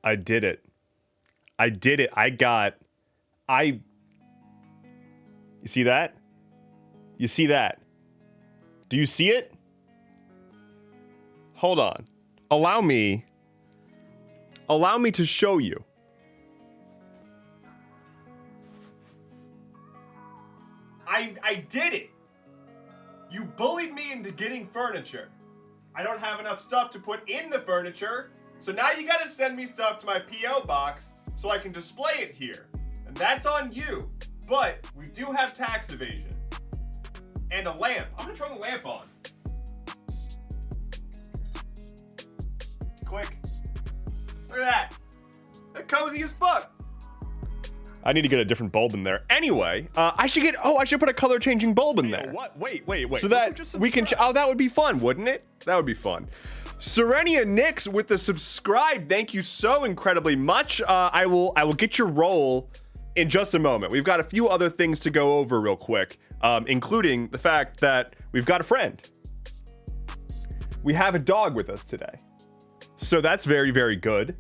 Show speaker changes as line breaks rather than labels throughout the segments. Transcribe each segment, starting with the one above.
I did it. You see that? You see that? Do you see it? Hold on. Allow me to show you. I did it. You bullied me into getting furniture. I don't have enough stuff to put in the furniture, so now you gotta send me stuff to my P.O. box so I can display it here. And that's on you. But we do have tax evasion. And a lamp. I'm gonna turn the lamp on. Click. Look at that. They're cozy as fuck. I need to get a different bulb in there. Anyway, I should put a color changing bulb in there.
What? Wait.
So that we can, that would be fun, wouldn't it? That would be fun. Serenia Nix with the subscribe. Thank you so incredibly much. I will get your role in just a moment. We've got a few other things to go over real quick, including the fact that we've got a friend. We have a dog with us today. So that's very, very good.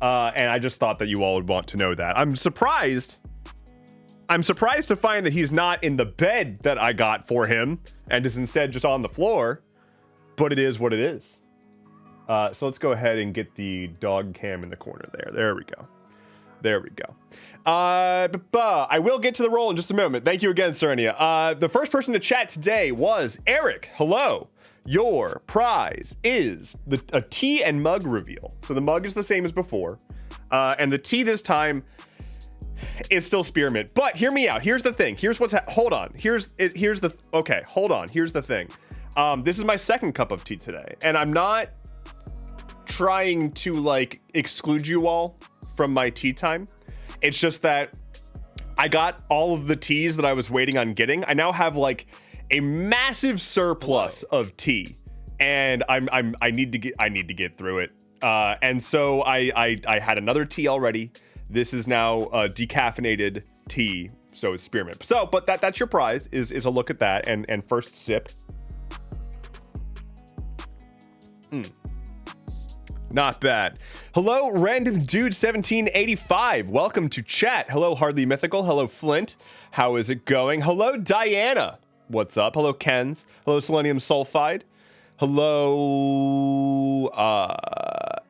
And I just thought that you all would want to know that. I'm surprised to find that he's not in the bed that I got for him and is instead just on the floor, but it is what it is. So let's go ahead and get the dog cam in the corner there. There we go. I will get to the roll in just a moment. Thank you again, Serenia. The first person to chat today was Eric. Hello. Your prize is a tea and mug reveal. So the mug is the same as before. And the tea this time is still spearmint. But hear me out. Here's the thing. Here's what's hold on. Here's the thing. This is my second cup of tea today. And I'm not trying to like exclude you all from my tea time. It's just that I got all of the teas that I was waiting on getting. I now have like a massive surplus of tea, and I need to get through it. And so I had another tea already. This is now decaffeinated tea, so it's spearmint. So, but that's your prize is a look at that and first sip. Not bad. Hello, random dude 1785. Welcome to chat. Hello, Hardly Mythical. Hello, Flint. How is it going? Hello, Diana. What's up? Hello, Kens. Hello, Selenium Sulfide. Hello,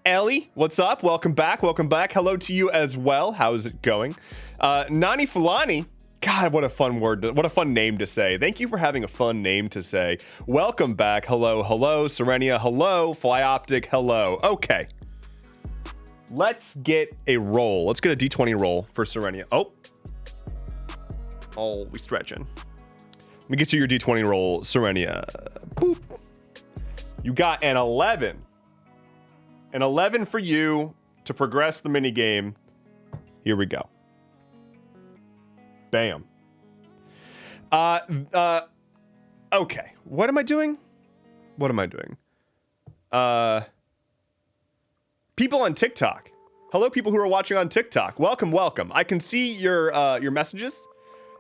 Ellie. What's up? Welcome back. Hello to you as well. How's it going? Nani Fulani. God, what a fun word. What a fun name to say. Thank you for having a fun name to say. Welcome back. Hello. Serenia. Hello. Flyoptic. Hello. Okay. Let's get a roll. Let's get a D20 roll for Serenia. Oh, we stretching. Let me get you your D20 roll, Serenia. Boop. You got an 11. An 11 for you to progress the mini game. Here we go. Bam. Okay. What am I doing? People on TikTok. Hello, people who are watching on TikTok. Welcome. I can see your messages.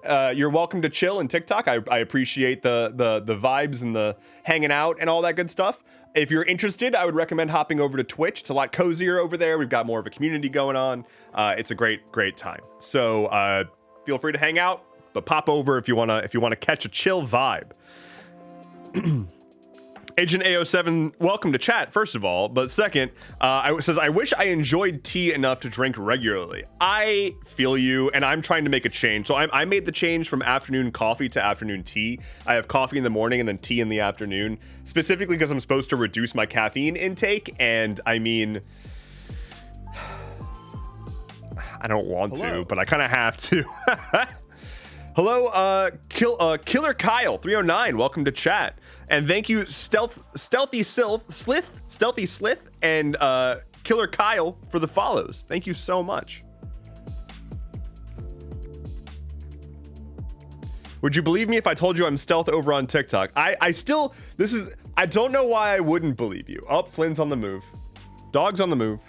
You're welcome to chill in TikTok. I appreciate the vibes and the hanging out and all that good stuff. If you're interested, I would recommend hopping over to Twitch. It's a lot cozier over there. We've got more of a community going on. It's a great time. So feel free to hang out, but pop over if you wanna catch a chill vibe. Agent AO7, welcome to chat, first of all. But second, says, I wish I enjoyed tea enough to drink regularly. I feel you, and I'm trying to make a change. So I made the change from afternoon coffee to afternoon tea. I have coffee in the morning and then tea in the afternoon, specifically because I'm supposed to reduce my caffeine intake. And I mean, I don't want to, but I kind of have to. Hello, Killer Kyle 309. Welcome to chat. And thank you, Stealthy Slith, and Killer Kyle for the follows. Thank you so much. Would you believe me if I told you I'm stealth over on TikTok? I don't know why I wouldn't believe you. Oh, Flynn's on the move. Dog's on the move.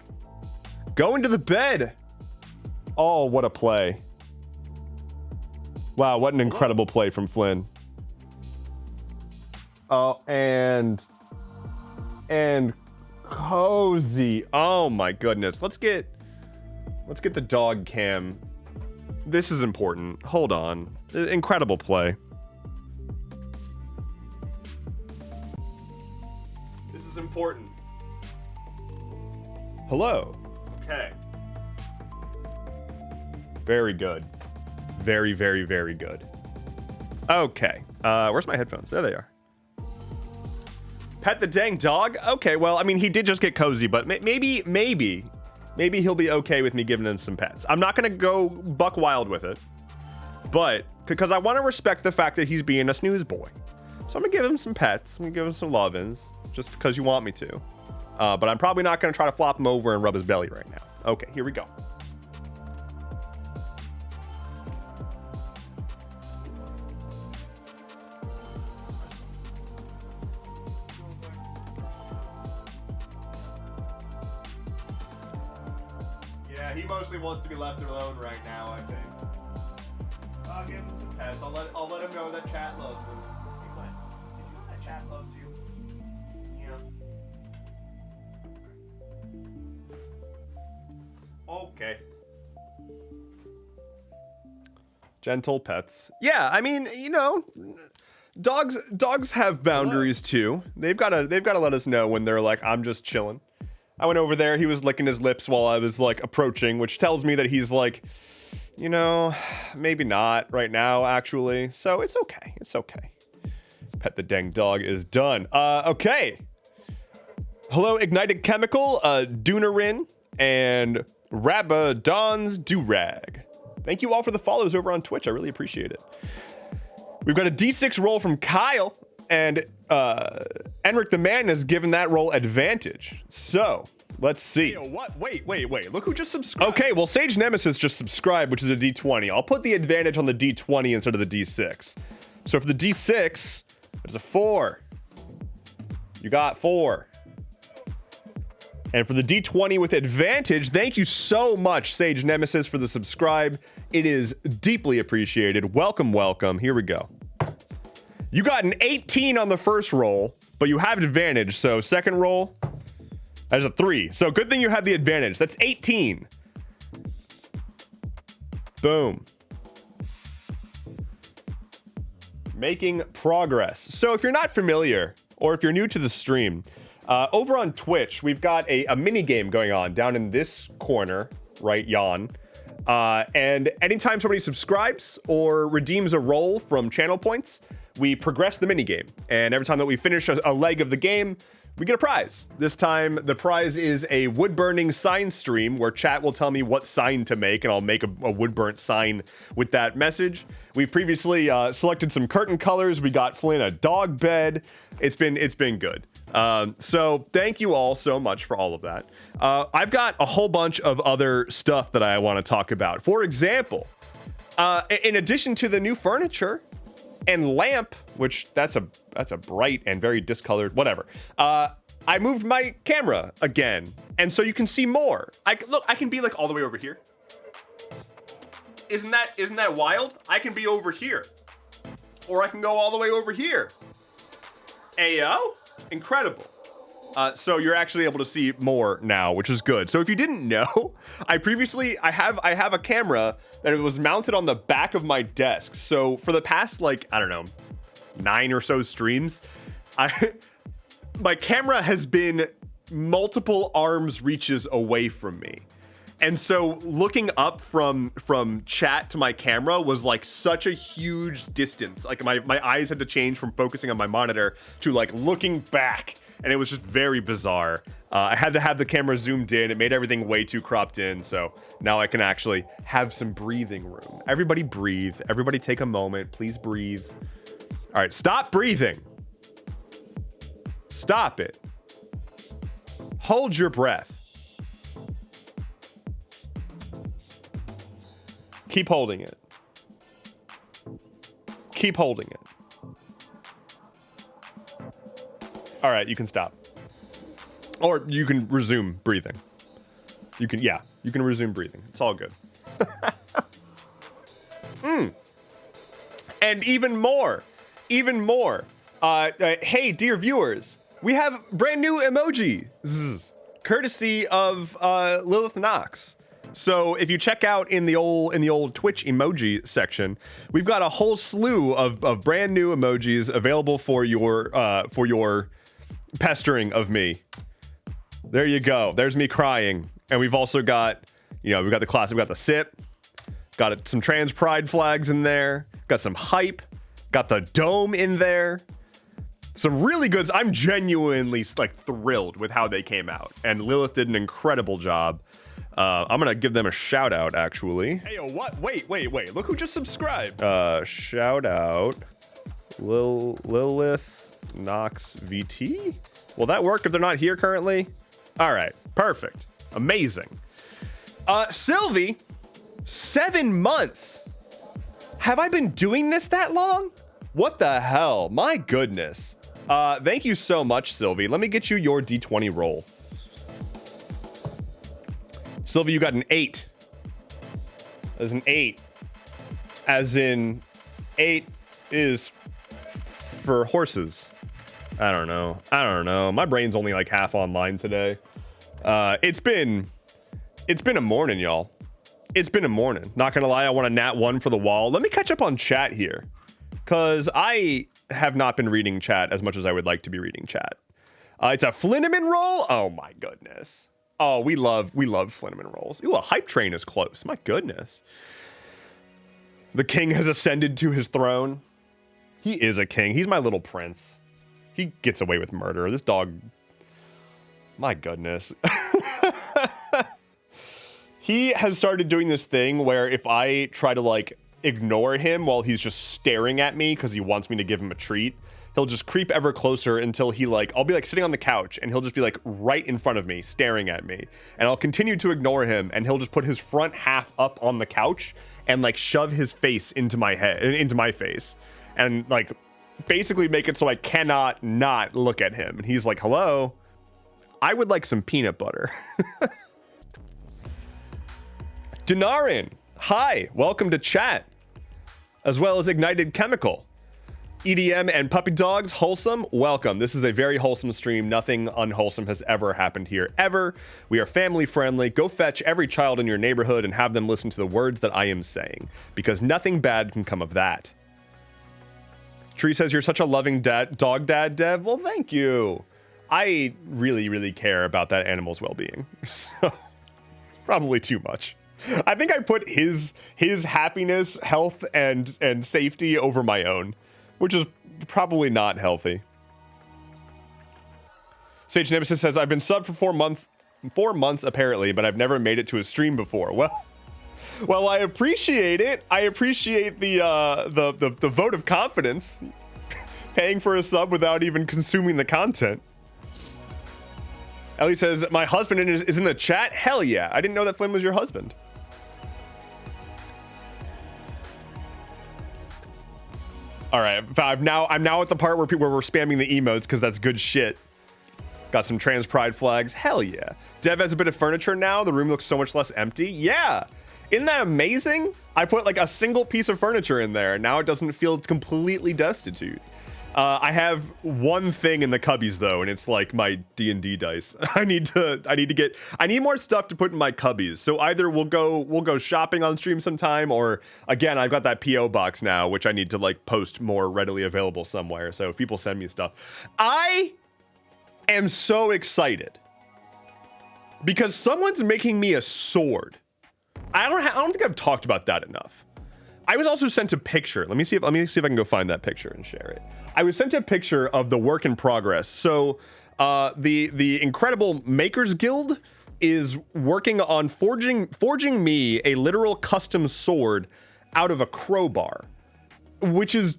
Go into the bed. Oh, what a play. Wow, what an incredible play from Flynn. Oh, and cozy. Oh my goodness. Let's get Let's get the dog cam. This is important. Hold on. Incredible play. This is important. Hello. Okay. Very good. Very, very, very good. Okay. Where's my headphones? There they are. Pet the dang dog? Okay, well, I mean, he did just get cozy, but maybe he'll be okay with me giving him some pets. I'm not gonna go buck wild with it, but because I want to respect the fact that he's being a snooze boy. So I'm gonna give him some pets. I'm gonna give him some love-ins, just because you want me to. But I'm probably not gonna try to flop him over and rub his belly right now. Okay, here we go. Yeah, he mostly wants to be left alone right now, I think. I'll give him some pets. I'll let him know that chat loves him. Hey, Glenn, did you know that chat loves you? Yeah. Okay. Gentle pets. Yeah, I mean, you know, dogs have boundaries too. They've got to let us know when they're like, I'm just chilling. I went over there, he was licking his lips while I was like approaching, which tells me that he's like, you know, maybe not right now actually. So it's okay. It's okay. Pet the dang dog is done. Okay. Hello, Ignited Chemical, Dunarin, and Rabadon's Durag. Thank you all for the follows over on Twitch. I really appreciate it. We've got a D6 roll from Kyle, and Enric the Man has given that roll advantage. So let's see. Hey, what? Wait. Look who just subscribed. Okay, well, Sage Nemesis just subscribed, which is a D20. I'll put the advantage on the D20 instead of the D6. So for the D6, there's a 4. You got 4. And for the D20 with advantage, thank you so much, Sage Nemesis, for the subscribe. It is deeply appreciated. Welcome, welcome. Here we go. You got an 18 on the first roll, but you have advantage. So second roll, there's a 3. So good thing you have the advantage. That's 18. Boom. Making progress. So if you're not familiar, or if you're new to the stream, over on Twitch, we've got a mini game going on down in this corner, right, yon. And anytime somebody subscribes or redeems a roll from channel points, we progress the minigame, and every time that we finish a leg of the game, we get a prize. This time, the prize is a wood-burning sign stream where chat will tell me what sign to make, and I'll make a wood-burnt sign with that message. We've previously selected some curtain colors. We got Flynn a dog bed. It's been good. So thank you all so much for all of that. I've got a whole bunch of other stuff that I want to talk about. For example, in addition to the new furniture and lamp, which that's a bright and very discolored whatever, I moved my camera again, and so you can see more. I can be like all the way over here. Isn't that wild? I can be over here, or I can go all the way over here. Ayo, incredible. So you're actually able to see more now, which is good. So if you didn't know, I have a camera that was mounted on the back of my desk. So for the past, like, I don't know, 9 or so streams, my camera has been multiple arms reaches away from me. And so looking up from chat to my camera was like such a huge distance. Like my eyes had to change from focusing on my monitor to like looking back. And it was just very bizarre. I had to have the camera zoomed in. It made everything way too cropped in. So now I can actually have some breathing room. Everybody breathe. Everybody take a moment. Please breathe. All right, stop breathing. Stop it. Hold your breath. Keep holding it. Keep holding it. All right, you can stop. Or you can resume breathing. You can resume breathing. It's all good. And even more. Hey, dear viewers, we have brand new emojis, courtesy of Lilith Knox. So if you check out in the old Twitch emoji section, we've got a whole slew of brand new emojis available for your pestering of me. There you go. There's me crying. And we've also got, we've got the classic, we've got the sip, got some trans pride flags in there, got some hype, got the dome in there. Some really good. I'm genuinely like thrilled with how they came out, and Lilith did an incredible job. I'm gonna give them a shout out, actually. Hey, yo, what? Wait. Look who just subscribed. Shout out, Lilith Knox VT. Will that work if they're not here currently? All right, perfect, amazing. Sylvie, 7 months. Have I been doing this that long? What the hell? My goodness. Thank you so much, Sylvie. Let me get you your D20 roll. Sylvie, you got an 8. As an 8. As in 8 is for horses. I don't know. My brain's only like half online today. It's been a morning, y'all. It's been a morning. Not gonna lie, I want a nat 1 for the wall. Let me catch up on chat here, because I have not been reading chat as much as I would like to be reading chat. It's a Flinneman roll. Oh my goodness. Oh, we love Flinneman rolls. Ooh, a hype train is close. My goodness. The king has ascended to his throne. He is a king. He's my little prince. He gets away with murder. This dog. My goodness. He has started doing this thing where if I try to like ignore him while he's just staring at me because he wants me to give him a treat, he'll just creep ever closer until he I'll be like sitting on the couch and he'll just be like right in front of me staring at me, and I'll continue to ignore him and he'll just put his front half up on the couch and like shove his face into my face and like basically make it so I cannot not look at him. And he's like, hello, I would like some peanut butter. Denarin, hi, welcome to chat, as well as Ignited Chemical. EDM and Puppy Dogs, wholesome, welcome. This is a very wholesome stream. Nothing unwholesome has ever happened here, ever. We are family friendly. Go fetch every child in your neighborhood and have them listen to the words that I am saying, because nothing bad can come of that. Tree says, you're such a loving dog dad, Dev. Well, thank you. I really, really care about that animal's well-being. So, probably too much. I think I put his happiness, health, and safety over my own, which is probably not healthy. Sage Nemesis says, I've been subbed for 4 months apparently, but I've never made it to a stream before. Well, I appreciate it. I appreciate the vote of confidence. Paying for a sub without even consuming the content. Ellie says, my husband is in the chat. Hell yeah. I didn't know that Flynn was your husband. All right, I'm now at the part where we're spamming the emotes because that's good shit. Got some trans pride flags. Hell yeah. Dev has a bit of furniture now. The room looks so much less empty. Yeah. Isn't that amazing? I put like a single piece of furniture in there. Now it doesn't feel completely destitute. I have one thing in the cubbies though, and it's like my D&D dice. I need more stuff to put in my cubbies. So either we'll go shopping on stream sometime, or again, I've got that PO box now, which I need to like post more readily available somewhere. So if people send me stuff, I am so excited because someone's making me a sword. I don't think I've talked about that enough. I was also sent a picture. Let me see if I can go find that picture and share it. I was sent a picture of the work in progress. So the incredible Makers Guild is working on forging me a literal custom sword out of a crowbar, which is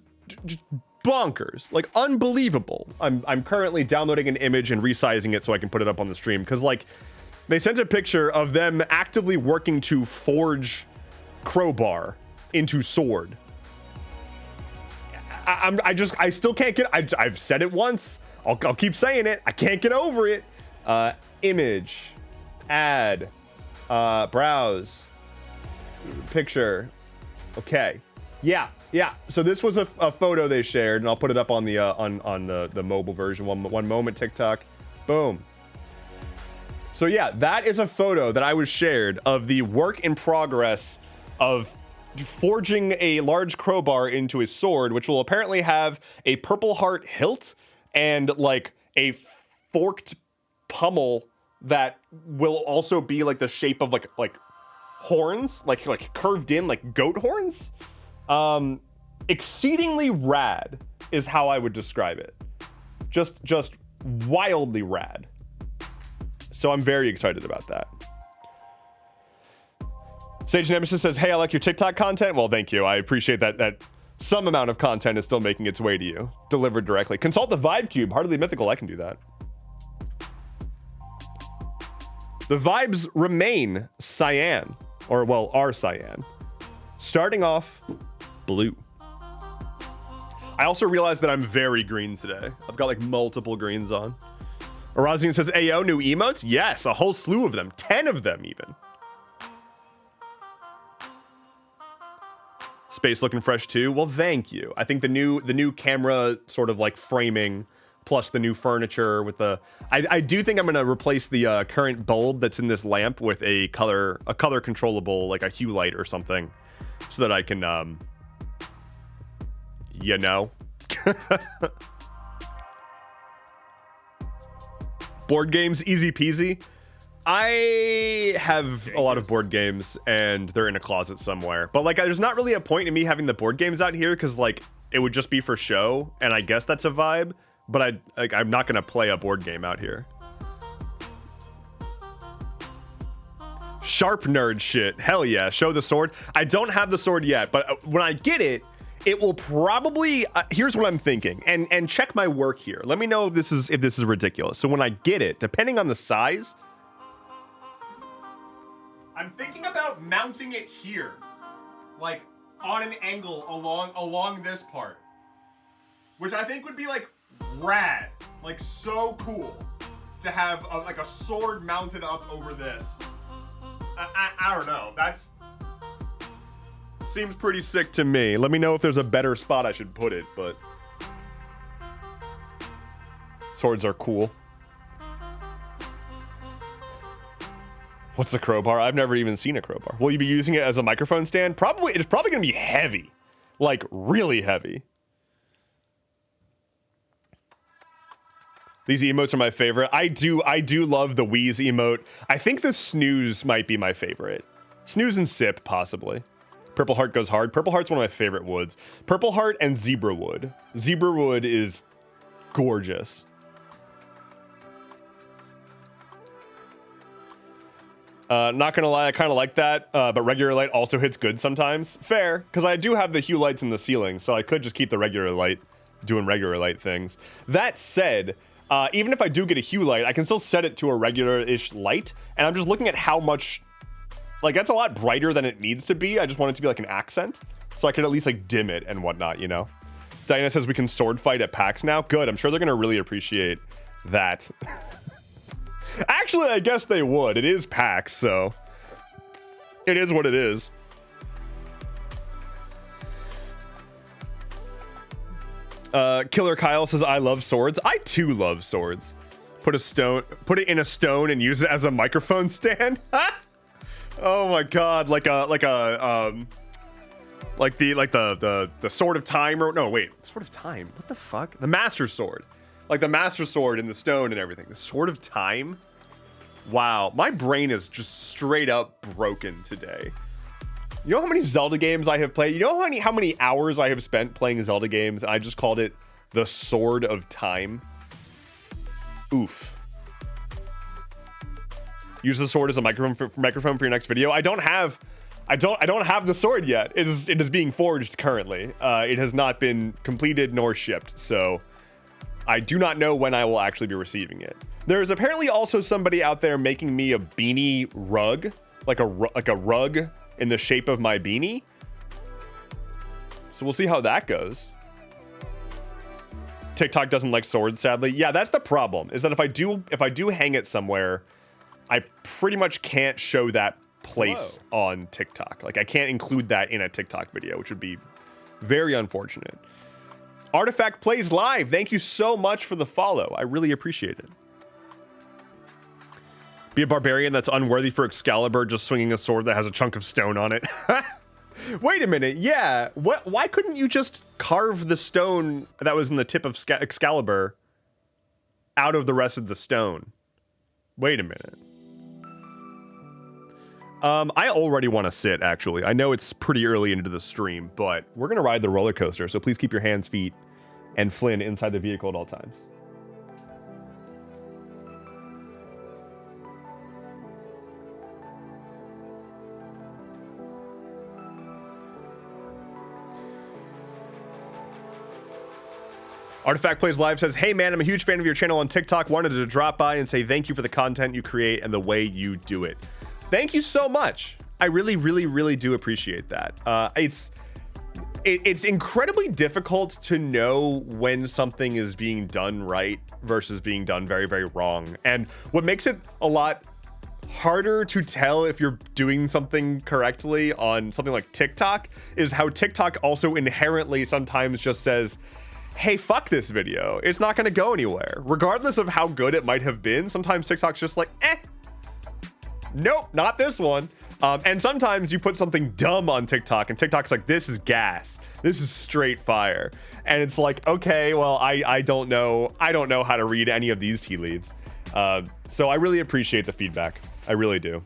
bonkers, like unbelievable. I'm currently downloading an image and resizing it so I can put it up on the stream, because like they sent a picture of them actively working to forge crowbar into sword. I still can't get. I've said it once. I'll keep saying it. I can't get over it. Image, add, browse, picture. Okay, yeah. So this was a photo they shared, and I'll put it up on the mobile version. One moment, TikTok. Boom. So yeah, that is a photo that I was shared of the work in progress of forging a large crowbar into a sword, which will apparently have a purple heart hilt and like a forked pommel that will also be like the shape of like horns, like curved in like goat horns. Exceedingly rad is how I would describe it. Just wildly rad. So I'm very excited about that. Sage Nemesis says, hey, I like your TikTok content. Well, thank you. I appreciate that some amount of content is still making its way to you, delivered directly. Consult the Vibe Cube. Hardly mythical. I can do that. The vibes remain cyan, or well, are cyan. Starting off blue. I also realized that I'm very green today. I've got like multiple greens on. Arazian says, Ayo, new emotes? Yes, a whole slew of them. 10 of them even. Space looking fresh too. Well, thank you. I think the new camera sort of like framing plus the new furniture with the I do think I'm gonna replace the current bulb that's in this lamp with a color controllable, like a hue light or something, so that I can you know. Board games, easy peasy. I have a lot of board games and they're in a closet somewhere, but like there's not really a point in me having the board games out here because like it would just be for show, and I guess that's a vibe, but I'm not gonna play a board game out here. Sharp nerd shit. Hell yeah, show the sword. I don't have the sword yet, but when I get it, it will probably here's what I'm thinking, and check my work here. Let me know if this is ridiculous. So when I get it, depending on the size, I'm thinking about mounting it here, like on an angle along this part, which I think would be like rad, like so cool to have like a sword mounted up over this. I don't know. That's seems pretty sick to me. Let me know if there's a better spot I should put it, but swords are cool. What's a crowbar? I've never even seen a crowbar. Will you be using it as a microphone stand? Probably. It's probably going to be heavy, like really heavy. These emotes are my favorite. I do love the Wheeze emote. I think the snooze might be my favorite. Snooze and sip, possibly. Purple heart goes hard. Purple heart's one of my favorite woods. Purple heart and zebra wood. Zebra wood is gorgeous. Not gonna lie, I kind of like that, but regular light also hits good sometimes. Fair, because I do have the hue lights in the ceiling, so I could just keep the regular light doing regular light things. That said, even if I do get a hue light, I can still set it to a regular-ish light, and I'm just looking at how much, like, that's a lot brighter than it needs to be. I just want it to be like an accent, so I can at least like dim it and whatnot, you know? Diana says we can sword fight at PAX now. Good, I'm sure they're gonna really appreciate that. Actually, I guess they would. It is PAX, so it is what it is. Killer Kyle says, I love swords. I too love swords. Put it in a stone and use it as a microphone stand. Oh my god, like the sword of time, or no, wait, sword of time. What the fuck? The master sword. Like the master sword in the stone and everything. The sword of time? Wow, my brain is just straight up broken today. You know how many Zelda games I have played? You know how many hours I have spent playing Zelda games, and I just called it the Sword of Time? Oof. Use the sword as a microphone for your next video. I don't have the sword yet. It is being forged currently. It has not been completed nor shipped, so I do not know when I will actually be receiving it. There is apparently also somebody out there making me a beanie rug, like a rug in the shape of my beanie. So we'll see how that goes. TikTok doesn't like swords, sadly. Yeah, that's the problem, is that if I do hang it somewhere, I pretty much can't show that place on TikTok. Like I can't include that in a TikTok video, which would be very unfortunate. Artifact plays live. Thank you so much for the follow. I really appreciate it. Be a barbarian that's unworthy for Excalibur, just swinging a sword that has a chunk of stone on it. Wait a minute, yeah. Why couldn't you just carve the stone that was in the tip of Excalibur out of the rest of the stone? Wait a minute. I already want to sit, actually. I know it's pretty early into the stream, but we're going to ride the roller coaster, so please keep your hands, feet, and Flynn inside the vehicle at all times. Artifact Plays Live says, hey man, I'm a huge fan of your channel on TikTok. Wanted to drop by and say thank you for the content you create and the way you do it. Thank you so much. I really, really, really do appreciate that. It's incredibly difficult to know when something is being done right versus being done very, very wrong. And what makes it a lot harder to tell if you're doing something correctly on something like TikTok is how TikTok also inherently sometimes just says, hey, fuck this video. It's not going to go anywhere. Regardless of how good it might have been, sometimes TikTok's just like, nope, not this one. And sometimes you put something dumb on TikTok and TikTok's like, this is gas. This is straight fire. And it's like, okay, well, I don't know. I don't know how to read any of these tea leaves. So I really appreciate the feedback. I really do.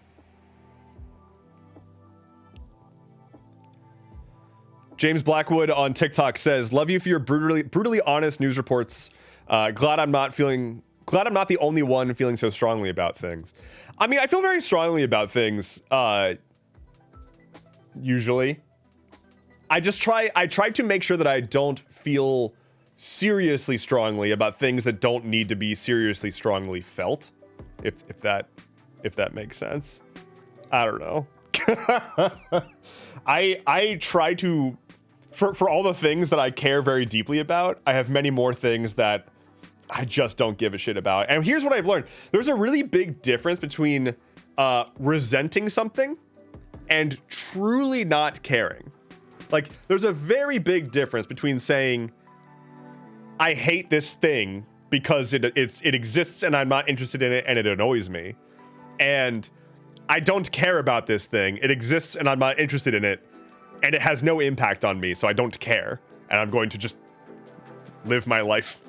James Blackwood on TikTok says, love you for your brutally honest news reports. Glad I'm not the only one feeling so strongly about things. I mean, I feel very strongly about things, usually. I try to make sure that I don't feel seriously strongly about things that don't need to be seriously strongly felt. If that makes sense. I don't know. I try to, for all the things that I care very deeply about, I have many more things that I just don't give a shit about. And here's what I've learned. There's a really big difference between resenting something and truly not caring. Like, there's a very big difference between saying, I hate this thing because it exists and I'm not interested in it and it annoys me. And I don't care about this thing. It exists and I'm not interested in it. And it has no impact on me, so I don't care. And I'm going to just live my life.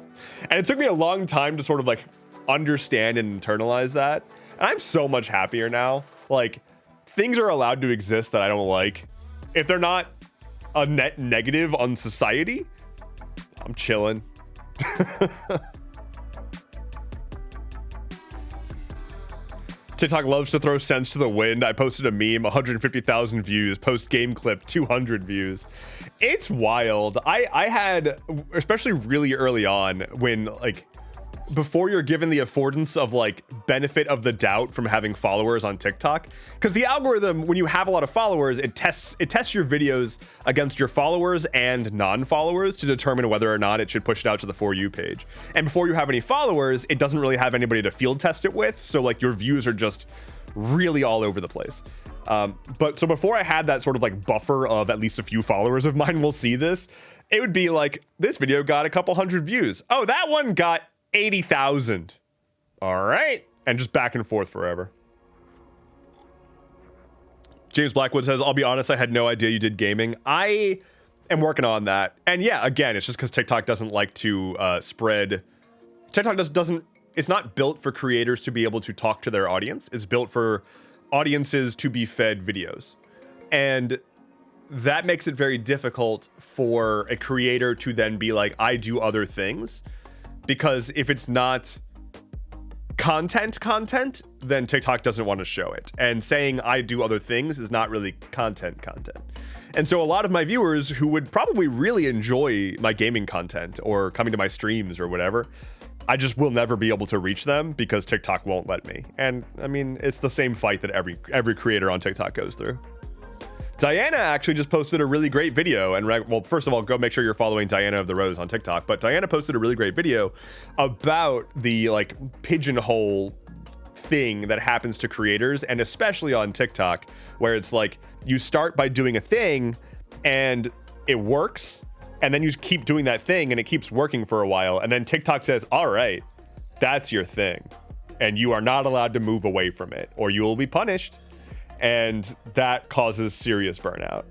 And it took me a long time to sort of like understand and internalize that. And I'm so much happier now. Like, things are allowed to exist that I don't like. If they're not a net negative on society, I'm chilling. TikTok loves to throw sense to the wind. I posted a meme, 150,000 views. Post game clip, 200 views. It's wild. I had, especially really early on, when like before you're given the affordance of like benefit of the doubt from having followers on TikTok, because the algorithm, when you have a lot of followers, it tests your videos against your followers and non-followers to determine whether or not it should push it out to the For You page. And before you have any followers, it doesn't really have anybody to field test it with, so like your views are just really all over the place. But so before I had that sort of like buffer of at least a few followers of mine will see this, it would be like, this video got a couple hundred views. Oh, that one got 80,000. All right. And just back and forth forever. James Blackwood says, I'll be honest, I had no idea you did gaming. I am working on that. And yeah, again, it's just because TikTok doesn't like to spread. TikTok doesn't, it's not built for creators to be able to talk to their audience. It's built for audiences to be fed videos. And that makes it very difficult for a creator to then be like, I do other things. Because if it's not content, then TikTok doesn't want to show it. And saying I do other things is not really content. And so a lot of my viewers who would probably really enjoy my gaming content or coming to my streams or whatever, I just will never be able to reach them because TikTok won't let me. And I mean, it's the same fight that every creator on TikTok goes through. Diana actually just posted a really great video. And well, first of all, go make sure you're following Diana of the Rose on TikTok. But Diana posted a really great video about the like pigeonhole thing that happens to creators, and especially on TikTok, where it's like you start by doing a thing and it works, and then you keep doing that thing and it keeps working for a while, and then TikTok says, all right, that's your thing. and you are not allowed to move away from it, or you will be punished, and that causes serious burnout.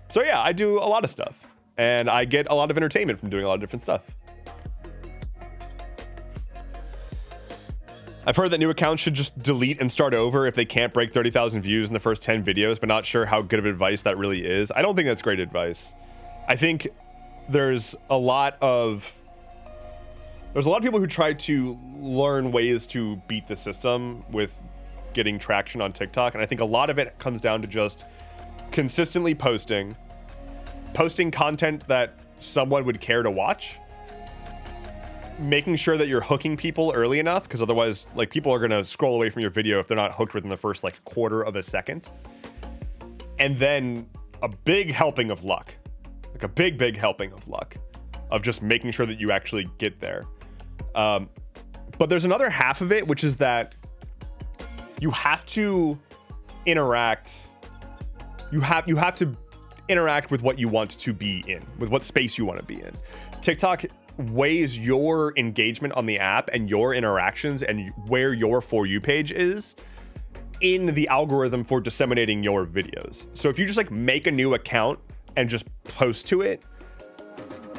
So yeah, I do a lot of stuff, and I get a lot of entertainment from doing a lot of different stuff. I've heard that new accounts should just delete and start over if they can't break 30,000 views in the first 10 videos, but not sure how good of advice that really is. I don't think that's great advice. I think there's a lot of people who try to learn ways to beat the system with getting traction on TikTok, and I think a lot of it comes down to just consistently posting content that someone would care to watch, making sure that you're hooking people early enough, because otherwise, like, people are going to scroll away from your video if they're not hooked within the first like quarter of a second. And then a big helping of luck, like a big helping of luck, of just making sure that you actually get there. But there's another half of it, which is that you have to interact. You have to interact with what you want to be in, with what space you want to be in. TikTok weighs your engagement on the app and your interactions and where your For You page is in the algorithm for disseminating your videos. So if you just like make a new account and just post to it,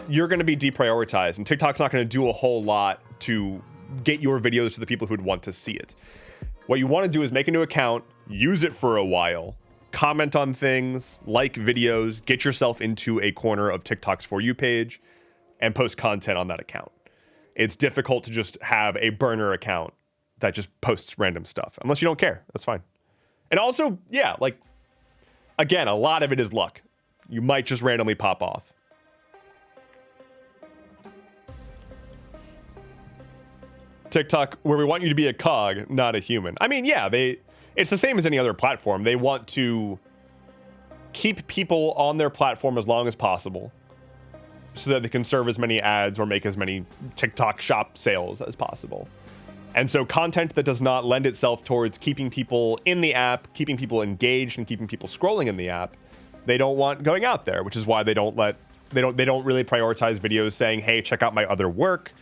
you're going to be deprioritized, and TikTok's not going to do a whole lot to get your videos to the people who'd want to see it. What you want to do is make a new account, use it for a while, comment on things, like videos, get yourself into a corner of TikTok's For You page, and post content on that account. It's difficult to just have a burner account that just posts random stuff, unless you don't care. That's fine. And also, yeah, like, again, a lot of it is luck. You might just randomly pop off. TikTok, where we want you to be a cog, not a human. I mean, yeah, it's the same as any other platform. They want to keep people on their platform as long as possible, so that they can serve as many ads or make as many TikTok shop sales as possible. And so content that does not lend itself towards keeping people in the app, keeping people engaged, and keeping people scrolling in the app, they don't want going out there, which is why they don't really prioritize videos saying, hey, check out my other work.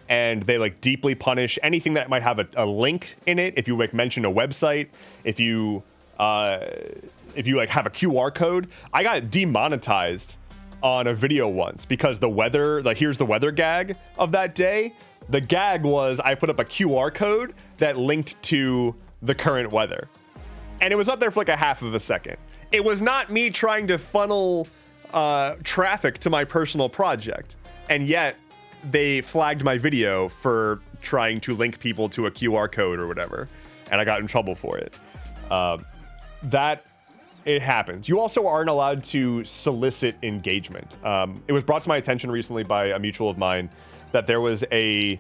And they like deeply punish anything that might have a link in it. If you like mention a website, if you like have a QR code. I got demonetized on a video once because the weather, like, here's the weather gag of that day. The gag was I put up a QR code that linked to the current weather, and it was up there for like a half of a second. It was not me trying to funnel traffic to my personal project, and yet they flagged my video for trying to link people to a QR code or whatever, and I got in trouble for it. It happens. You also aren't allowed to solicit engagement. It was brought to my attention recently by a mutual of mine that there was a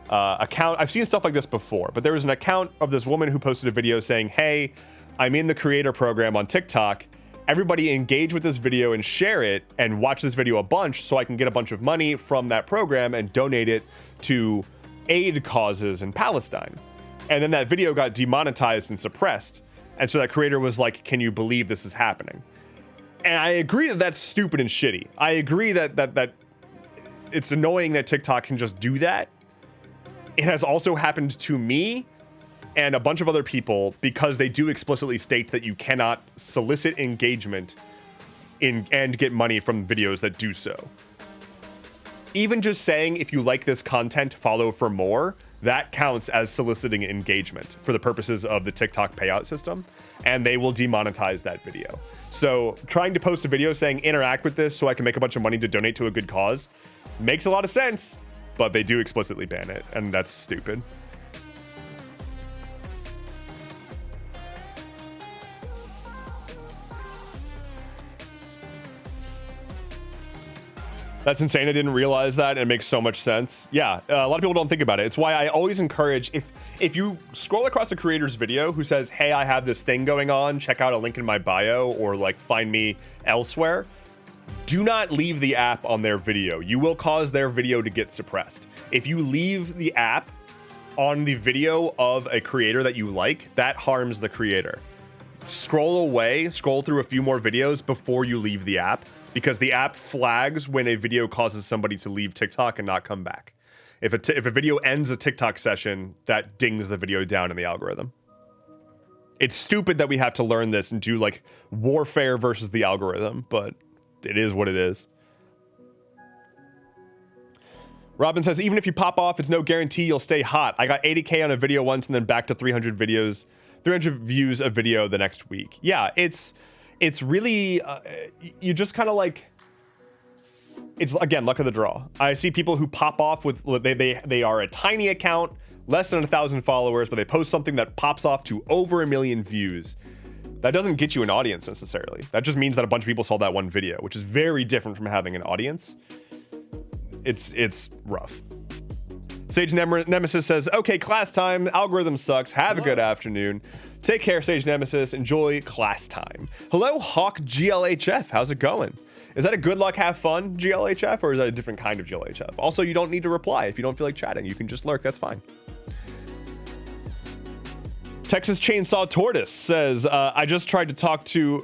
account. I've seen stuff like this before, but there was an account of this woman who posted a video saying, hey, I'm in the creator program on TikTok. Everybody engage with this video and share it and watch this video a bunch so I can get a bunch of money from that program and donate it to aid causes in Palestine. And then that video got demonetized and suppressed. And so that creator was like, can you believe this is happening? And I agree that that's stupid and shitty. I agree that it's annoying that TikTok can just do that. It has also happened to me and a bunch of other people because they do explicitly state that you cannot solicit engagement and get money from videos that do so. Even just saying, if you like this content, follow for more, that counts as soliciting engagement for the purposes of the TikTok payout system, and they will demonetize that video. So trying to post a video saying interact with this so I can make a bunch of money to donate to a good cause makes a lot of sense, but they do explicitly ban it, and that's stupid. That's insane. I didn't realize that, and it makes so much sense. Yeah, a lot of people don't think about it. It's why I always encourage, if you scroll across a creator's video who says, hey, I have this thing going on, check out a link in my bio, or like find me elsewhere, do not leave the app on their video. You will cause their video to get suppressed. If you leave the app on the video of a creator that you like, that harms the creator. Scroll away, scroll through a few more videos before you leave the app, because the app flags when a video causes somebody to leave TikTok and not come back. If a video ends a TikTok session, that dings the video down in the algorithm. It's stupid that we have to learn this and do like warfare versus the algorithm, but it is what it is. Robin says, even if you pop off, it's no guarantee you'll stay hot. I got 80K on a video once and then back to 300 views a video the next week. Yeah, it's really, you just kind of like, it's again, luck of the draw. I see people who pop off with, they are a tiny account, less than 1,000 followers, but they post something that pops off to over 1 million views. That doesn't get you an audience necessarily. That just means that a bunch of people saw that one video, which is very different from having an audience. It's rough. Sage Nemesis says, okay, class time. Algorithm sucks. Have a good afternoon. Take care, Sage Nemesis. Enjoy class time. Hello, Hawk GLHF. How's it going? Is that a good luck, have fun GLHF, or is that a different kind of GLHF? Also, you don't need to reply if you don't feel like chatting. You can just lurk. That's fine. Texas Chainsaw Tortoise says, I just tried to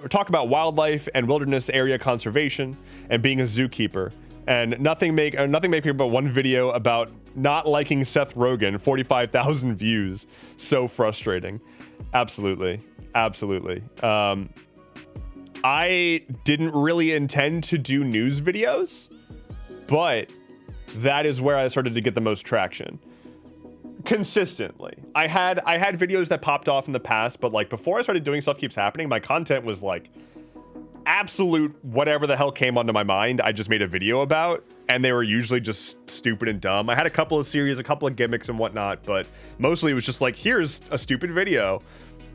talk about wildlife and wilderness area conservation and being a zookeeper, and nothing make but one video about not liking Seth Rogen, 45,000 views. So frustrating. Absolutely. I didn't really intend to do news videos, but that is where I started to get the most traction. Consistently. I had videos that popped off in the past, but like before I started doing Stuff Keeps Happening, my content was like absolute whatever the hell came onto my mind, I just made a video about, and they were usually just stupid and dumb. I had a couple of series, a couple of gimmicks and whatnot, but mostly it was just like, here's a stupid video.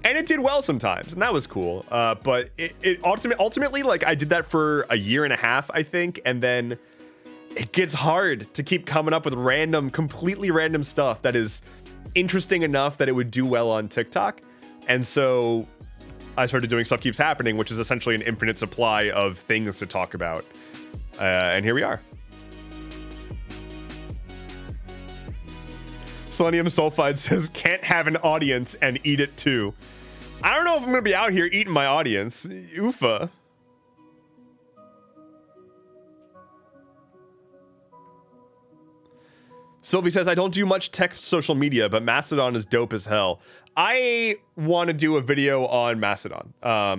And it did well sometimes, and that was cool. But it ultimately, like, I did that for a year and a half, I think, and then it gets hard to keep coming up with completely random stuff that is interesting enough that it would do well on TikTok. And so I started doing Stuff Keeps Happening, which is essentially an infinite supply of things to talk about. And here we are. Selenium Sulfide says, can't have an audience and eat it too. I don't know if I'm going to be out here eating my audience. Oofa. Sylvie says, I don't do much text social media, but Mastodon is dope as hell. I want to do a video on Mastodon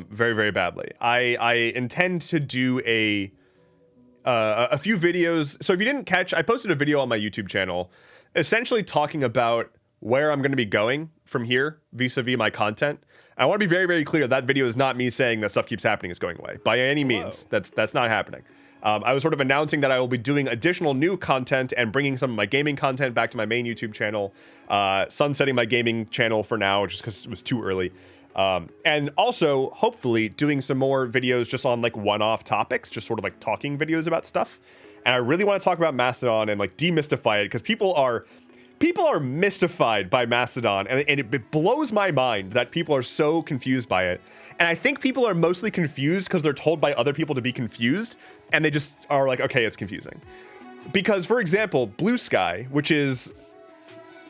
very, very badly. I intend to do a few videos. So if you didn't catch, I posted a video on my YouTube channel essentially talking about where I'm going to be going from here vis-a-vis my content. I want to be very, very clear. That video is not me saying that Stuff Keeps Happening is going away by any means. That's not happening. I was sort of announcing that I will be doing additional new content and bringing some of my gaming content back to my main YouTube channel, sunsetting my gaming channel for now just because it was too early. And also, hopefully, doing some more videos just on like one-off topics, just sort of like talking videos about stuff. And I really want to talk about Mastodon and like demystify it, because people are mystified by Mastodon, and it blows my mind that people are so confused by it. And I think people are mostly confused because they're told by other people to be confused, and they just are like, okay, it's confusing. Because, for example, Blue Sky, which is,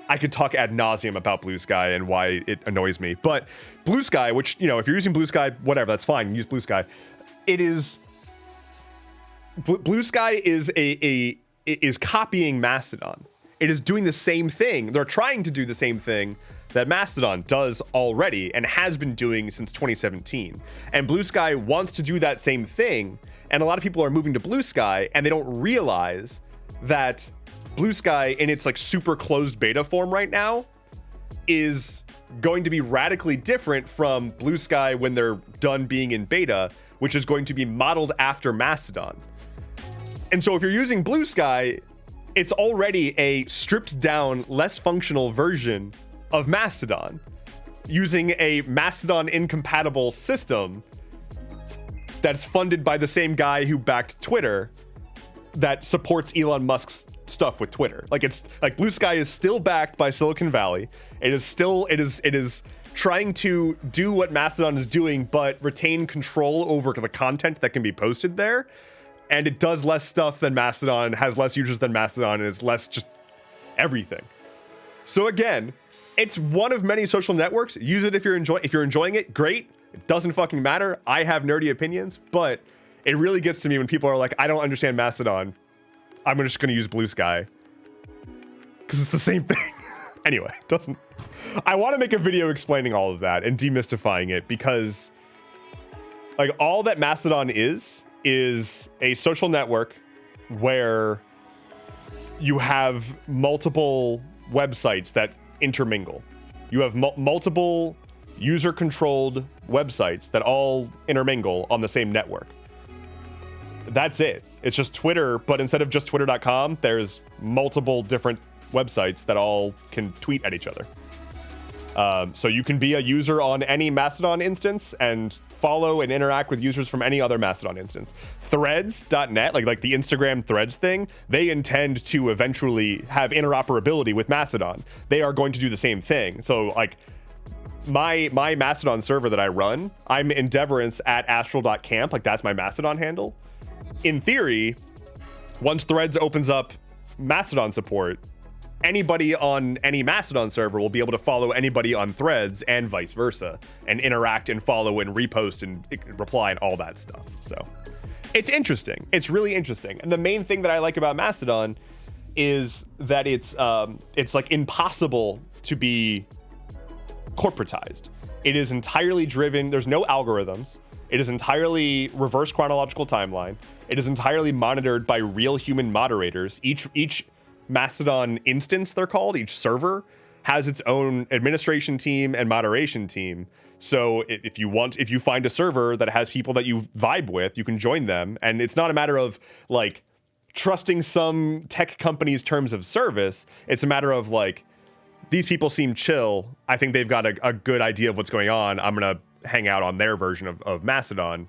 I could talk ad nauseum about Blue Sky and why it annoys me, but Blue Sky, which, you know, if you're using Blue Sky, whatever, that's fine, use Blue Sky. Blue Sky is copying Mastodon. It is doing the same thing. They're trying to do the same thing that Mastodon does already and has been doing since 2017. And Blue Sky wants to do that same thing. And a lot of people are moving to Blue Sky, and they don't realize that Blue Sky in its like super closed beta form right now is going to be radically different from Blue Sky when they're done being in beta, which is going to be modeled after Mastodon. And so if you're using Blue Sky, it's already a stripped down, less functional version of Mastodon, using a Mastodon incompatible system that's funded by the same guy who backed Twitter that supports Elon Musk's stuff with Twitter. Like, it's like Blue Sky is still backed by Silicon Valley. It is trying to do what Mastodon is doing, but retain control over the content that can be posted there. And it does less stuff than Mastodon, has less users than Mastodon, and it's less just everything. So again, it's one of many social networks. Use it if you're enjoying it, great. It doesn't fucking matter. I have nerdy opinions, but it really gets to me when people are like, I don't understand Mastodon. I'm just going to use Blue Sky. because it's the same thing. Anyway, doesn't. I want to make a video explaining all of that and demystifying it, because like all that Mastodon is a social network where you have multiple websites that intermingle. You have multiple user-controlled websites that all intermingle on the same network. That's it. It's just Twitter, but instead of just twitter.com, there's multiple different websites that all can tweet at each other. So you can be a user on any Mastodon instance and follow and interact with users from any other Mastodon instance. Threads.net, like the Instagram Threads thing, they intend to eventually have interoperability with Mastodon. They are going to do the same thing. So like my Mastodon server that I run, I'm Endeavorance at astral.camp. Like that's my Mastodon handle. In theory, once Threads opens up Mastodon support, anybody on any Mastodon server will be able to follow anybody on Threads and vice versa, and interact and follow and repost and reply and all that stuff. So it's interesting. It's really interesting. And the main thing that I like about Mastodon is that it's like impossible to be corporatized. It is entirely driven. There's no algorithms. It is entirely reverse chronological timeline. It is entirely monitored by real human moderators. Each Mastodon instance, they're called, each server has its own administration team and moderation team. So if you find a server that has people that you vibe with, you can join them. And it's not a matter of like trusting some tech company's terms of service. It's a matter of like, these people seem chill. I think they've got a good idea of what's going on. I'm going to hang out on their version of Mastodon,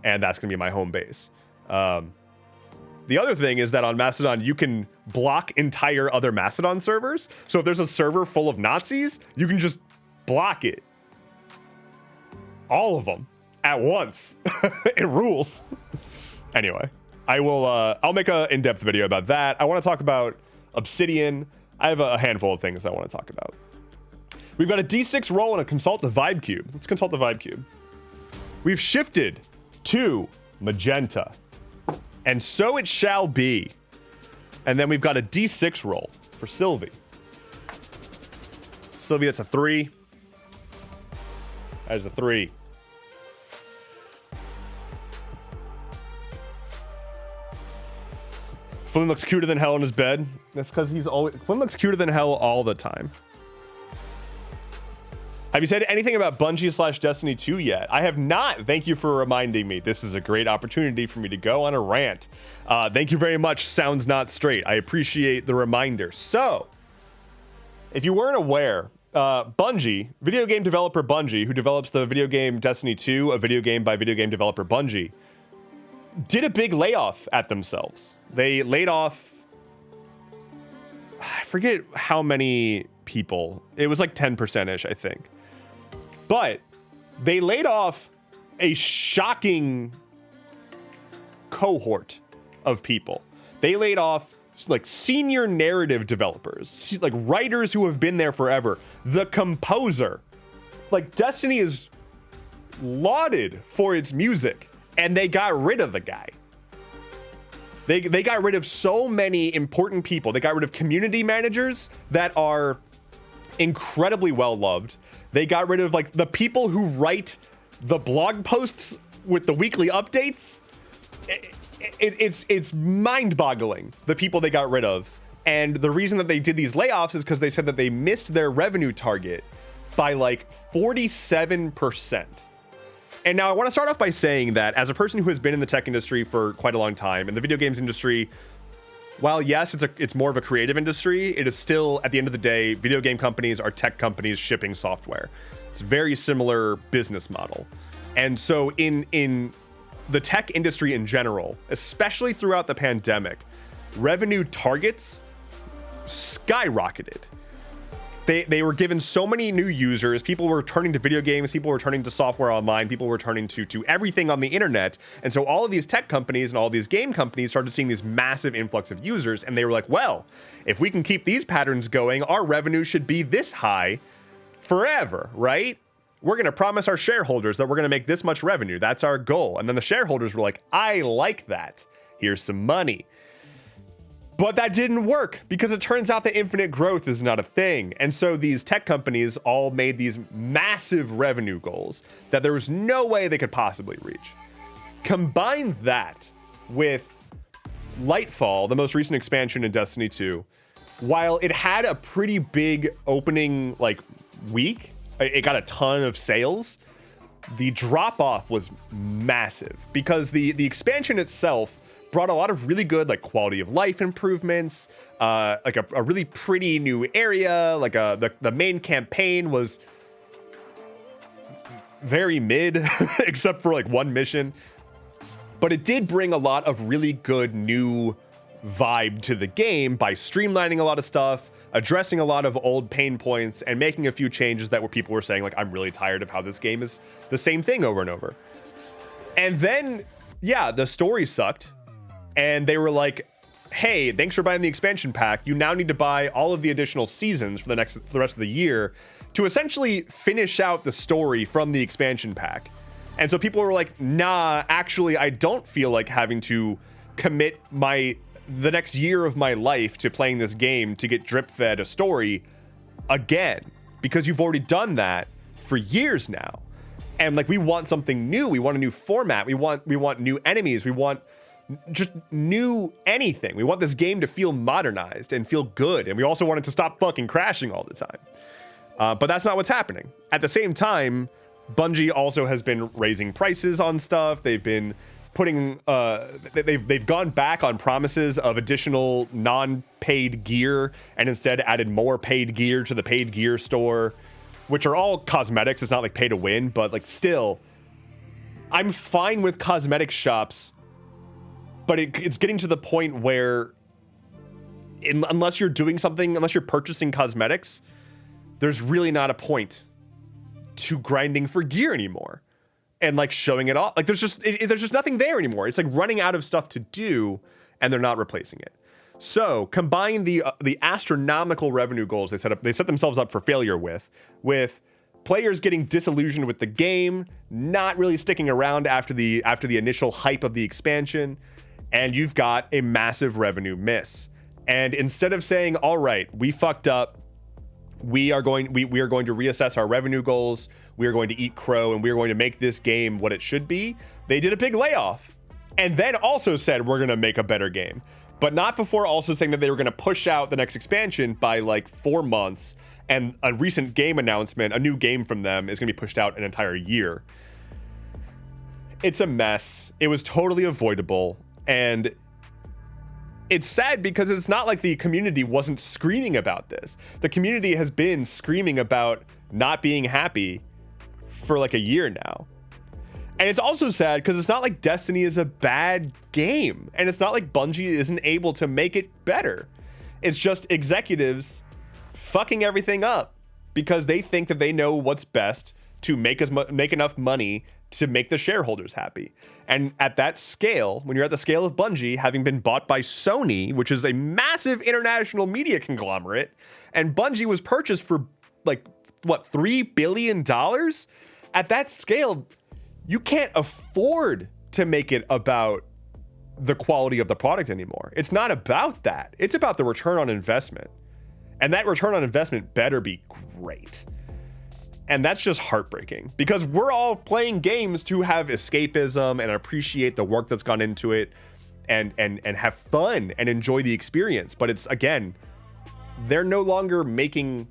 and that's going to be my home base. The other thing is that on Mastodon, you can block entire other Mastodon servers. So if there's a server full of Nazis, you can just block it. All of them at once. It rules. Anyway, I'll make an in-depth video about that. I want to talk about Obsidian. I have a handful of things I want to talk about. We've got a D6 roll and a consult the vibe cube. Let's consult the vibe cube. We've shifted to magenta. And so it shall be. And then we've got a D6 roll for Sylvie. Sylvie, that's a 3. That is a 3. Flynn looks cuter than hell in his bed. That's because Flynn looks cuter than hell all the time. Have you said anything about Bungie/Destiny 2 yet? I have not. Thank you for reminding me. This is a great opportunity for me to go on a rant. Thank you very much, Sounds Not Straight. I appreciate the reminder. So, if you weren't aware, Bungie, video game developer Bungie, who develops the video game Destiny 2, a video game by video game developer Bungie, did a big layoff at themselves. They laid off, I forget how many people. It was like 10%-ish, I think. But they laid off a shocking cohort of people. They laid off like senior narrative developers, like writers who have been there forever. The composer, like Destiny is lauded for its music, and they got rid of the guy. They got rid of so many important people. They got rid of community managers that are incredibly well loved. They got rid of like the people who write the blog posts with the weekly updates. It's mind-boggling, the people they got rid of. And the reason that they did these layoffs is because they said that they missed their revenue target by like 47%. And now I want to start off by saying that as a person who has been in the tech industry for quite a long time, and the video games industry, while yes, it's more of a creative industry, it is still, at the end of the day, video game companies are tech companies shipping software. It's a very similar business model. And so in the tech industry in general, especially throughout the pandemic, revenue targets skyrocketed. They were given so many new users. People were turning to video games. People were turning to software online. People were turning to everything on the internet. And so all of these tech companies and all these game companies started seeing this massive influx of users. And they were like, well, if we can keep these patterns going, our revenue should be this high forever, right? We're going to promise our shareholders that we're going to make this much revenue. That's our goal. And then the shareholders were like, I like that. Here's some money. But that didn't work because it turns out that infinite growth is not a thing. And so these tech companies all made these massive revenue goals that there was no way they could possibly reach. Combine that with Lightfall, the most recent expansion in Destiny 2, while it had a pretty big opening like week, it got a ton of sales. The drop off was massive because the expansion itself brought a lot of really good like quality of life improvements, like a really pretty new area. Like the main campaign was very mid, except for like one mission. But it did bring a lot of really good new vibe to the game by streamlining a lot of stuff, addressing a lot of old pain points, and making a few changes that people were saying, like, I'm really tired of how this game is the same thing over and over. And then, yeah, the story sucked. And they were like, hey, thanks for buying the expansion pack. You now need to buy all of the additional seasons for the rest of the year to essentially finish out the story from the expansion pack. And so people were like, nah, actually, I don't feel like having to commit the next year of my life to playing this game to get drip fed a story again, because you've already done that for years now. And like, we want something new. We want a new format. We want new enemies. We want just new anything. We want this game to feel modernized and feel good. And we also want it to stop fucking crashing all the time. But that's not what's happening. At the same time, Bungie also has been raising prices on stuff. They've been putting they've gone back on promises of additional non-paid gear and instead added more paid gear to the paid gear store, which are all cosmetics. It's not like pay to win, but like still, I'm fine with cosmetic shops, but it's getting to the point where unless you're doing something, unless you're purchasing cosmetics, there's really not a point to grinding for gear anymore and like showing it off. Like there's just nothing there anymore. It's like running out of stuff to do and they're not replacing it. So combine the astronomical revenue goals they set themselves up for failure with players getting disillusioned with the game, not really sticking around after the initial hype of the expansion, and you've got a massive revenue miss. And instead of saying, all right, we fucked up, we are going to reassess our revenue goals, we are going to eat crow, and we are going to make this game what it should be, they did a big layoff and then also said we're going to make a better game, but not before also saying that they were going to push out the next expansion by like 4 months, and a recent game announcement, a new game from them, is going to be pushed out an entire year. It's a mess. It was totally avoidable, and it's sad because it's not like the community wasn't screaming about this. The community has been screaming about not being happy for like a year now. And it's also sad because it's not like Destiny is a bad game, and it's not like Bungie isn't able to make it better. It's just executives fucking everything up because they think that they know what's best to make enough money to make the shareholders happy. And at that scale, when you're at the scale of Bungie having been bought by Sony, which is a massive international media conglomerate, and Bungie was purchased for like what, $3 billion? At that scale, you can't afford to make it about the quality of the product anymore. It's not about that. It's about the return on investment. And that return on investment better be great. And that's just heartbreaking because we're all playing games to have escapism and appreciate the work that's gone into it and have fun and enjoy the experience. But it's, again, they're no longer making,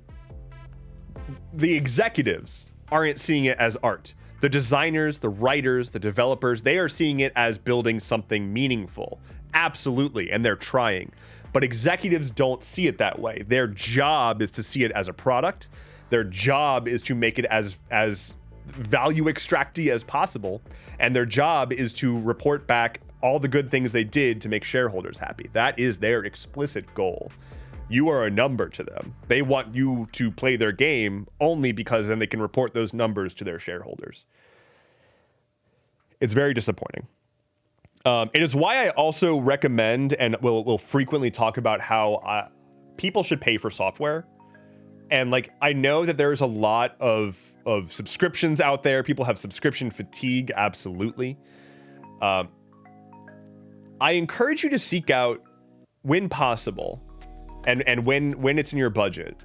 the executives aren't seeing it as art. The designers, the writers, the developers, they are seeing it as building something meaningful. Absolutely. And they're trying. But executives don't see it that way. Their job is to see it as a product. Their job is to make it as value extracty as possible. And their job is to report back all the good things they did to make shareholders happy. That is their explicit goal. You are a number to them. They want you to play their game only because then they can report those numbers to their shareholders. It's very disappointing. It is why I also recommend and will frequently talk about how people should pay for software. And like, I know that there's a lot of subscriptions out there. People have subscription fatigue. Absolutely. I encourage you to seek out when possible, and when it's in your budget,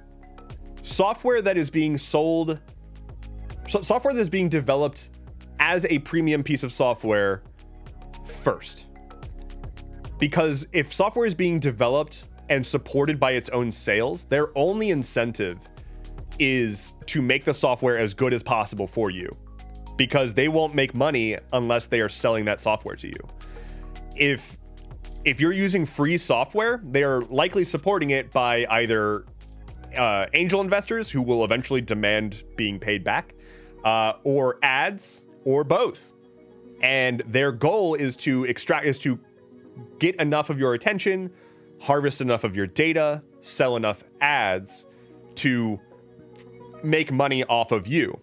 software that is being sold, software that is being developed as a premium piece of software first. Because if software is being developed and supported by its own sales, their only incentive is to make the software as good as possible for you, because they won't make money unless they are selling that software to you. If you're using free software, they are likely supporting it by either angel investors who will eventually demand being paid back, or ads, or both. And their goal is to get enough of your attention, harvest enough of your data, sell enough ads to make money off of you.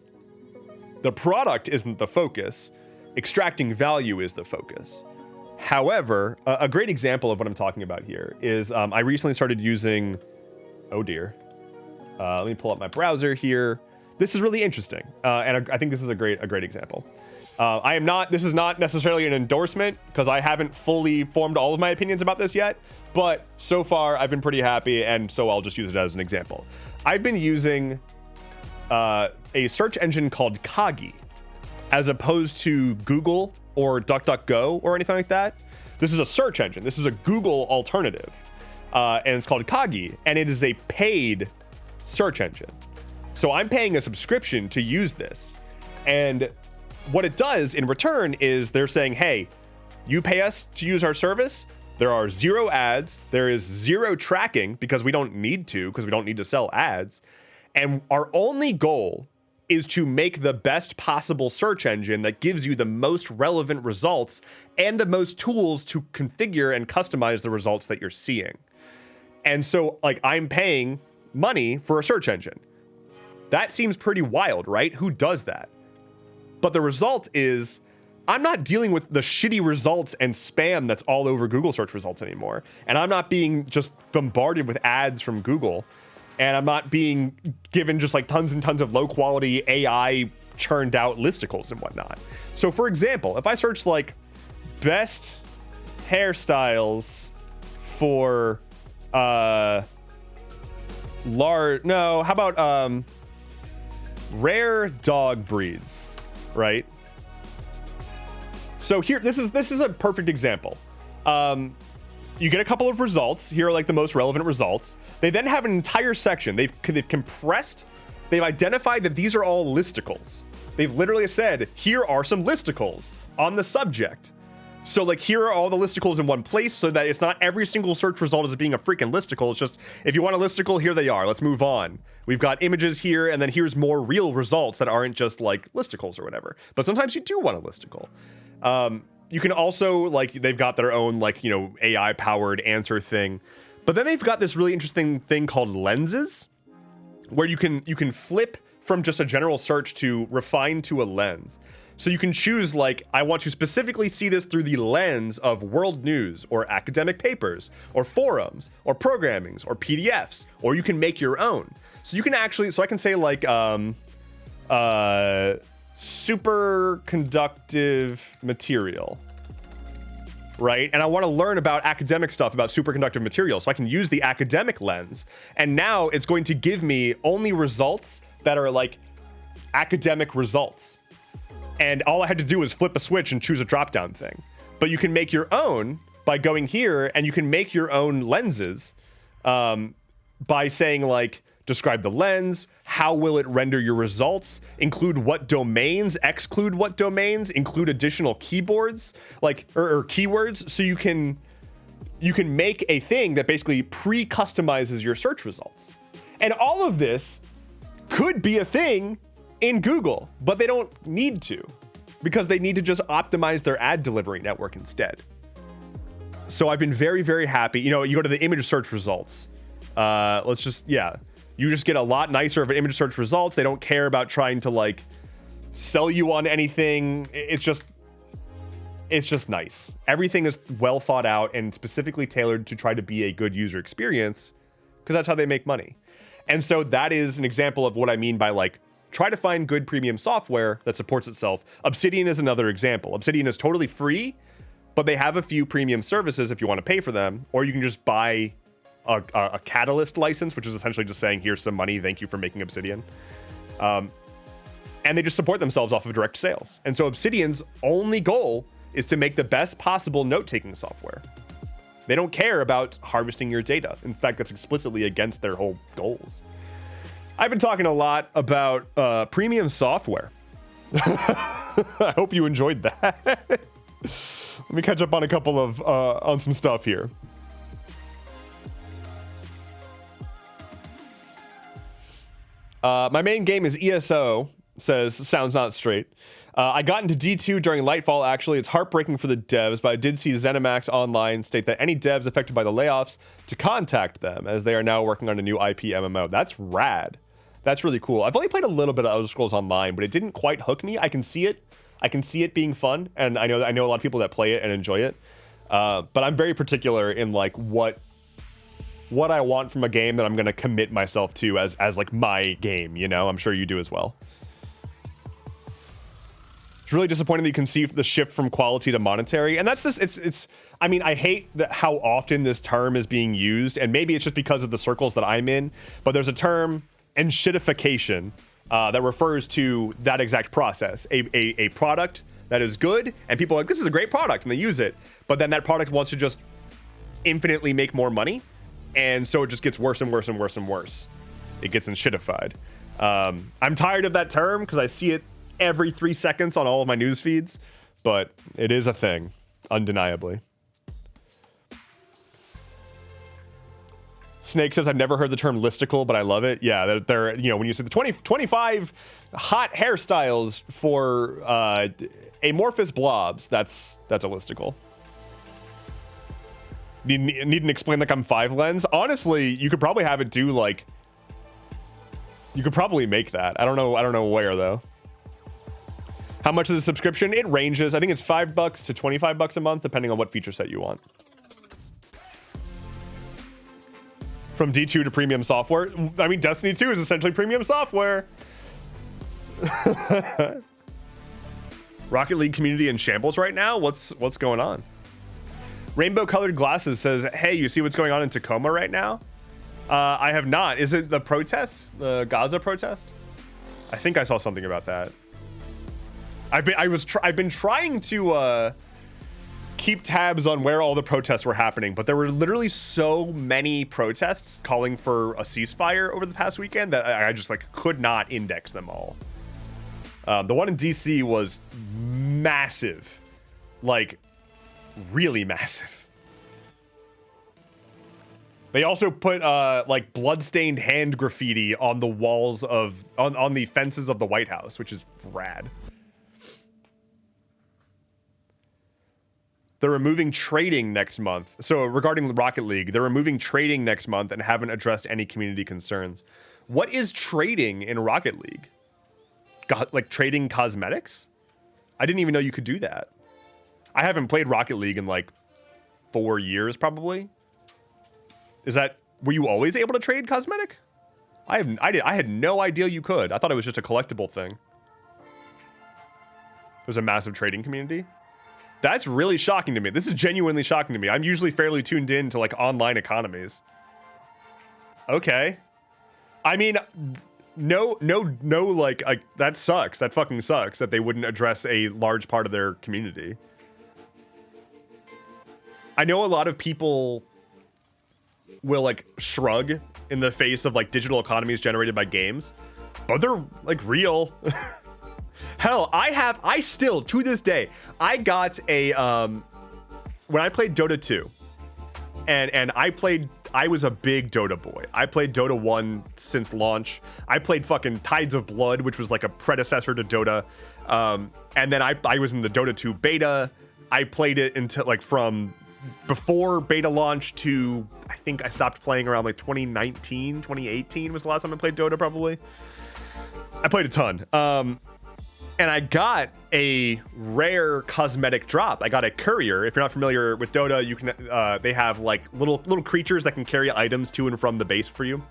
The product isn't the focus. Extracting value is the focus. However, a great example of what I'm talking about here is I recently started using, oh dear. Let me pull up my browser here. This is really interesting, and I think this is a great example. This is not necessarily an endorsement, because I haven't fully formed all of my opinions about this yet, but so far I've been pretty happy, and so I'll just use it as an example. I've been using a search engine called Kagi, as opposed to Google or DuckDuckGo or anything like that. This is a search engine. This is a Google alternative, and it's called Kagi, and it is a paid search engine. So I'm paying a subscription to use this, and what it does in return is they're saying, hey, you pay us to use our service. There are 0 ads. There is 0 tracking, because we don't need to sell ads. And our only goal is to make the best possible search engine that gives you the most relevant results and the most tools to configure and customize the results that you're seeing. And so, like, I'm paying money for a search engine. That seems pretty wild, right? Who does that? But the result is, I'm not dealing with the shitty results and spam that's all over Google search results anymore. And I'm not being just bombarded with ads from Google. And I'm not being given just like tons and tons of low quality AI churned out listicles and whatnot. So for example, if I search like best hairstyles for rare dog breeds, right? So here, this is a perfect example. You get a couple of results. Here are like the most relevant results. They then have an entire section. They've compressed. They've identified that these are all listicles. They've literally said, here are some listicles on the subject. So like, here are all the listicles in one place, so that it's not every single search result is being a freaking listicle. It's just, if you want a listicle, here they are. Let's move on. We've got images here, and then here's more real results that aren't just like listicles or whatever. But sometimes you do want a listicle. You can also, like, they've got their own, like, you know, AI powered answer thing. But then they've got this really interesting thing called lenses, where you can flip from just a general search to refine to a lens. So you can choose, like, I want to specifically see this through the lens of world news or academic papers or forums or programmings or PDFs, or you can make your own. So you can actually, so I can say like, superconductive material, right? And I want to learn about academic stuff about superconductive material, so I can use the academic lens. And now it's going to give me only results that are like academic results. And all I had to do was flip a switch and choose a drop-down thing. But you can make your own by going here, and you can make your own lenses by saying, like, describe the lens, how will it render your results, include what domains, exclude what domains, include additional keyboards, like, or keywords, so you can make a thing that basically pre-customizes your search results. And all of this could be a thing in Google, but they don't need to, because they need to just optimize their ad delivery network instead. So I've been very, very happy. You know, you go to the image search results. You just get a lot nicer of image search results. They don't care about trying to like sell you on anything. It's just nice. Everything is well thought out and specifically tailored to try to be a good user experience, because that's how they make money. And so that is an example of what I mean by like, try to find good premium software that supports itself. Obsidian is another example. Obsidian is totally free, but they have a few premium services if you want to pay for them, or you can just buy a Catalyst license, which is essentially just saying, here's some money, thank you for making Obsidian. And they just support themselves off of direct sales. And so Obsidian's only goal is to make the best possible note-taking software. They don't care about harvesting your data. In fact, that's explicitly against their whole goals. I've been talking a lot about premium software. I hope you enjoyed that. Let me catch up on a couple of on some stuff here. My main game is ESO, says Sounds Not Straight. I got into D2 during Lightfall, actually. It's heartbreaking for the devs, but I did see ZeniMax Online state that any devs affected by the layoffs to contact them, as they are now working on a new IP MMO. That's rad. That's really cool. I've only played a little bit of Elder Scrolls Online, but it didn't quite hook me. I can see it. I can see it being fun, and I know a lot of people that play it and enjoy it. But I'm very particular in like what I want from a game that I'm going to commit myself to as like my game, you know? I'm sure you do as well. It's really disappointing that you can see the shift from quality to monetary. And that's this, it's I mean, I hate that how often this term is being used, and maybe it's just because of the circles that I'm in, but there's a term, enshittification, that refers to that exact process. A product that is good, and people are like, this is a great product, and they use it, but then that product wants to just infinitely make more money, and so it just gets worse and worse and worse and worse. It gets enshittified. I'm tired of that term because I see it every 3 seconds on all of my news feeds, but it is a thing, undeniably. Snake says, I've never heard the term listicle, but I love it. Yeah, they're you know, when you say the 25 hot hairstyles for amorphous blobs, that's a listicle. Need to explain like I'm 5 lens? Honestly, you could probably have it do like, you could probably make that. I don't know where though. How much is the subscription? It ranges. I think it's $5 to $25 a month, depending on what feature set you want. From D2 to premium software. I mean, Destiny 2 is essentially premium software. Rocket League community in shambles right now? What's going on? Rainbow colored glasses says, hey, you see what's going on in Tacoma right now? I have not. Is it the protest? The Gaza protest? I think I saw something about that. I've been trying to keep tabs on where all the protests were happening, but there were literally so many protests calling for a ceasefire over the past weekend that I just like could not index them all. The one in DC was massive, like really massive. They also put like bloodstained hand graffiti on the walls of on the fences of the White House, which is rad. They're removing trading next month. So regarding Rocket League, they're removing trading next month and haven't addressed any community concerns. What is trading in Rocket League? Like trading cosmetics? I didn't even know you could do that. I haven't played Rocket League in like 4 years probably. Were you always able to trade cosmetic? I had no idea you could. I thought it was just a collectible thing. There's a massive trading community. That's really shocking to me. This is genuinely shocking to me. I'm usually fairly tuned in to like online economies. Okay. I mean, no, like that sucks. That fucking sucks that they wouldn't address a large part of their community. I know a lot of people will like shrug in the face of like digital economies generated by games, but they're like real. Hell, I still, to this day, I got a, when I played Dota 2, and I was a big Dota boy. I played Dota 1 since launch. I played fucking Tides of Blood, which was like a predecessor to Dota. And then I was in the Dota 2 beta. I played it until like from before beta launch to, I think I stopped playing around like 2019, 2018 was the last time I played Dota probably. I played a ton. And I got a rare cosmetic drop. I got a courier. If you're not familiar with Dota, you can they have like little creatures that can carry items to and from the base for you.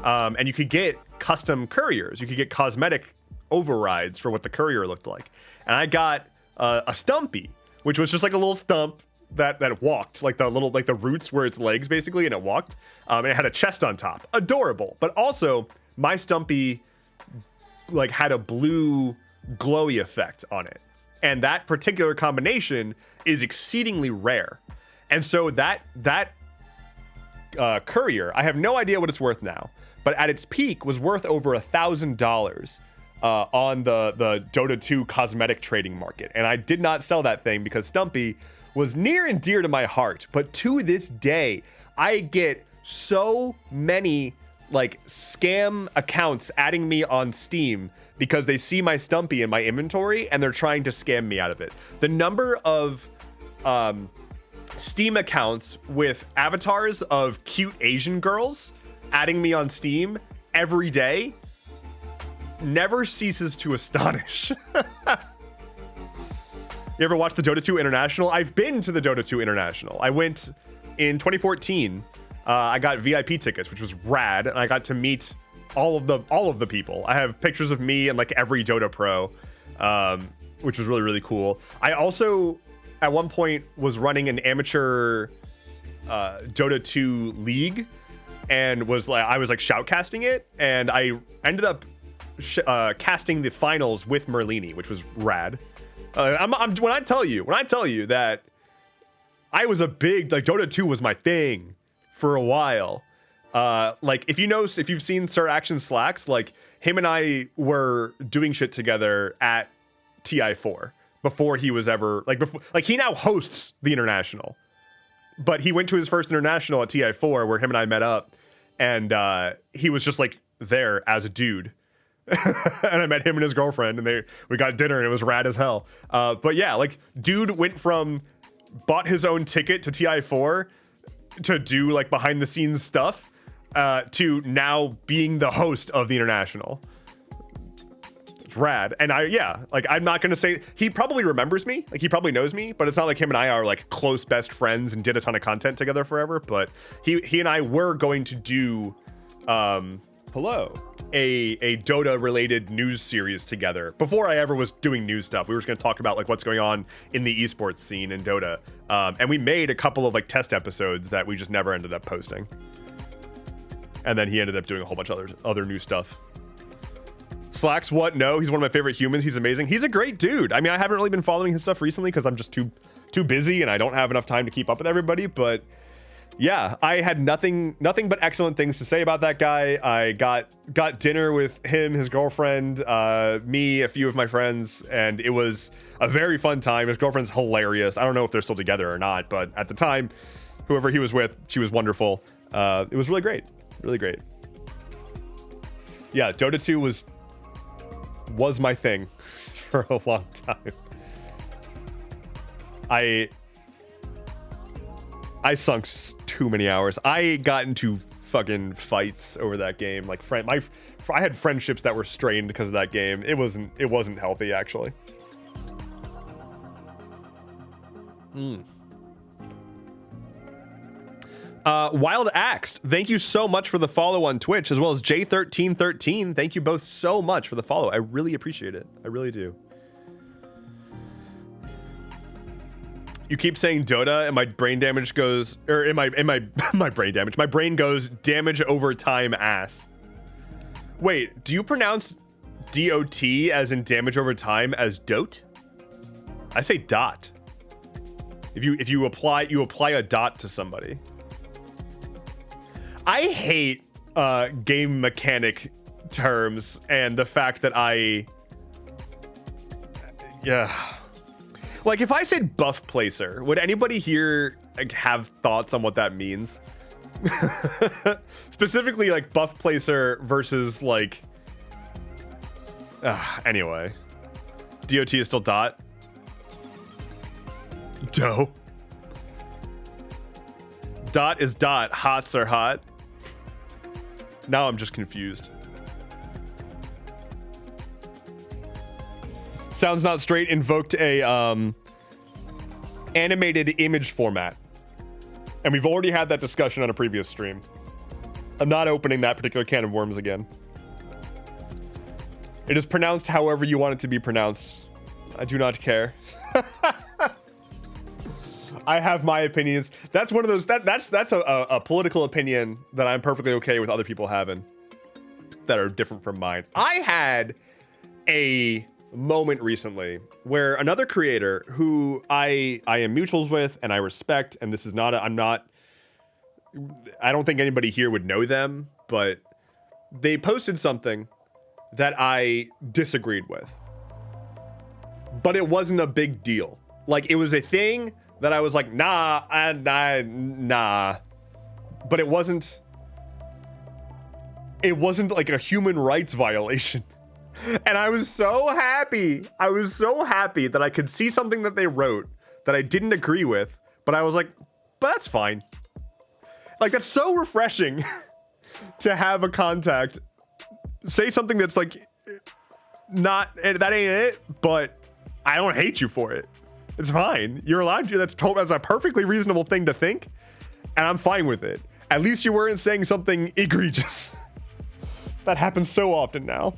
And you could get custom couriers. You could get cosmetic overrides for what the courier looked like. And I got a Stumpy, which was just like a little stump that walked, like the little, like the roots were its legs basically, and it walked. And it had a chest on top. Adorable. But also, my Stumpy like had a blue glowy effect on it. And that particular combination is exceedingly rare. And so that courier, I have no idea what it's worth now, but at its peak was worth over $1,000 on the Dota 2 cosmetic trading market. And I did not sell that thing because Stumpy was near and dear to my heart. But to this day, I get so many like scam accounts adding me on Steam because they see my Stumpy in my inventory and they're trying to scam me out of it. The number of Steam accounts with avatars of cute Asian girls adding me on Steam every day never ceases to astonish. You ever watch the Dota 2 International? I've been to the Dota 2 International. I went in 2014. I got VIP tickets, which was rad, and I got to meet all of the people. I have pictures of me and like every Dota pro, which was really, really cool. I also at one point was running an amateur Dota 2 league and was like, I was like shoutcasting it, and I ended up casting the finals with Merlini, which was rad. When I tell you that I was a big, like, Dota 2 was my thing for a while. Like, if you've seen Sir Action Slacks, like, him and I were doing shit together at TI4 before he was ever, like, he now hosts the International, but he went to his first International at TI4 where him and I met up, and he was just like there as a dude. And I met him and his girlfriend, and we got dinner, and it was rad as hell. But yeah, like, dude went from bought his own ticket to TI4 to do like behind the scenes stuff to now being the host of the International. It's rad. And I'm not gonna say he probably remembers me, like he probably knows me, but it's not like him and I are like close best friends and did a ton of content together forever. But he and I were going to do a Dota related news series together before I ever was doing news stuff. We were just going to talk about like what's going on in the esports scene in Dota. And we made a couple of like test episodes that we just never ended up posting. And then he ended up doing a whole bunch of other new stuff. Slacks, what? No, he's one of my favorite humans. He's amazing. He's a great dude. I mean, I haven't really been following his stuff recently because I'm just too busy and I don't have enough time to keep up with everybody, but yeah, I had nothing but excellent things to say about that guy. I got dinner with him, his girlfriend, me, a few of my friends, and it was a very fun time. His girlfriend's hilarious. I don't know if they're still together or not, but at the time, whoever he was with, she was wonderful. It was really great. Really great. Yeah, Dota 2 was my thing for a long time. I sunk too many hours. I got into fucking fights over that game. Like I had friendships that were strained because of that game. It wasn't healthy, actually. Wild Axed, thank you so much for the follow on Twitch, as well as J1313. Thank you both so much for the follow. I really appreciate it. I really do. You keep saying Dota and my brain damage goes, or my brain damage. My brain goes damage over time ass. Wait, do you pronounce DOT as in damage over time as dote? I say dot. If you apply a dot to somebody. I hate game mechanic terms and the fact that like, if I said buff placer, would anybody here like have thoughts on what that means? Specifically, like buff placer versus like. Anyway, DOT is still dot. Doe. Dot is dot. Hots are hot. Now I'm just confused. Sounds Not Straight invoked a animated image format, and we've already had that discussion on a previous stream. I'm not opening that particular can of worms again. It is pronounced however you want it to be pronounced. I do not care. I have my opinions. That's one of those, that's a political opinion that I'm perfectly okay with other people having that are different from mine. I had a moment recently where another creator who I am mutuals with and I respect, and this is not I don't think anybody here would know them, but they posted something that I disagreed with. But it wasn't a big deal. Like, it was a thing that I was like, nah. But it wasn't like a human rights violation. And I was so happy. I was so happy that I could see something that they wrote that I didn't agree with, but I was like, but that's fine. Like, that's so refreshing to have a contact say something that's like, not, that ain't it, but I don't hate you for it. It's fine. You're allowed to. That's a perfectly reasonable thing to think, and I'm fine with it. At least you weren't saying something egregious. That happens so often now.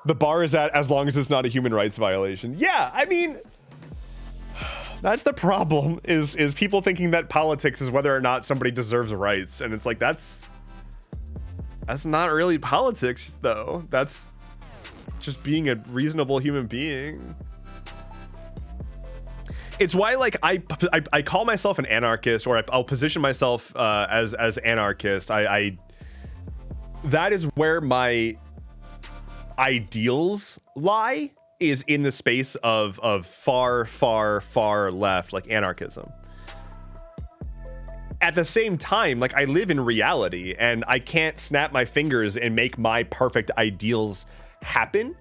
The bar is at as long as it's not a human rights violation. Yeah, I mean, that's the problem, is people thinking that politics is whether or not somebody deserves rights. And it's like, that's not really politics, though. That's just being a reasonable human being. It's why, like, I call myself an anarchist, or I'll position myself as anarchist. That is where my ideals lie, is in the space of far left, like anarchism. At the same time, like, I live in reality, and I can't snap my fingers and make my perfect ideals happen.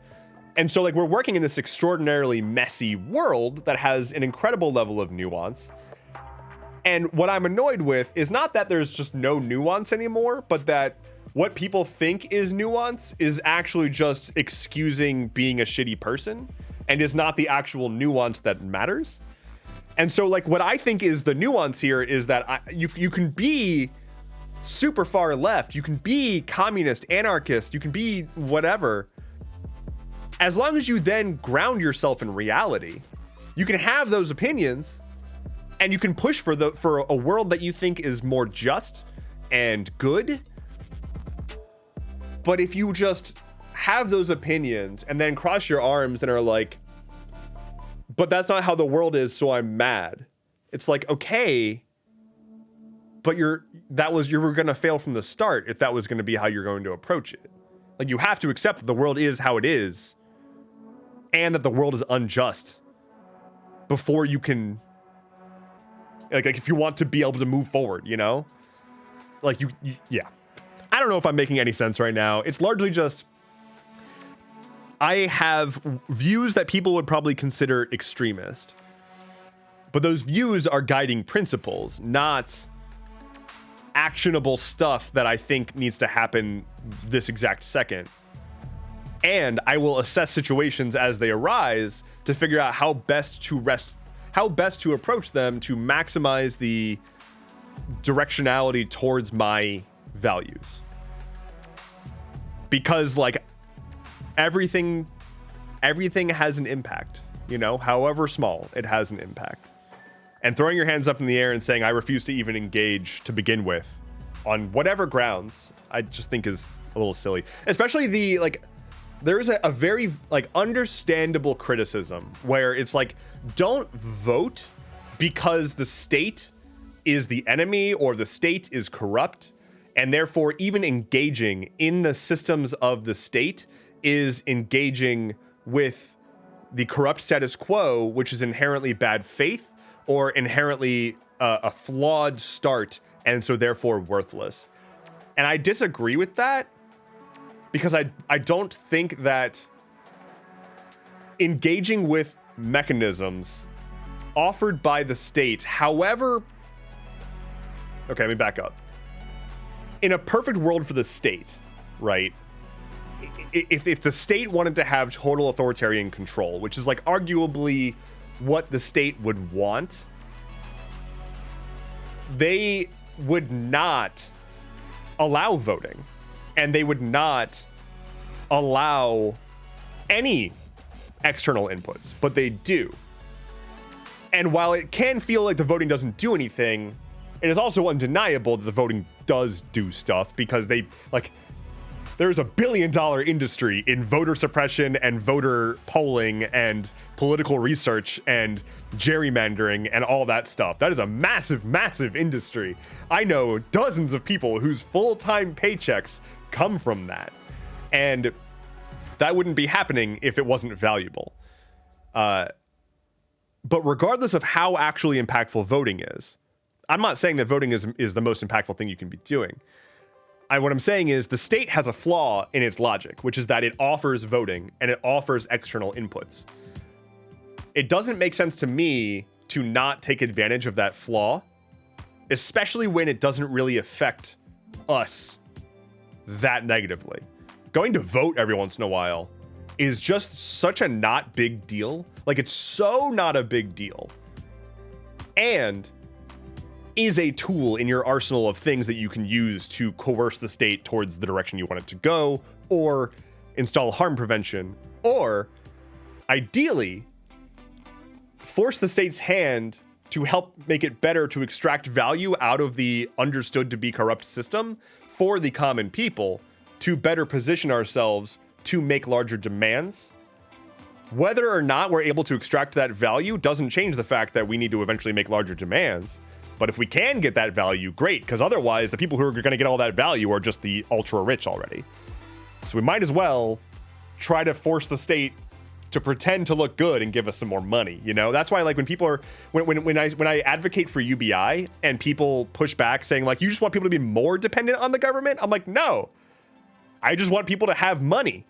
And so, like, we're working in this extraordinarily messy world that has an incredible level of nuance. And what I'm annoyed with is not that there's just no nuance anymore, but that what people think is nuance is actually just excusing being a shitty person, and is not the actual nuance that matters. And so, like, what I think is the nuance here is that you can be super far left, you can be communist, anarchist, you can be whatever, as long as you then ground yourself in reality. You can have those opinions, and you can push for a world that you think is more just and good. But if you just have those opinions and then cross your arms and are like, but that's not how the world is, so I'm mad. It's like, okay, but you were going to fail from the start if that was going to be how you're going to approach it. Like, you have to accept that the world is how it is, and that the world is unjust, before you can, like if you want to be able to move forward, you know? Like, yeah. I don't know if I'm making any sense right now. It's largely just, I have views that people would probably consider extremist, but those views are guiding principles, not actionable stuff that I think needs to happen this exact second. And I will assess situations as they arise to figure out how best to approach them to maximize the directionality towards my values. Because, like, everything has an impact, you know, however small, it has an impact. And throwing your hands up in the air and saying, I refuse to even engage to begin with, on whatever grounds, I just think is a little silly. Especially there is a very, like, understandable criticism where it's like, don't vote because the state is the enemy or the state is corrupt, and therefore even engaging in the systems of the state is engaging with the corrupt status quo, which is inherently bad faith or inherently a flawed start, and so therefore worthless. And I disagree with that, because I don't think that engaging with mechanisms offered by the state, however... Okay, let me back up. In a perfect world for the state, right? If the state wanted to have total authoritarian control, which is, like, arguably what the state would want, they would not allow voting, and they would not allow any external inputs, but they do. And while it can feel like the voting doesn't do anything, it is also undeniable that the voting does do stuff, because there's a $1 billion industry in voter suppression and voter polling and political research and gerrymandering and all that stuff. That is a massive, massive industry. I know dozens of people whose full-time paychecks come from that. And that wouldn't be happening if it wasn't valuable. But regardless of how actually impactful voting is, I'm not saying that voting is the most impactful thing you can be doing. What I'm saying is the state has a flaw in its logic, which is that it offers voting and it offers external inputs. It doesn't make sense to me to not take advantage of that flaw, especially when it doesn't really affect us that negatively. Going to vote every once in a while is just such a not big deal. Like, it's so not a big deal. And is a tool in your arsenal of things that you can use to coerce the state towards the direction you want it to go, or install harm prevention, or ideally force the state's hand to help make it better to extract value out of the understood to be corrupt system for the common people, to better position ourselves to make larger demands. Whether or not we're able to extract that value doesn't change the fact that we need to eventually make larger demands. But if we can get that value, great, because otherwise the people who are going to get all that value are just the ultra rich already. So we might as well try to force the state to pretend to look good and give us some more money. You know, that's why, like, when people are when I advocate for UBI and people push back saying, like, you just want people to be more dependent on the government, I'm like, no, I just want people to have money.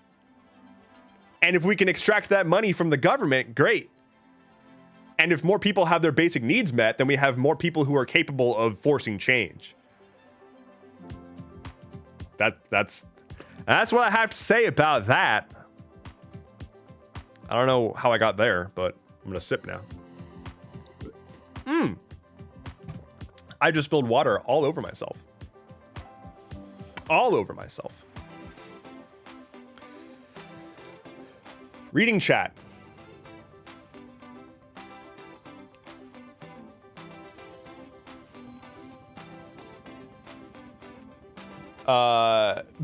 And if we can extract that money from the government, great. And if more people have their basic needs met, then we have more people who are capable of forcing change. That's what I have to say about that. I don't know how I got there, but I'm gonna sip now. I just spilled water all over myself. All over myself. Reading chat.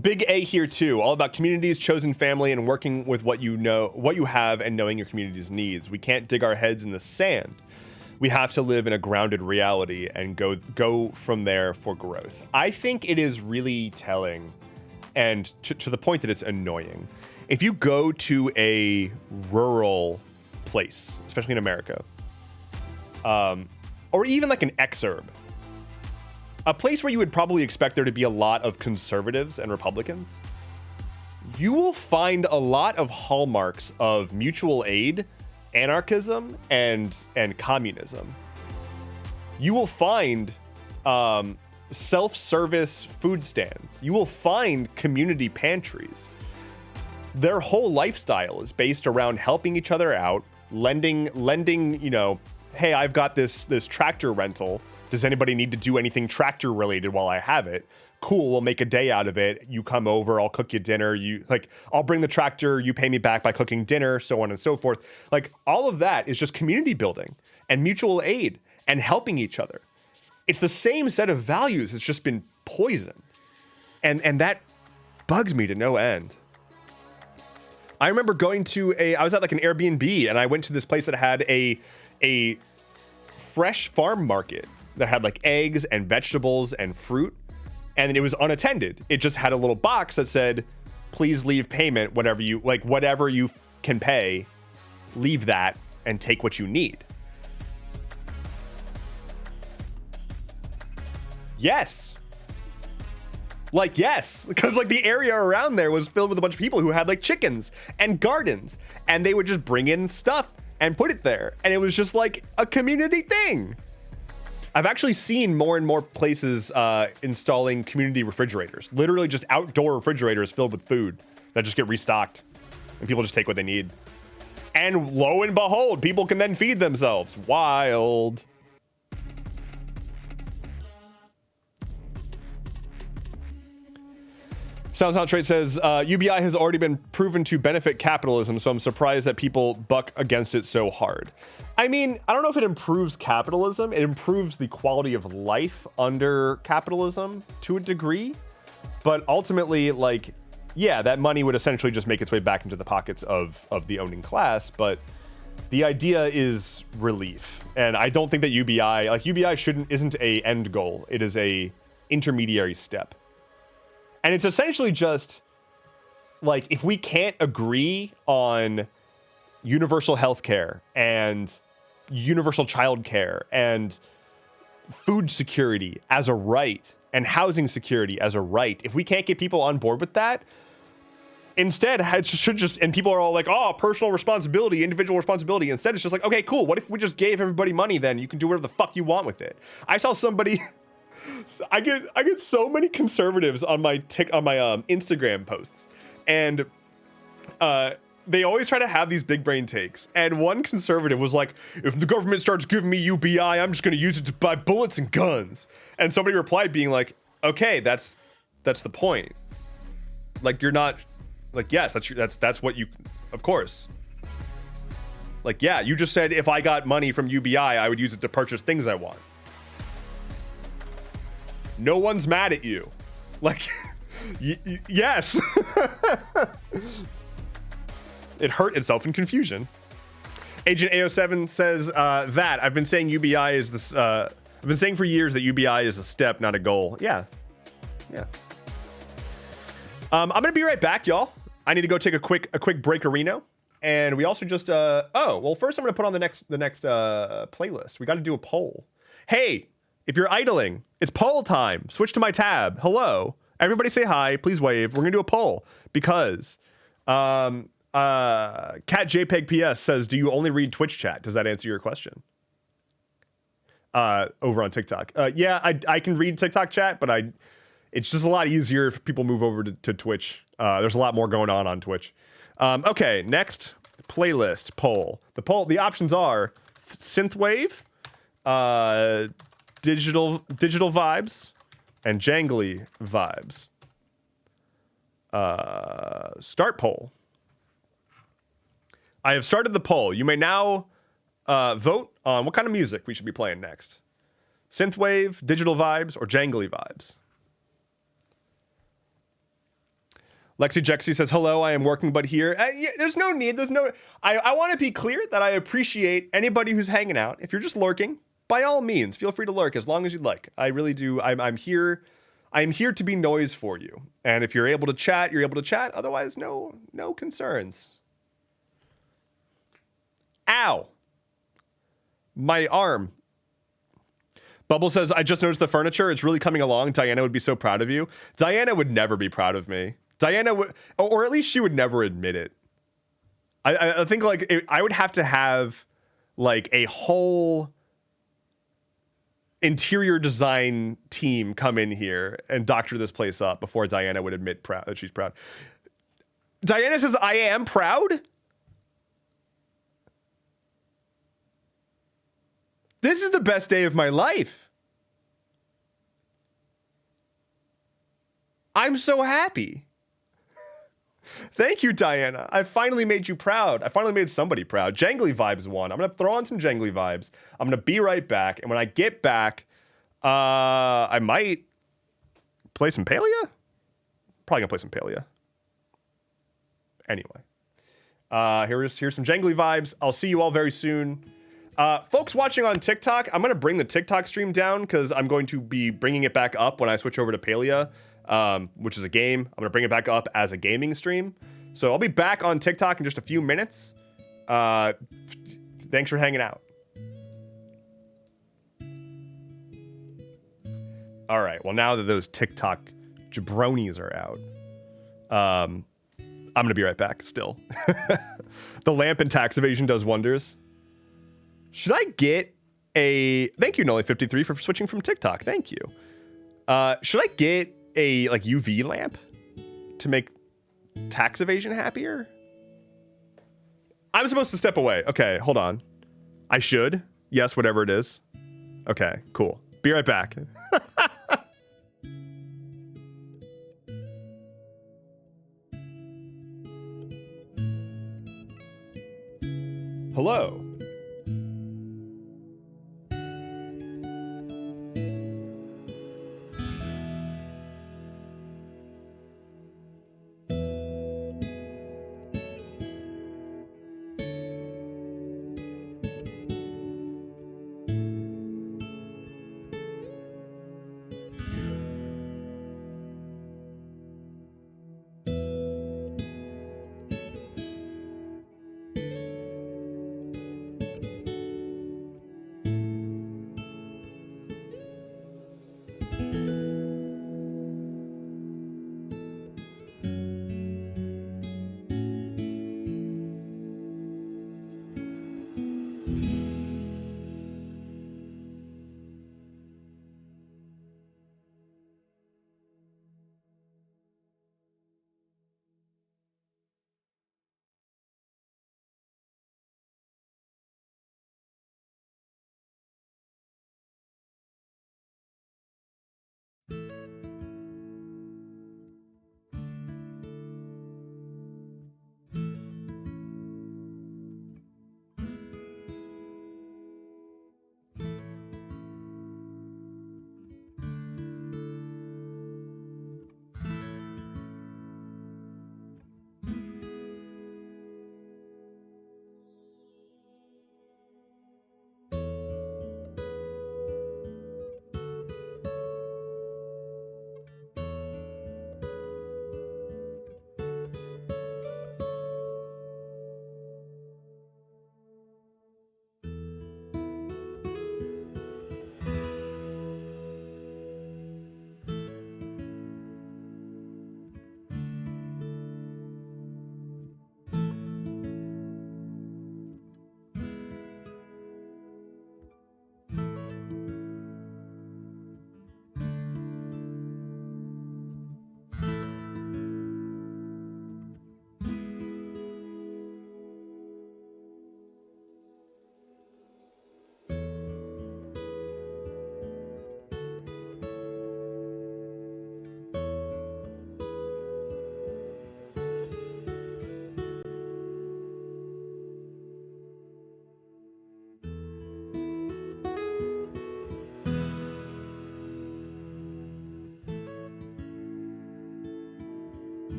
Big A here too, all about communities, chosen family, and working with what you know, what you have, and knowing your community's needs. We can't dig our heads in the sand. We have to live in a grounded reality and go from there for growth. I think it is really telling, and to the point that it's annoying. If you go to a rural place, especially in America, or even like an exurb, a place where you would probably expect there to be a lot of conservatives and Republicans, you will find a lot of hallmarks of mutual aid, anarchism, and communism. You will find self-service food stands. You will find community pantries. Their whole lifestyle is based around helping each other out, lending, you know, hey, I've got this tractor rental. Does anybody need to do anything tractor related while I have it? Cool, we'll make a day out of it. You come over, I'll cook you dinner. I'll bring the tractor, you pay me back by cooking dinner, so on and so forth. Like, all of that is just community building and mutual aid and helping each other. It's the same set of values. It's just been poisoned. And that bugs me to no end. I remember going to I was at like an Airbnb, and I went to this place that had a fresh farm market that had like eggs and vegetables and fruit, and it was unattended. It just had a little box that said, please leave payment, whatever you can pay, leave that and take what you need. Yes. Like, yes, because like the area around there was filled with a bunch of people who had like chickens and gardens, and they would just bring in stuff and put it there. And it was just like a community thing. I've actually seen more and more places installing community refrigerators, literally just outdoor refrigerators filled with food that just get restocked and people just take what they need. And lo and behold, people can then feed themselves. Wild. Sounds Out Trade says, UBI has already been proven to benefit capitalism, so I'm surprised that people buck against it so hard. I mean, I don't know if it improves capitalism. It improves the quality of life under capitalism to a degree. But ultimately, like, yeah, that money would essentially just make its way back into the pockets of the owning class. But the idea is relief. And I don't think that UBI, like, UBI isn't a end goal. It is a intermediary step. And it's essentially just, like, if we can't agree on universal healthcare and universal childcare and food security as a right and housing security as a right, if we can't get people on board with that, instead it should just, and people are all like, oh, personal responsibility, individual responsibility. Instead, it's just like, okay, cool. What if we just gave everybody money then? You can do whatever the fuck you want with it. I saw somebody... I get so many conservatives on my Instagram posts, and they always try to have these big brain takes. And one conservative was like, if the government starts giving me UBI, I'm just going to use it to buy bullets and guns. And somebody replied being like, okay, that's the point. Like, you're not, like, yes, that's what you, of course. Like, yeah, you just said if I got money from UBI, I would use it to purchase things I want. No one's mad at you. Like, yes. It hurt itself in confusion. Agent AO7 says that I've been saying UBI is this. I've been saying for years that UBI is a step, not a goal. Yeah. I'm gonna be right back, y'all. I need to go take a quick break-arino. And we also just first I'm gonna put on the next playlist. We got to do a poll. Hey, if you're idling, it's poll time. Switch to my tab. Hello. Everybody say hi. Please wave. We're going to do a poll because Cat JPEG PS says, do you only read Twitch chat? Does that answer your question? Over on TikTok. Yeah, I can read TikTok chat, but it's just a lot easier if people move over to Twitch. There's a lot more going on Twitch. Okay, next playlist poll. The options are synthwave, digital vibes, and jangly vibes. Start poll. I have started the poll. You may now vote on what kind of music we should be playing next. Synthwave, digital vibes, or jangly vibes. Lexi Jexy says, hello, I am working but here. Yeah, there's no need. I want to be clear that I appreciate anybody who's hanging out. If you're just lurking, by all means, feel free to lurk as long as you'd like. I really do. I'm here to be noise for you. And if you're able to chat, you're able to chat. Otherwise, no concerns. Ow. My arm. Bubble says, I just noticed the furniture. It's really coming along. Diana would be so proud of you. Diana would never be proud of me. Diana would, or at least she would never admit it. I think I would have to have like a whole interior design team come in here and doctor this place up before Diana would admit that she's proud. Diana says, I am proud. This is the best day of my life. I'm so happy. Thank you, Diana. I finally made you proud. I finally made somebody proud. Jangly Vibes won. I'm going to throw on some Jangly Vibes. I'm going to be right back. And when I get back, I might play some Palia. Probably going to play some Palia. Anyway. Here's some Jangly Vibes. I'll see you all very soon. Folks watching on TikTok, I'm going to bring the TikTok stream down because I'm going to be bringing it back up when I switch over to Palia. Which is a game. I'm going to bring it back up as a gaming stream. So I'll be back on TikTok in just a few minutes. Thanks for hanging out. All right. Well, now that those TikTok jabronis are out, I'm going to be right back still. The lamp in tax evasion does wonders. Should I get a... Thank you, Nolly53, for switching from TikTok. Thank you. Should I get a like UV lamp to make tax evasion happier? I'm supposed to step away. Okay, hold on. I should. Yes, whatever it is. Okay, cool. Be right back. Hello.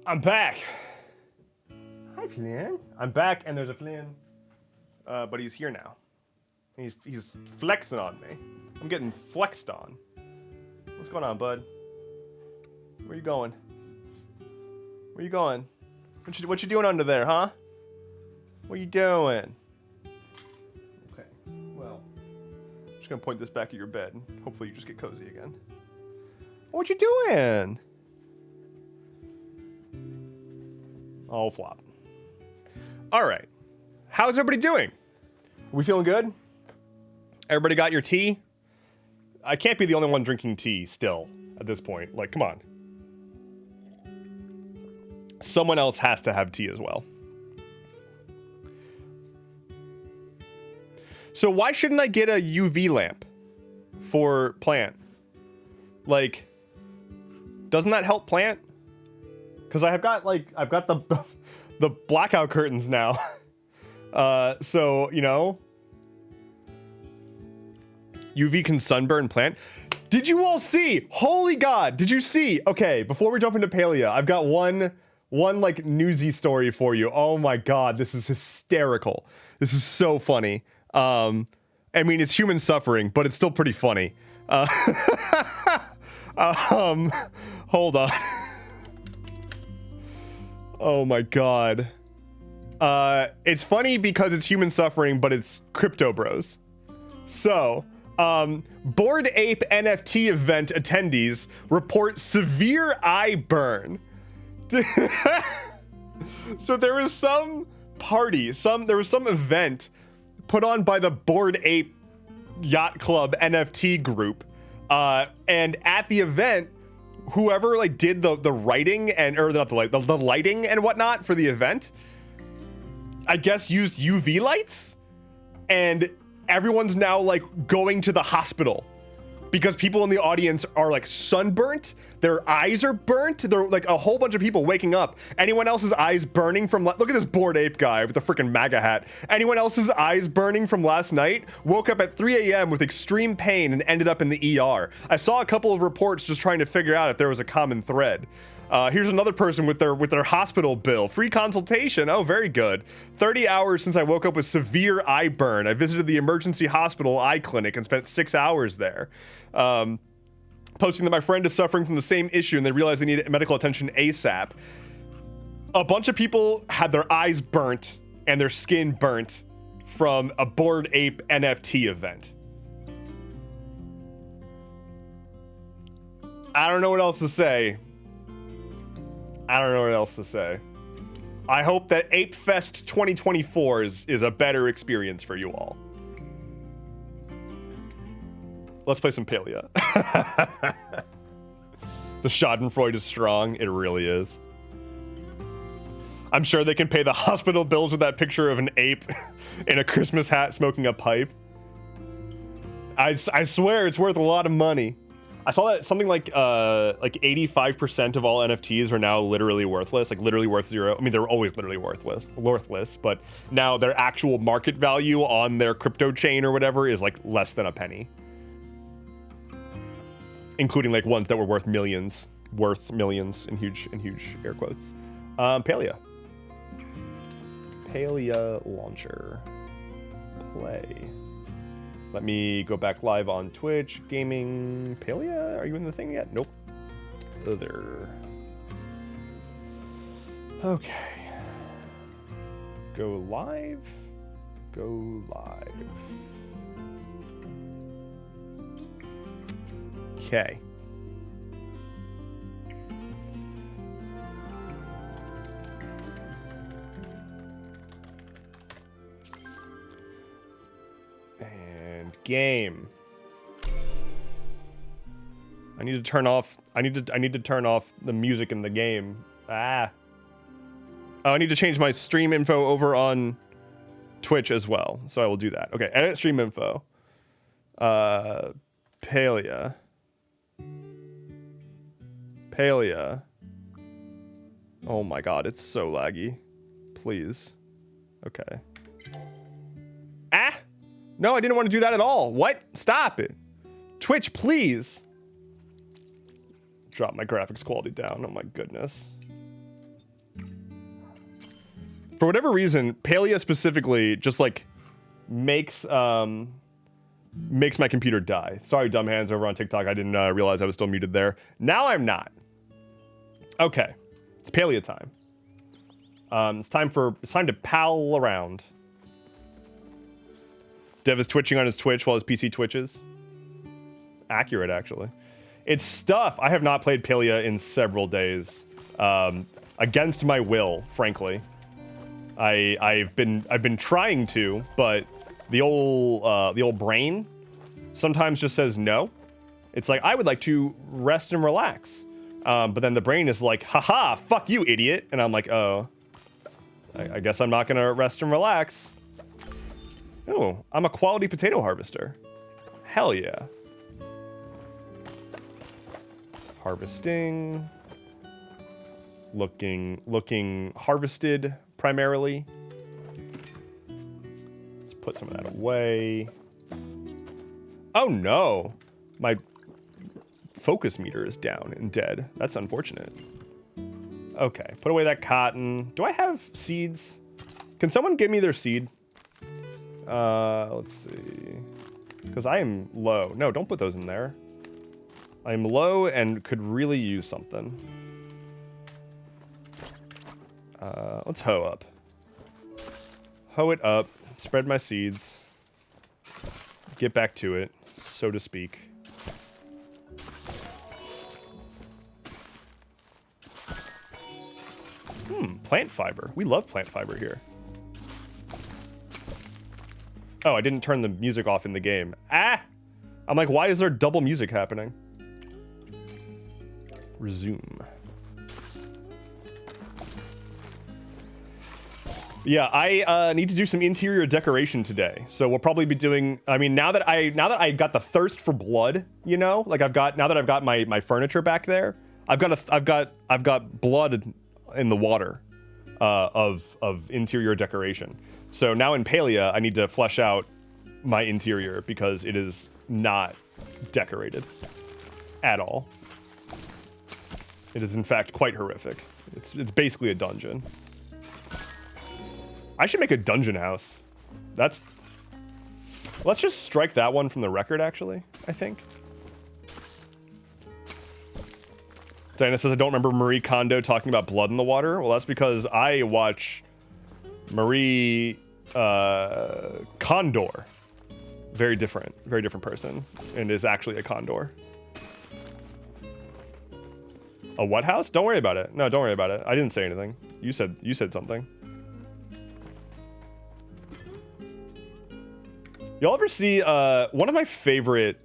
I'm back. Hi, Flynn. I'm back, and there's a Flynn, but he's here now. He's flexing on me. I'm getting flexed on. What's going on, bud? Where you going? Where you going? What you doing under there, huh? What you doing? Okay. Well, I'm just gonna point this back at your bed. Hopefully, you just get cozy again. What you doing? Oh, flop. All right. How's everybody doing? Are we feeling good? Everybody got your tea? I can't be the only one drinking tea still at this point. Like, come on. Someone else has to have tea as well. So why shouldn't I get a UV lamp for plant? Like, doesn't that help plant? Because I've got the blackout curtains now. So, you know, UV can sunburn plant. Did you all see? Holy God, did you see? Okay, before we jump into Palea, I've got one like newsy story for you. Oh my God, this is hysterical. This is so funny. I mean, it's human suffering, but it's still pretty funny. Hold on. Oh my God. It's funny because it's human suffering, but it's crypto bros. So, Bored Ape NFT event attendees report severe eye burn. So there was some party, there was some event put on by the Bored Ape Yacht Club NFT group. And at the event, whoever like did the writing or not the lighting and whatnot for the event, I guess used UV lights, and everyone's now like going to the hospital because people in the audience are like sunburnt, their eyes are burnt, they're like a whole bunch of people waking up. Anyone else's eyes burning from, look at this Bored Ape guy with the freaking MAGA hat. Anyone else's eyes burning from last night woke up at 3 a.m. with extreme pain and ended up in the ER. I saw a couple of reports just trying to figure out if there was a common thread. Here's another person with their hospital bill. Free consultation. Oh, very good. 30 hours since I woke up with severe eye burn. I visited the emergency hospital eye clinic and spent 6 hours there. Posting that my friend is suffering from the same issue and they realized they need medical attention ASAP. A bunch of people had their eyes burnt and their skin burnt from a Bored Ape NFT event. I don't know what else to say. I hope that Ape Fest 2024 is a better experience for you all. Let's play some Palea. The Schadenfreude is strong. It really is. I'm sure they can pay the hospital bills with that picture of an ape in a Christmas hat smoking a pipe. I swear it's worth a lot of money. I saw that something like 85% of all NFTs are now literally worthless, like literally worth zero. I mean, they were always literally worthless, but now their actual market value on their crypto chain or whatever is like less than a penny, including like ones that were worth millions in huge air quotes. Palea launcher, play. Let me go back live on Twitch. Gaming. Palea, are you in the thing yet? Nope. Other. Okay. Go live. Okay. Game. I need to turn off the music in the game. Oh, I need to change my stream info over on Twitch as well. So I will do that. Okay, edit stream info. Palea. Oh my God, it's so laggy. Please. Okay. No, I didn't want to do that at all. What? Stop it. Twitch, please. Drop my graphics quality down. Oh my goodness. For whatever reason, Palea specifically just like makes my computer die. Sorry, dumb hands over on TikTok. I didn't realize I was still muted there. Now I'm not. Okay. It's Palea time. It's time to pal around. Dev is twitching on his Twitch while his PC twitches. Accurate, actually. It's stuff. I have not played Palea in several days. Against my will, frankly. I've been trying to, but the old brain sometimes just says no. It's like, I would like to rest and relax. But then the brain is like, haha, fuck you, idiot. And I'm like, oh, I guess I'm not gonna rest and relax. Oh, I'm a quality potato harvester. Hell yeah. Harvesting. Looking harvested primarily. Let's put some of that away. Oh no, my focus meter is down and dead. That's unfortunate. Okay, put away that cotton. Do I have seeds? Can someone give me their seed? Let's see. Because I am low. No, don't put those in there. I'm low and could really use something. Let's hoe up. Hoe it up. Spread my seeds. Get back to it, so to speak. Plant fiber. We love plant fiber here. Oh, I didn't turn the music off in the game. Ah! I'm like, why is there double music happening? Resume. Yeah, I need to do some interior decoration today. So we'll probably be doing, I mean, now that I got the thirst for blood, you know, like now that I've got my furniture back there, I've got blood in the water of interior decoration. So now in Palia, I need to flesh out my interior because it is not decorated at all. It is in fact quite horrific. It's basically a dungeon. I should make a dungeon house. Let's just strike that one from the record, actually, I think. Diana says, I don't remember Marie Kondo talking about blood in the water. Well, that's because I watch Marie Condor. Very different person, and is actually a condor. A what house? Don't worry about it. No, don't worry about it. I didn't say anything. You said something. Y'all ever see one of my favorite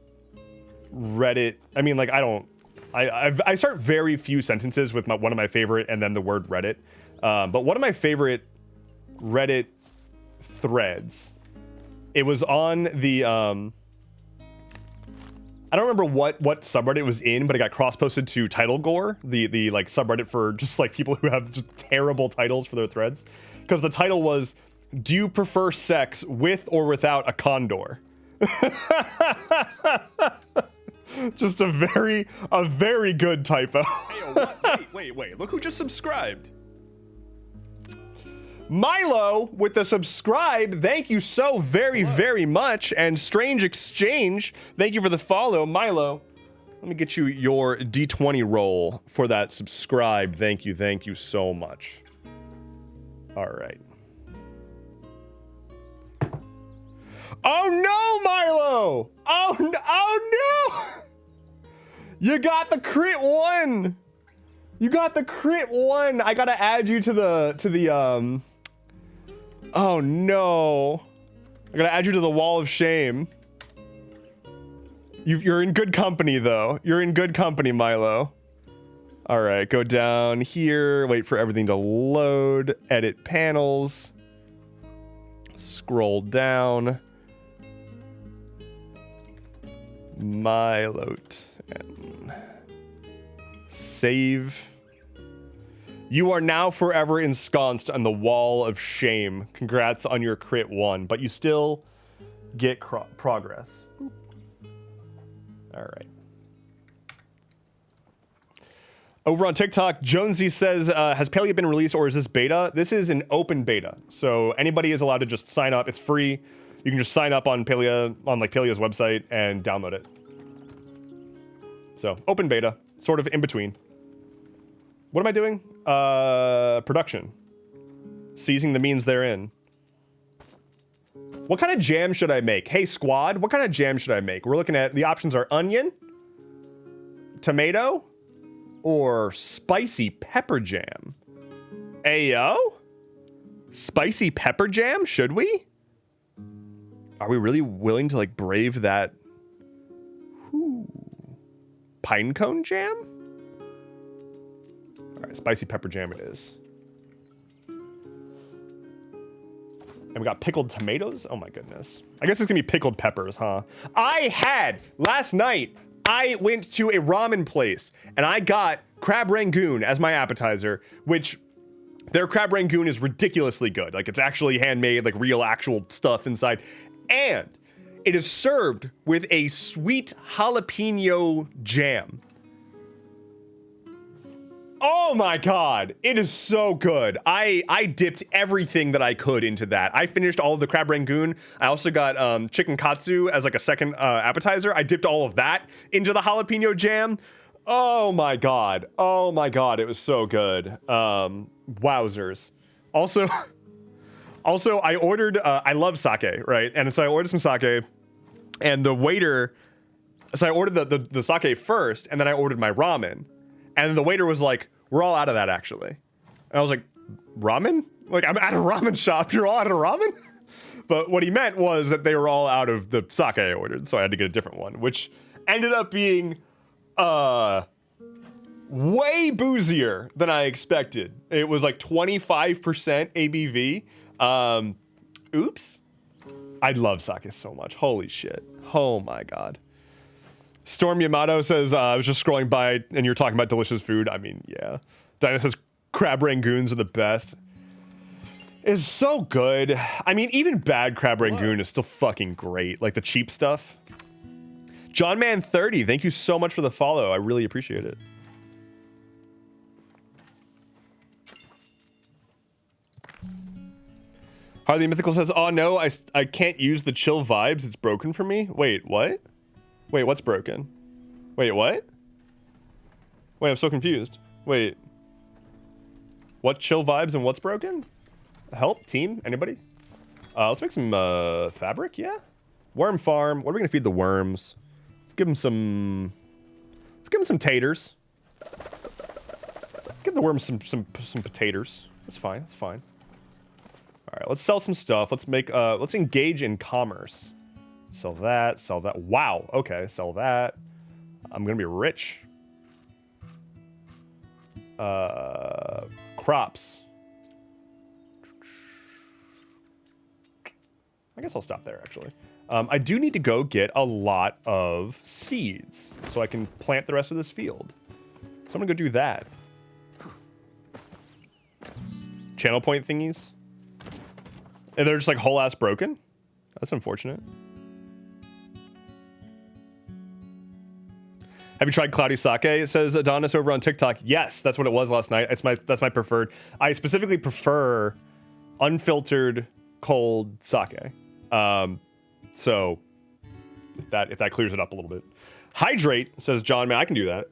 Reddit? I mean, like, I start very few sentences with one of my favorite and then the word Reddit. But one of my favorite Reddit threads, it was on the I don't remember what subreddit it was in, but it got cross-posted to Title Gore, the like subreddit for just like people who have just terrible titles for their threads, because the title was, do you prefer sex with or without a condor? Just a very good typo. Hey, what? Wait, look who just subscribed. Milo with the subscribe. Thank you so very much. And Strange Exchange, thank you for the follow. Milo, let me get you your D20 roll for that subscribe. Thank you so much. All right. Oh no, Milo! Oh no! You got the crit one. You got the crit one. I gotta add you to the Oh no! I gotta add you to the wall of shame. You're in good company though. You're in good company, Milo. All right, go down here. Wait for everything to load. Edit panels. Scroll down. Milo 10. Save. You are now forever ensconced on the wall of shame. Congrats on your crit one, but you still get progress. Boop. All right. Over on TikTok, Jonesy says, has Palia been released or is this beta? This is an open beta, so anybody is allowed to just sign up. It's free. You can just sign up on Palia, on like Palia's website, and download it. So open beta, sort of in between. What am I doing? Production. Seizing the means therein. What kind of jam should I make? Hey squad, what kind of jam should I make? We're looking at, the options are onion, tomato, or spicy pepper jam. Ayo? Spicy pepper jam? Should we? Are we really willing to like brave that? Ooh. Pine cone jam? All right, spicy pepper jam it is. And we got pickled tomatoes? Oh my goodness. I guess it's gonna be pickled peppers, huh? Last night, I went to a ramen place and I got crab rangoon as my appetizer, which their crab rangoon is ridiculously good. Like it's actually handmade, like real actual stuff inside. And It is served with a sweet jalapeno jam. Oh my God, it is so good. I dipped everything that I could into that. I finished all of the crab rangoon. I also got chicken katsu as like a second appetizer. I dipped all of that into the jalapeno jam. Oh my God. Oh my God, it was so good. Wowzers. Also, I ordered, I love sake, right? And so I ordered some sake, and the waiter, so I ordered the sake first, and then I ordered my ramen. And the waiter was like, we're all out of that, actually. And I was like, ramen? Like, I'm at a ramen shop. You're all out of ramen? But what he meant was that they were all out of the sake I ordered, so I had to get a different one, which ended up being way boozier than I expected. It was like 25% ABV. Oops. I love sake so much. Holy shit. Oh my God. Storm Yamato says, I was just scrolling by and you're talking about delicious food. I mean, yeah. Dinah says, crab rangoons are the best. It's so good. I mean, even bad crab rangoon is still fucking great. Like the cheap stuff. JohnMan30, thank you so much for the follow. I really appreciate it. Harley Mythical says, oh no, I can't use the chill vibes. It's broken for me. Wait, what? Wait, what's broken? Wait, what? Wait, I'm so confused. Wait. What chill vibes and what's broken? Help, team, anybody? Let's make some fabric, yeah? Worm farm. What are we gonna feed the worms? Let's give them some taters. Give the worms some potatoes. That's fine, that's fine. All right, let's sell some stuff. Let's make let's engage in commerce. Sell that, sell that. Wow, okay, sell that. I'm gonna be rich. Crops. I guess I'll stop there, actually. I do need to go get a lot of seeds so I can plant the rest of this field. So I'm gonna go do that. Channel point thingies. And they're just like whole ass broken? That's unfortunate. Have you tried cloudy sake? It says Adonis over on TikTok. Yes, that's what it was last night. That's my preferred. I specifically prefer unfiltered cold sake. So if that clears it up a little bit. Hydrate, says John, man, I can do that.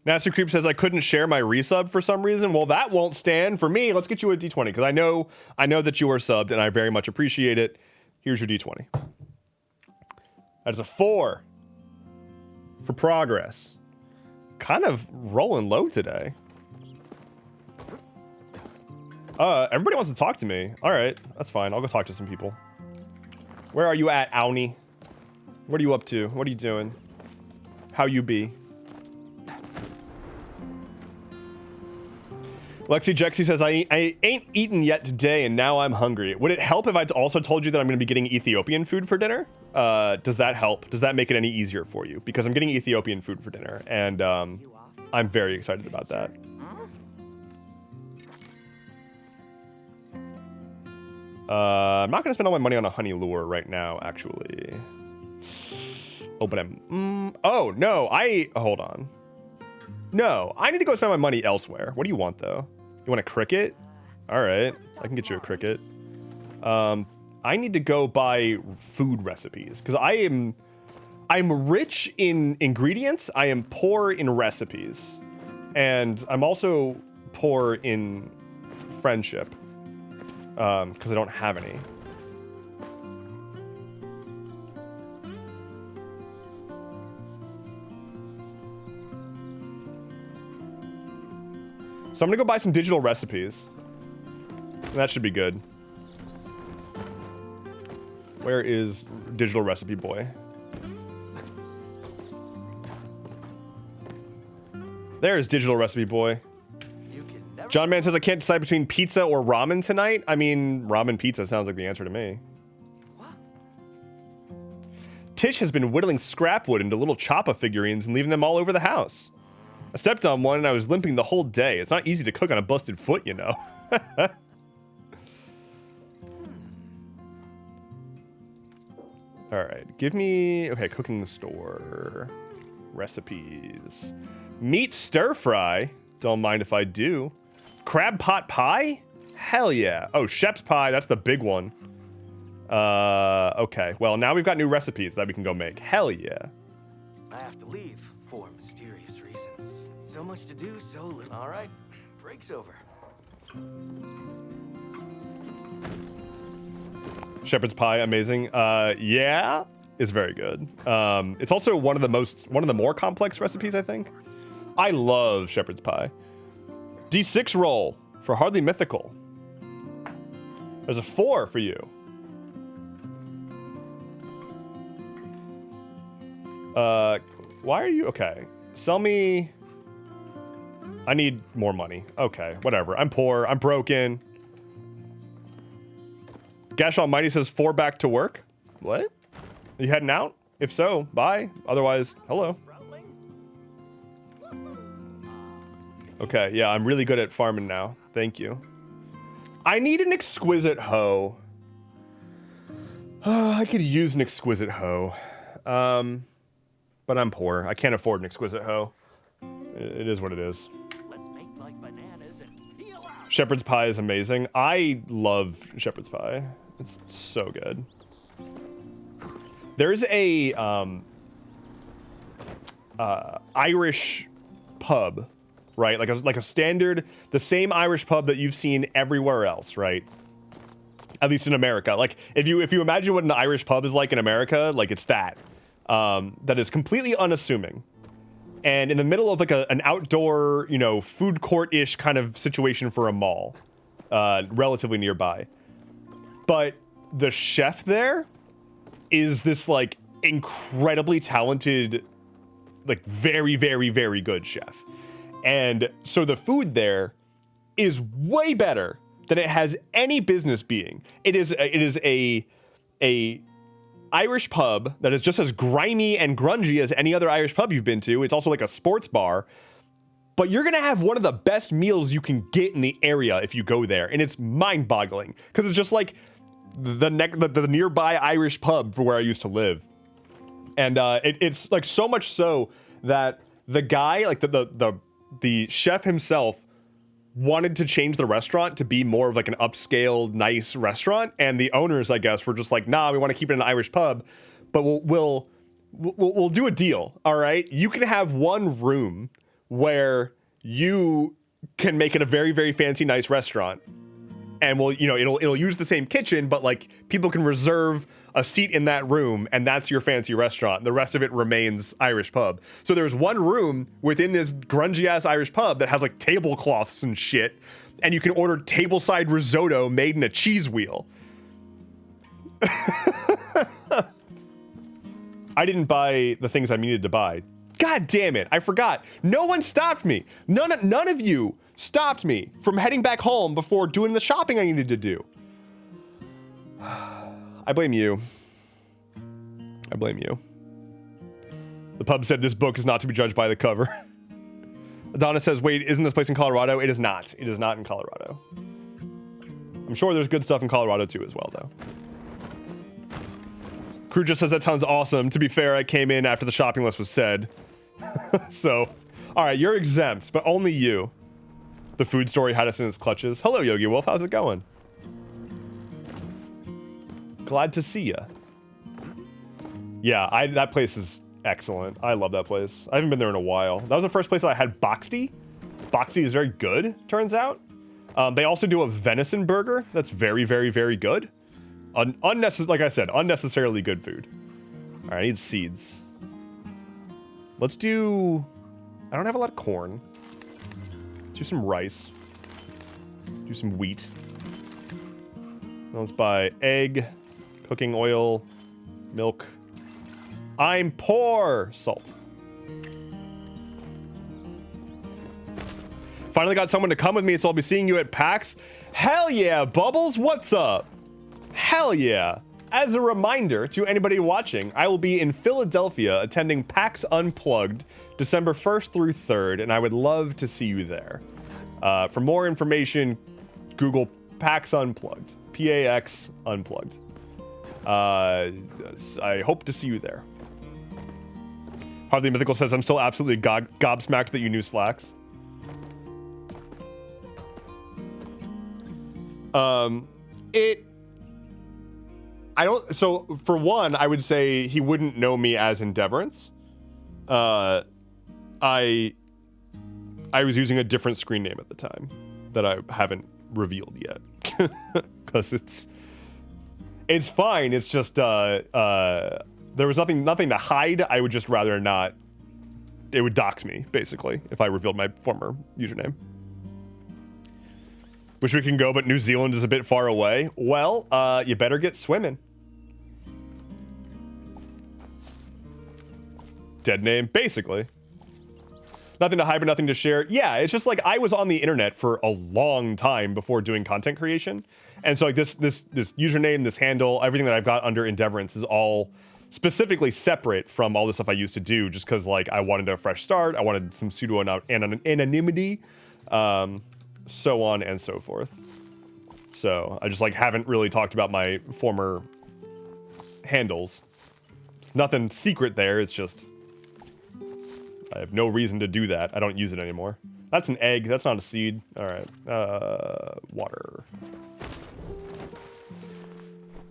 Nasty Creep says I couldn't share my resub for some reason. Well, that won't stand for me. Let's get you a D20 because I know that you are subbed and I very much appreciate it. Here's your D20. That is a 4 for progress. Kind of rolling low today. Everybody wants to talk to me. All right, that's fine. I'll go talk to some people. Where are you at, Auni? What are you up to? What are you doing? How you be? Lexi Jexi says, I ain't eaten yet today, and now I'm hungry. Would it help if I also told you that I'm going to be getting Ethiopian food for dinner? Does that help? Does that make it any easier for you? Because I'm getting Ethiopian food for dinner, and I'm very excited about that. I'm not going to spend all my money on a honey lure right now, actually. Oh, but oh, no, hold on. No, I need to go spend my money elsewhere. What do you want, though? You want a cricket? All right, I can get you a cricket. I need to go buy food recipes because I'm rich in ingredients. I am poor in recipes, and I'm also poor in friendship because I don't have any. So I'm gonna go buy some digital recipes. And that should be good. Where is digital recipe boy? There is digital recipe boy. John Man says I can't decide between pizza or ramen tonight. I mean, ramen pizza sounds like the answer to me. Tish has been whittling scrap wood into little Choppa figurines and leaving them all over the house. I stepped on one and I was limping the whole day. It's not easy to cook on a busted foot, you know. All right, give me, okay, cooking store, recipes. Meat stir fry, don't mind if I do. Crab pot pie? Hell yeah. Oh, Shep's pie, that's the big one. Okay, well, now we've got new recipes that we can go make. Hell yeah.
I have to leave for mysterious reasons. So much to do, so little. All right, break's over.
Shepherd's pie, amazing. Yeah, it's very good. It's also one of the more complex recipes, I think. I love shepherd's pie. D6 roll for hardly mythical. There's a 4 for you. Why are you okay? Sell me. I need more money. Okay, whatever. I'm poor. I'm broken. Gash Almighty says 4 back to work. What? Are you heading out? If so, bye. Otherwise, hello. Okay, yeah, I'm really good at farming now. Thank you. I need an exquisite hoe. I could use an exquisite hoe. But I'm poor. I can't afford an exquisite hoe. It is what it is.
Let's make like bananas and peel out.
Shepherd's pie is amazing. I love shepherd's pie. It's so good. There's a Irish pub, right? Like a standard, the same Irish pub that you've seen everywhere else, right? At least in America. Like if you imagine what an Irish pub is like in America, like it's that. That is completely unassuming. And in the middle of like an outdoor, you know, food court-ish kind of situation for a mall, relatively nearby. But the chef there is this like incredibly talented, like very, very, very good chef. And so the food there is way better than it has any business being. It is a Irish pub that is just as grimy and grungy as any other Irish pub you've been to. It's also like a sports bar. But you're going to have one of the best meals you can get in the area if you go there. And it's mind-boggling. Because it's just like the nearby Irish pub for where I used to live. And it's like so much so that the guy, like the chef himself, wanted to change the restaurant to be more of like an upscale, nice restaurant. And the owners, I guess, were just like, nah, we want to keep it an Irish pub, but we'll do a deal. All right. You can have one room where you can make it a very, very fancy, nice restaurant. And it'll use the same kitchen, but like people can reserve a seat in that room, and that's your fancy restaurant. The rest of it remains Irish pub. So there's one room within this grungy ass Irish pub that has like tablecloths and shit, and you can order tableside risotto made in a cheese wheel. I didn't buy the things I needed to buy. God damn it, I forgot. No one stopped me. None of you stopped me from heading back home before doing the shopping I needed to do. I blame you. I blame you. The pub said this book is not to be judged by the cover. Adonis says, wait, isn't this place in Colorado? It is not. It is not in Colorado. I'm sure there's good stuff in Colorado too as well, though. Crew just says that sounds awesome. To be fair, I came in after the shopping list was said. So, all right, you're exempt, but only you. The food story had us in its clutches. Hello, Yogi Wolf. How's it going? Glad to see ya. Yeah, that place is excellent. I love that place. I haven't been there in a while. That was the first place that I had Boxty. Boxty is very good, turns out. They also do a venison burger that's very, very, very good. Like I said, unnecessarily good food. All right, I need seeds. Let's do... I don't have a lot of corn. Let's do some rice. Do some wheat. Let's buy egg, cooking oil, milk. I'm poor! Salt. Finally got someone to come with me, so I'll be seeing you at PAX. Hell yeah, Bubbles, what's up? Hell yeah. As a reminder to anybody watching, I will be in Philadelphia attending PAX Unplugged December 1st through 3rd, and I would love to see you there. For more information, Google PAX Unplugged. PAX Unplugged. I hope to see you there. Hardly Mythical says, I'm still absolutely gobsmacked that you knew Slacks. So for one, I would say he wouldn't know me as Endeavorance. I was using a different screen name at the time that I haven't revealed yet. Because it's fine. It's just there was nothing to hide. I would just rather not. It would dox me basically if I revealed my former username. Wish we can go, but New Zealand is a bit far away. Well, you better get swimming. Dead name, basically. Nothing to hide, but nothing to share. Yeah, it's just like I was on the internet for a long time before doing content creation. And so like this username, this handle, everything that I've got under Endeavorance is all specifically separate from all the stuff I used to do just because like I wanted a fresh start. I wanted some pseudo anonymity, so on and so forth. So I just like haven't really talked about my former handles. It's nothing secret there. It's just I have no reason to do that. I don't use it anymore. That's an egg. That's not a seed. All right. Water.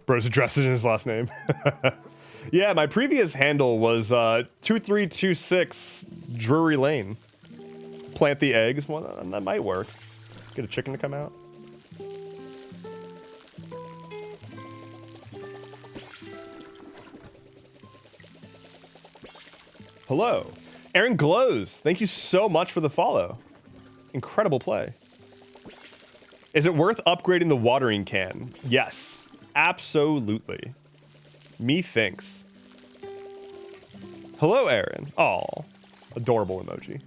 Bro's addressed it in his last name. Yeah, my previous handle was 2326 Drury Lane. Plant the eggs. Well, that might work. Get a chicken to come out. Hello. Aaron Glows, thank you so much for the follow. Incredible play. Is it worth upgrading the watering can? Yes, absolutely. Methinks. Hello, Aaron. Aw, adorable emoji.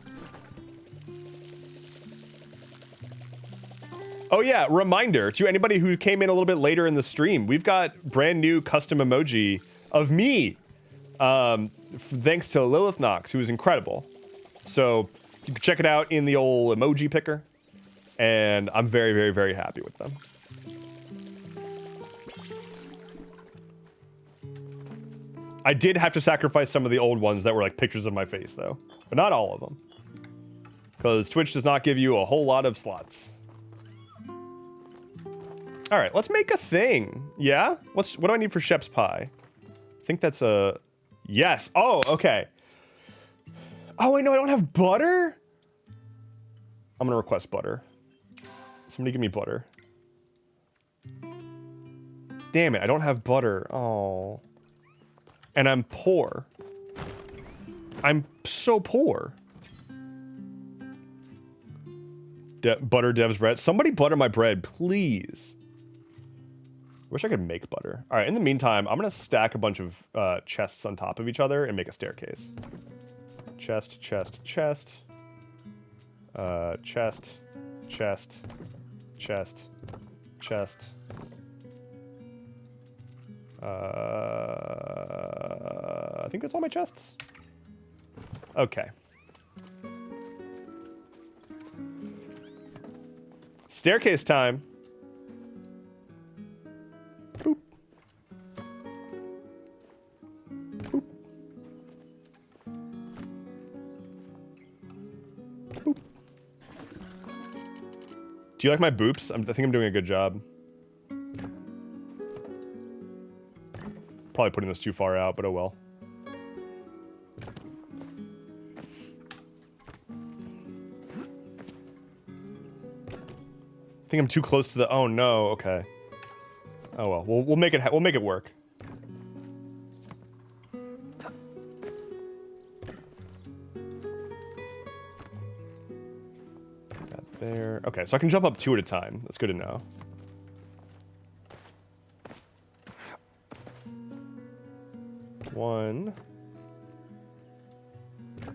Oh yeah, reminder to anybody who came in a little bit later in the stream, we've got brand new custom emoji of me. Thanks to Lilith Knox, who is incredible. So you can check it out in the old emoji picker. And I'm very, very, very happy with them. I did have to sacrifice some of the old ones that were like pictures of my face, though. But not all of them. Because Twitch does not give you a whole lot of slots. All right, let's make a thing. Yeah? What do I need for Shep's Pie? I think that's a... Yes. Oh, okay. Oh, wait, no, I don't have butter? I'm going to request butter. Somebody give me butter. Damn it, I don't have butter. Oh. And I'm poor. I'm so poor. Butter Dev's bread. Somebody butter my bread, please. Wish I could make butter. All right, in the meantime, I'm going to stack a bunch of chests on top of each other and make a staircase. Chest, chest, chest. Chest, chest, chest, chest. I think that's all my chests. Okay. Staircase time. Boop. Boop. Boop. Do you like my boops? I think I'm doing a good job. Probably putting this too far out, but oh well. I think I'm too close to the... Oh no, okay. Oh well, we'll make it work. That there. Okay, so I can jump up 2 at a time. That's good to know. One,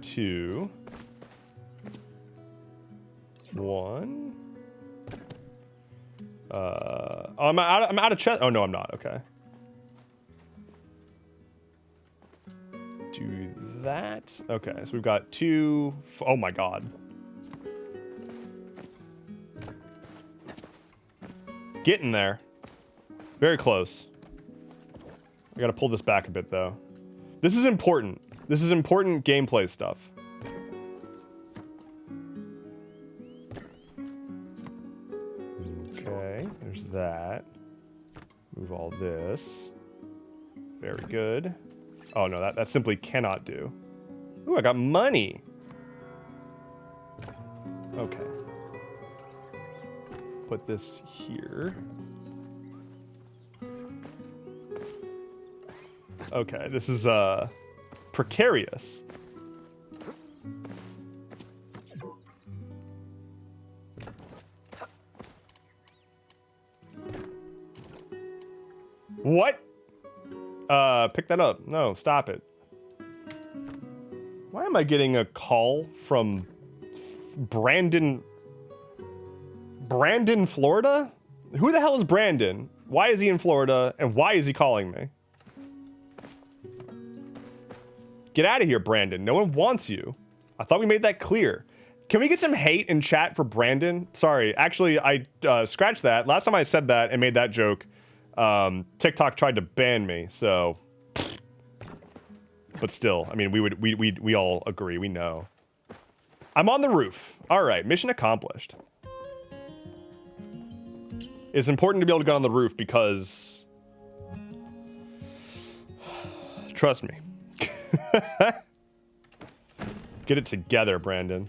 2, 1. Oh, I'm out of chest. Oh no, I'm not. Okay. Do that. Okay, so we've got 2. Oh my god. Getting there. Very close. I gotta pull this back a bit, though. This is important. This is important gameplay stuff. Okay, there's that. Move all this. Very good. Oh, no, that simply cannot do. Ooh, I got money. Okay. Put this here. Okay, this is, precarious. What? Pick that up. No, stop it. Why am I getting a call from Brandon, Florida? Who the hell is Brandon? Why is he in Florida? And why is he calling me? Get out of here, Brandon. No one wants you. I thought we made that clear. Can we get some hate in chat for Brandon? Sorry, actually, I scratched that. Last time I said that and made that joke, TikTok tried to ban me, so... But still, I mean, we all agree, we know. I'm on the roof. All right, mission accomplished. It's important to be able to get on the roof because... Trust me. Get it together, Brandon.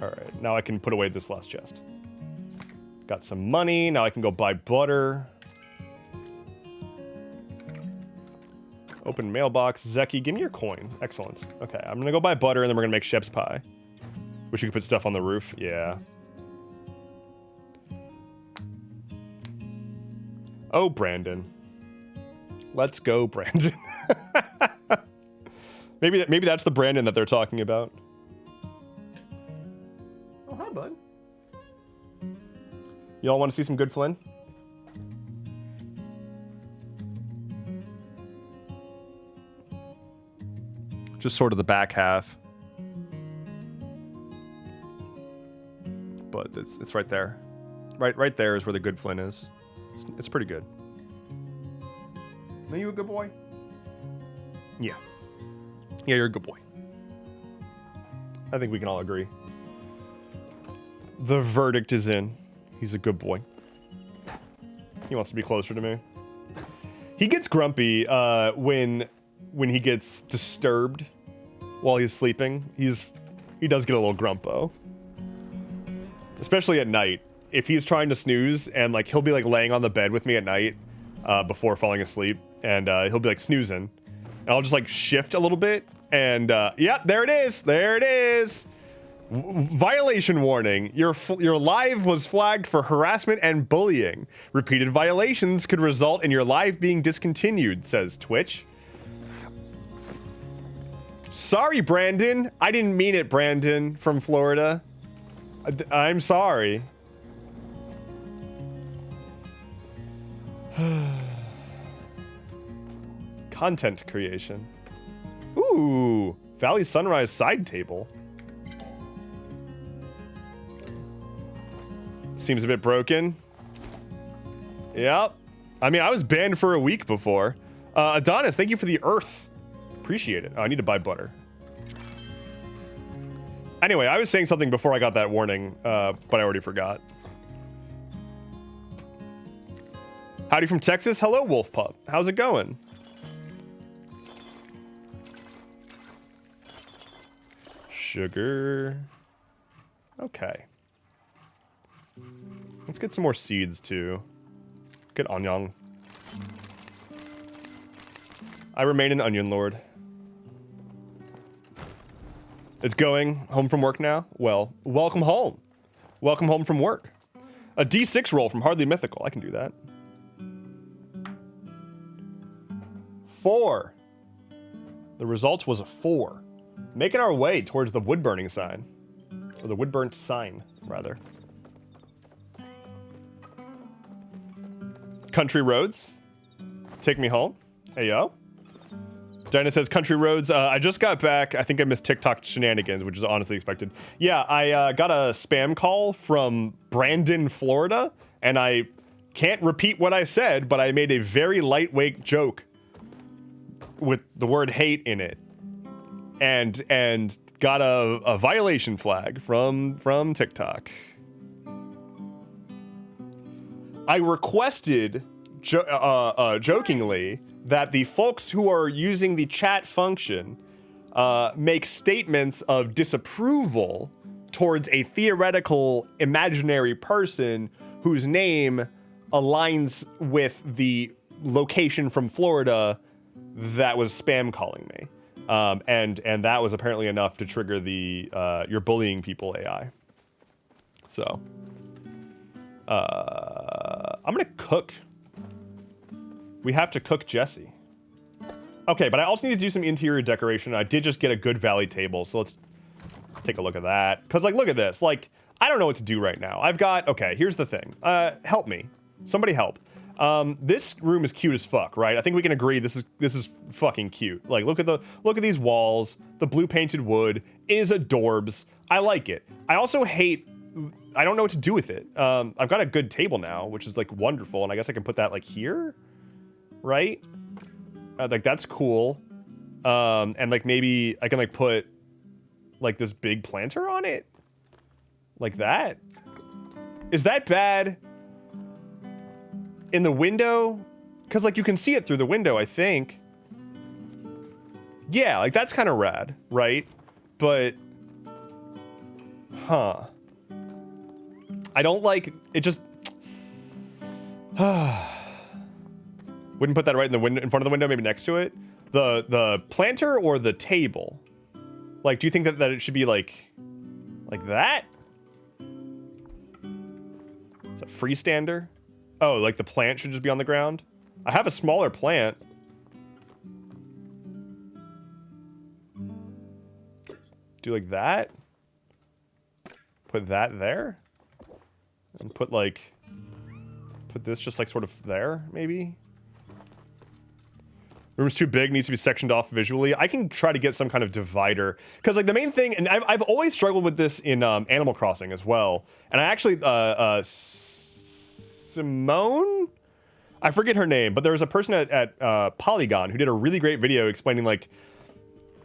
All right, now I can put away this last chest. Got some money. Now I can go buy butter. Open mailbox. Zeki, give me your coin. Excellent. Okay, I'm gonna go buy butter and then we're gonna make sheph's pie. Wish you could put stuff on the roof. Yeah. Oh, Brandon. Let's go, Brandon. maybe that's the Brandon that they're talking about. Oh, hi, bud. Y'all want to see some good Flynn? Just sort of the back half. But it's right there. Right there is where the good Flynn is. It's pretty good. Are you a good boy? Yeah. Yeah, you're a good boy. I think we can all agree. The verdict is in. He's a good boy. He wants to be closer to me. He gets grumpy when he gets disturbed while he's sleeping. He does get a little grumpo. Especially at night. If he's trying to snooze and like he'll be like laying on the bed with me at night before falling asleep, and he'll be like snoozing, and I'll just like shift a little bit, and yeah, there it is. There it is. Violation warning. Your live was flagged for harassment and bullying. Repeated violations could result in your live being discontinued, says Twitch. Sorry, Brandon. I didn't mean it, Brandon from Florida. I'm sorry. Content creation. Ooh, Valley Sunrise side table. Seems a bit broken. Yep. I mean, I was banned for a week before. Adonis, thank you for the earth. Appreciate it. Oh, I need to buy butter. Anyway, I was saying something before I got that warning, but I already forgot. Howdy from Texas. Hello, Wolf Pup. How's it going? Sugar. Okay. Let's get some more seeds, too. Get onion. I remain an onion lord. It's going home from work now? Well, welcome home. Welcome home from work. A D6 roll from Hardly Mythical. I can do that. 4. The results was a 4. Making our way towards the wood burning sign. Or the wood burnt sign, rather. Country roads. Take me home. Hey, yo. Dinah says, country roads. I just got back. I think I missed TikTok shenanigans, which is honestly expected. Yeah, I got a spam call from Brandon, Florida, and I can't repeat what I said, but I made a very lightweight joke with the word hate in it, and got a violation flag from TikTok. I requested jokingly that the folks who are using the chat function make statements of disapproval towards a theoretical imaginary person whose name aligns with the location from Florida that was spam calling me. And that was apparently enough to trigger the you're bullying people AI. So I'm gonna cook. We have to cook Jesse. Okay, but I also need to do some interior decoration. I did just get a good valley table, so let's take a look at that. Because, like, look at this. Like, I don't know what to do right now. I've got... Okay, here's the thing. Help me. Somebody help. This room is cute as fuck, right? I think we can agree this is fucking cute. Like, look at these walls. The blue painted wood is adorbs. I like it. I also hate... I don't know what to do with it. I've got a good table now, which is, like, wonderful, and I guess I can put that, like, here? Right? Like, that's cool. And, like, maybe I can, like, put, like, this big planter on it? Like that? Is that bad? In the window? Because, like, you can see it through the window, I think. Yeah, like, that's kind of rad, right? But... Huh. I don't like... It just... Wouldn't put that right in the window, in front of the window, maybe next to it. The planter or the table? Like, do you think that it should be like that? It's a freestander? Oh, like the plant should just be on the ground? I have a smaller plant. Do like that? Put that there? And put this just like sort of there, maybe? Room's too big, needs to be sectioned off visually. I can try to get some kind of divider. Because, like, the main thing, and I've always struggled with this in Animal Crossing as well. And I actually, Simone? I forget her name, but there was a person at Polygon who did a really great video explaining, like,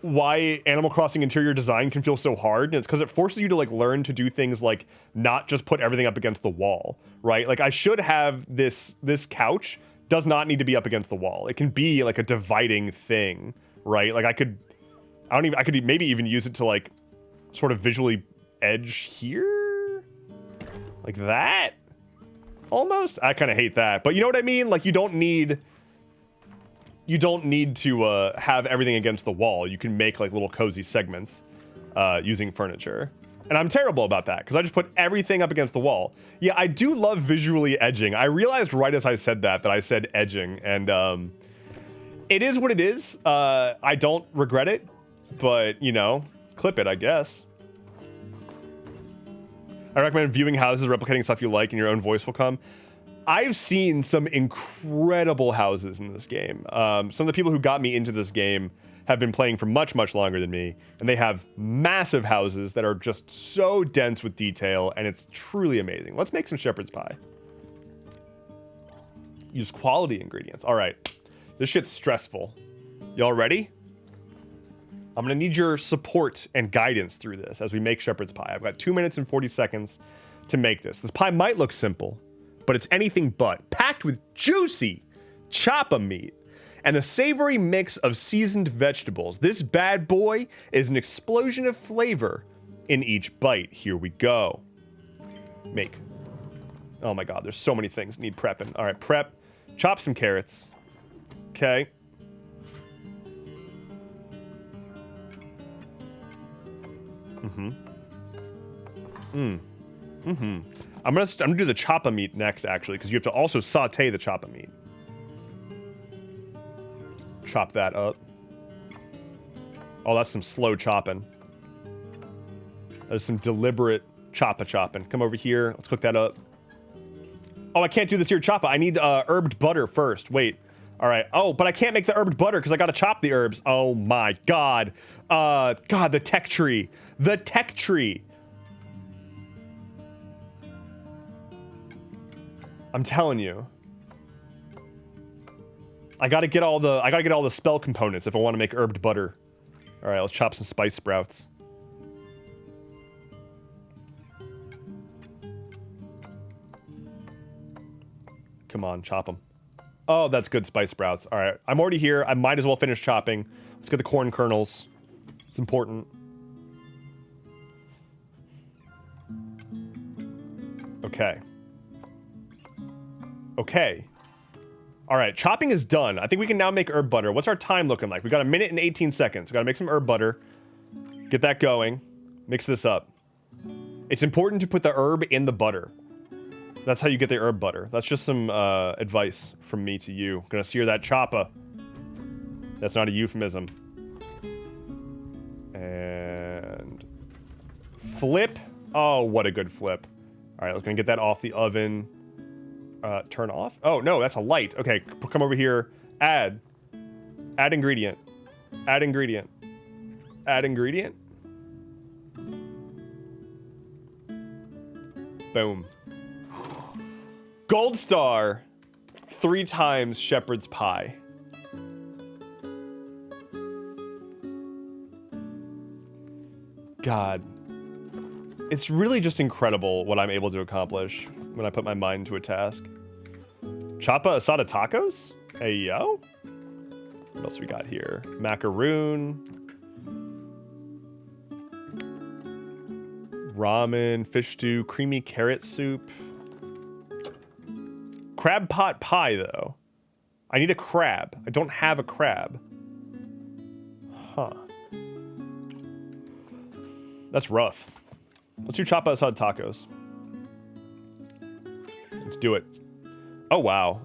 why Animal Crossing interior design can feel so hard. And it's because it forces you to, like, learn to do things like not just put everything up against the wall, right? Like, I should have this couch does not need to be up against the wall. It can be like a dividing thing, right? Like I could maybe even use it to like sort of visually edge here, like that. Almost. I kind of hate that, but you know what I mean? Like you don't need to have everything against the wall. You can make like little cozy segments using furniture. And I'm terrible about that because I just put everything up against the wall. Yeah, I do love visually edging. I realized right as I said that I said edging, and it is what it is. I don't regret it, but, you know, clip it, I guess. I recommend viewing houses, replicating stuff you like, and your own voice will come. I've seen some incredible houses in this game. Some of the people who got me into this game have been playing for much, much longer than me, and they have massive houses that are just so dense with detail, and it's truly amazing. Let's make some shepherd's pie. Use quality ingredients. All right. This shit's stressful. Y'all ready? I'm gonna need your support and guidance through this as we make shepherd's pie. I've got 2 minutes and 40 seconds to make this. This pie might look simple, but it's anything but. Packed with juicy choppa meat and the savory mix of seasoned vegetables. This bad boy is an explosion of flavor in each bite. Here we go. Make. Oh my God, there's so many things need prepping. All right, prep. Chop some carrots. Okay. I'm gonna do the choppa meat next, actually, because you have to also saute the choppa meat. Chop that up. Oh, that's some slow chopping. There's some deliberate chopping. Come over here. Let's cook that up. Oh, I can't do this here choppa. I need herbed butter first. Wait. All right. Oh, but I can't make the herbed butter because I got to chop the herbs. Oh my God. God, the tech tree. The tech tree. I'm telling you. I gotta get all the spell components if I want to make herbed butter. All right, let's chop some spice sprouts. Come on, chop them. Oh, that's good spice sprouts. All right, I'm already here. I might as well finish chopping. Let's get the corn kernels. It's important. Okay. Okay. All right, chopping is done. I think we can now make herb butter. What's our time looking like? We got 1 minute and 18 seconds. We got to make some herb butter. Get that going. Mix this up. It's important to put the herb in the butter. That's how you get the herb butter. That's just some advice from me to you. Gonna sear that choppa. That's not a euphemism. And flip. Oh, what a good flip. All right, let's gonna get that off the oven. Turn off. Oh no, that's a light. Okay, come over here. Add ingredient. Add ingredient. Add ingredient. Boom. Gold star. 3 times shepherd's pie. God. It's really just incredible what I'm able to accomplish when I put my mind to a task. Chapa asada tacos? Hey, yo. What else we got here? Macaroon. Ramen, fish stew, creamy carrot soup. Crab pot pie, though. I need a crab. I don't have a crab. Huh. That's rough. Let's do chapa asada tacos. Let's do it. Oh, wow.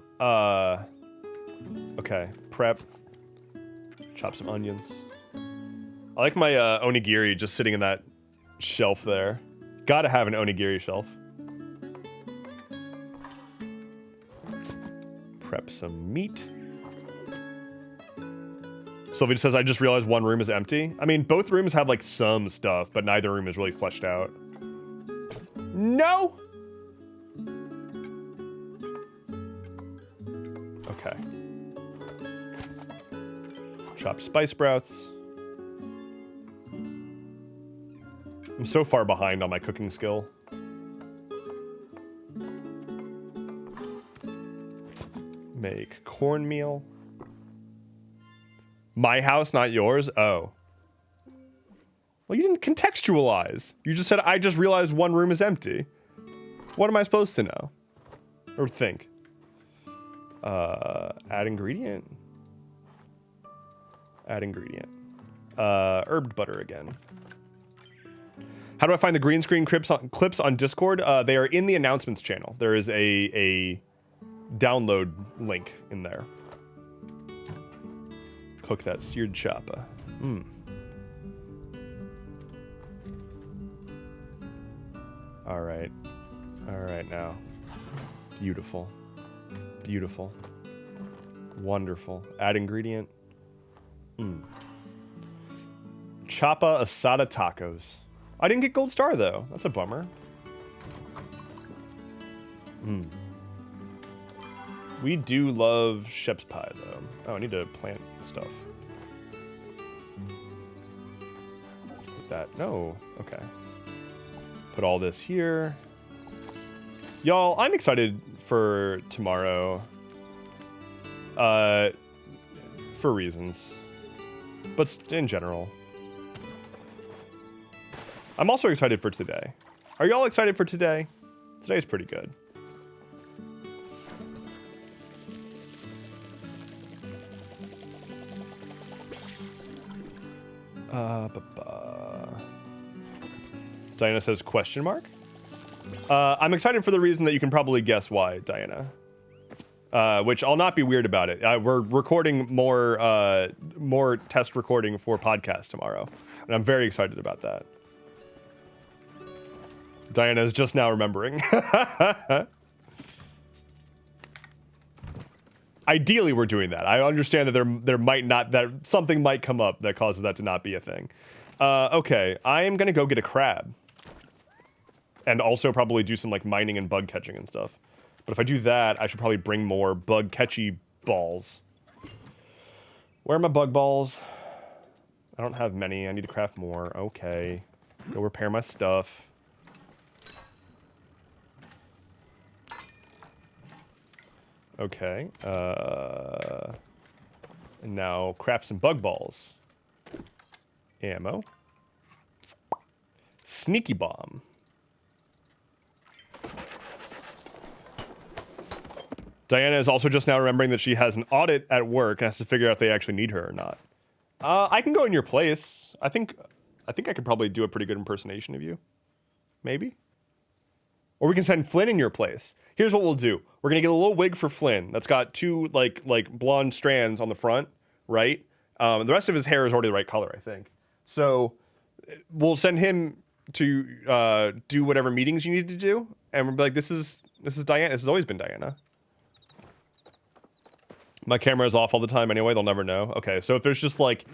Okay. Prep. Chop some onions. I like my onigiri just sitting in that shelf there. Gotta have an onigiri shelf. Prep some meat. Sylvia says, I just realized one room is empty. I mean, both rooms have like some stuff, but neither room is really fleshed out. No! Okay. Chopped spice sprouts. I'm so far behind on my cooking skill. Make cornmeal. My house, not yours? Oh. Well, you didn't contextualize. You just said, I just realized one room is empty. What am I supposed to know? Or think? Add ingredient. Add ingredient. Herbed butter again. How do I find the green screen clips on Discord? They are in the announcements channel. There is a download link in there. Cook that seared choppa. Mmm. All right. All right now. Beautiful. Beautiful. Wonderful. Add ingredient. Mmm. Chapa asada tacos. I didn't get gold star though. That's a bummer. Mmm. We do love shepherd's pie though. Oh, I need to plant stuff. Put that. No. Okay. Put all this here. Y'all, I'm excited for tomorrow. For reasons. But in general. I'm also excited for today. Are y'all excited for today? Today's pretty good. Diana says question mark. I'm excited for the reason that you can probably guess why, Diana. Which I'll not be weird about it. We're recording more test recording for podcast tomorrow, and I'm very excited about that. Diana is just now remembering. Ideally, we're doing that. I understand that there might not, that something might come up that causes that to not be a thing. Okay, I am gonna go get a crab. And also probably do some like mining and bug catching and stuff. But if I do that, I should probably bring more bug catchy balls. Where are my bug balls? I don't have many. I need to craft more. Okay. Go repair my stuff. Okay. And now craft some bug balls. Ammo. Sneaky bomb. Diana is also just now remembering that she has an audit at work and has to figure out if they actually need her or not. I can go in your place. I think I could probably do a pretty good impersonation of you. Maybe. Or we can send Flynn in your place. Here's what we'll do. We're gonna get a little wig for Flynn that's got two like blonde strands on the front, right? The rest of his hair is already the right color, I think. So we'll send him to do whatever meetings you need to do, and we'll be like, this is Diana. This has always been Diana. My camera is off all the time anyway. They'll never know. Okay, so if there's just like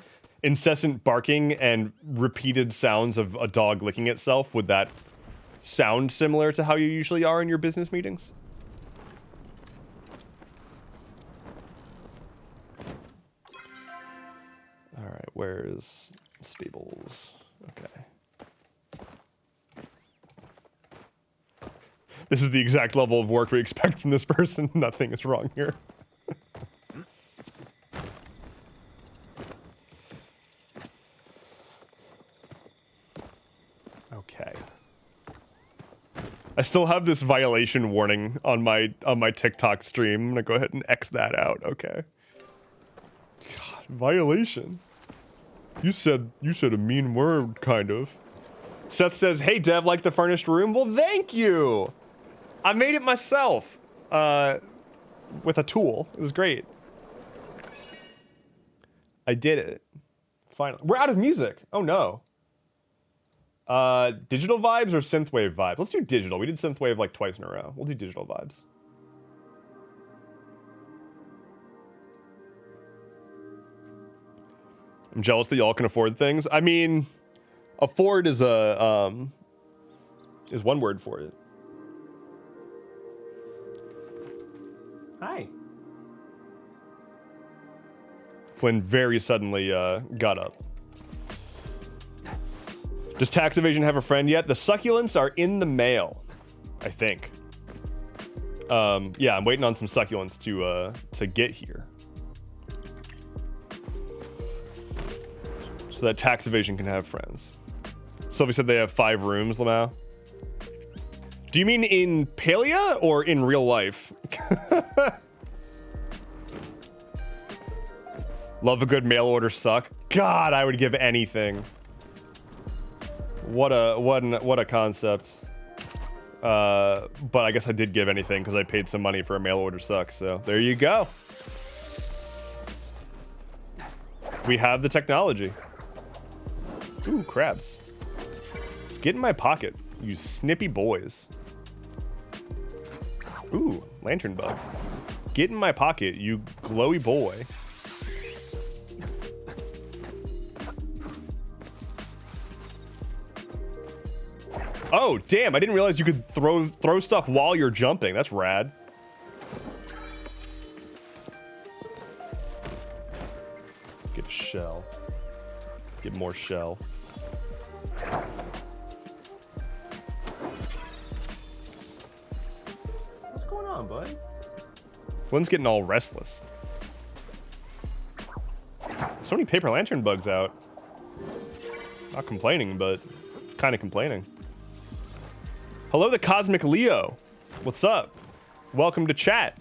incessant barking and repeated sounds of a dog licking itself, would that sound similar to how you usually are in your business meetings? All right, where's stables? Okay. This is the exact level of work we expect from this person. Nothing is wrong here. Okay. I still have this violation warning on my TikTok stream. I'm gonna go ahead and X that out. Okay. God, violation. You said a mean word, kind of. Seth says, "Hey, Dev, like the furnished room?" Well, thank you. I made it myself with a tool. It was great. I did it. Finally, we're out of music. Oh no. Digital vibes or synthwave vibes? Let's do digital. We did synthwave like twice in a row. We'll do digital vibes. I'm jealous that y'all can afford things. I mean, afford is one word for it. Hi. Flynn very suddenly got up. Does tax evasion have a friend yet? The succulents are in the mail, I think. Yeah, I'm waiting on some succulents to get here, so that tax evasion can have friends. Sylvie said they have 5 rooms, Lamau. Do you mean in Palia or in real life? Love a good mail order suck. God, I would give anything. What a concept. But I guess I did give anything because I paid some money for a mail order suck. So there you go. We have the technology. Ooh, crabs. Get in my pocket, you snippy boys. Ooh, lantern bug. Get in my pocket, you glowy boy. Oh, damn, I didn't realize you could throw stuff while you're jumping. That's rad. Get a shell. Get more shell. What's going on, bud? Flynn's getting all restless. So many paper lantern bugs out. Not complaining, but kind of complaining. Hello, the Cosmic Leo. What's up? Welcome to chat.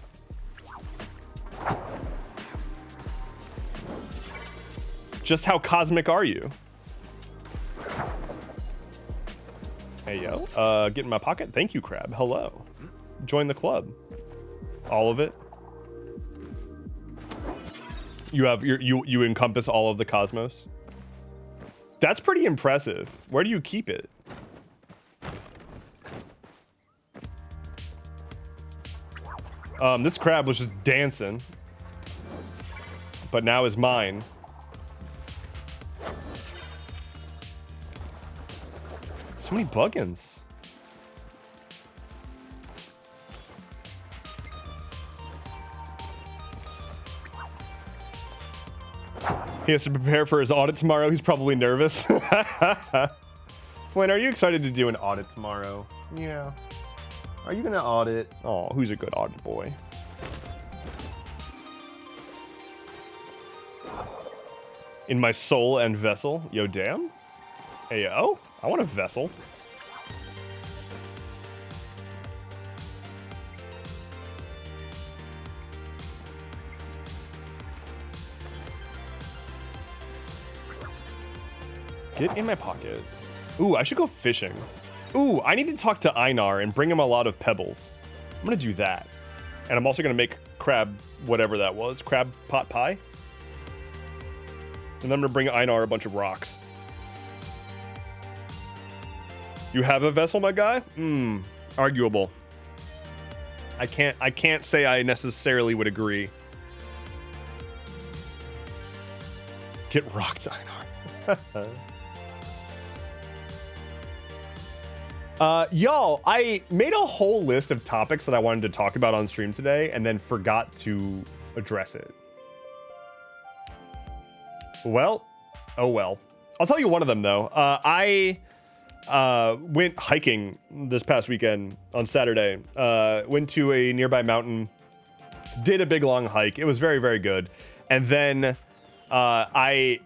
Just how cosmic are you? Hey, yo. Get in my pocket. Thank you, Crab. Hello. Join the club. All of it. You have you encompass all of the cosmos. That's pretty impressive. Where do you keep it? This crab was just dancing. but now is mine. So many buggins. He has to prepare for his audit tomorrow. He's probably nervous. Flynn, are you excited to do an audit tomorrow? Yeah. Are you gonna audit? Oh, who's a good audit boy? In my soul and vessel. Yo, damn. Hey, yo. I want a vessel. Get in my pocket. Ooh, I should go fishing. Ooh, I need to talk to Einar and bring him a lot of pebbles. I'm gonna do that. And I'm also gonna make crab, whatever that was, crab pot pie. And then I'm gonna bring Einar a bunch of rocks. You have a vessel, my guy? Arguable. I can't say I necessarily would agree. Get rocked, Einar. Y'all, I made a whole list of topics that I wanted to talk about on stream today and then forgot to address it. Well, oh well. I'll tell you one of them, though. I went hiking this past weekend on Saturday. Went to a nearby mountain, did a big long hike. It was very, very good. And then I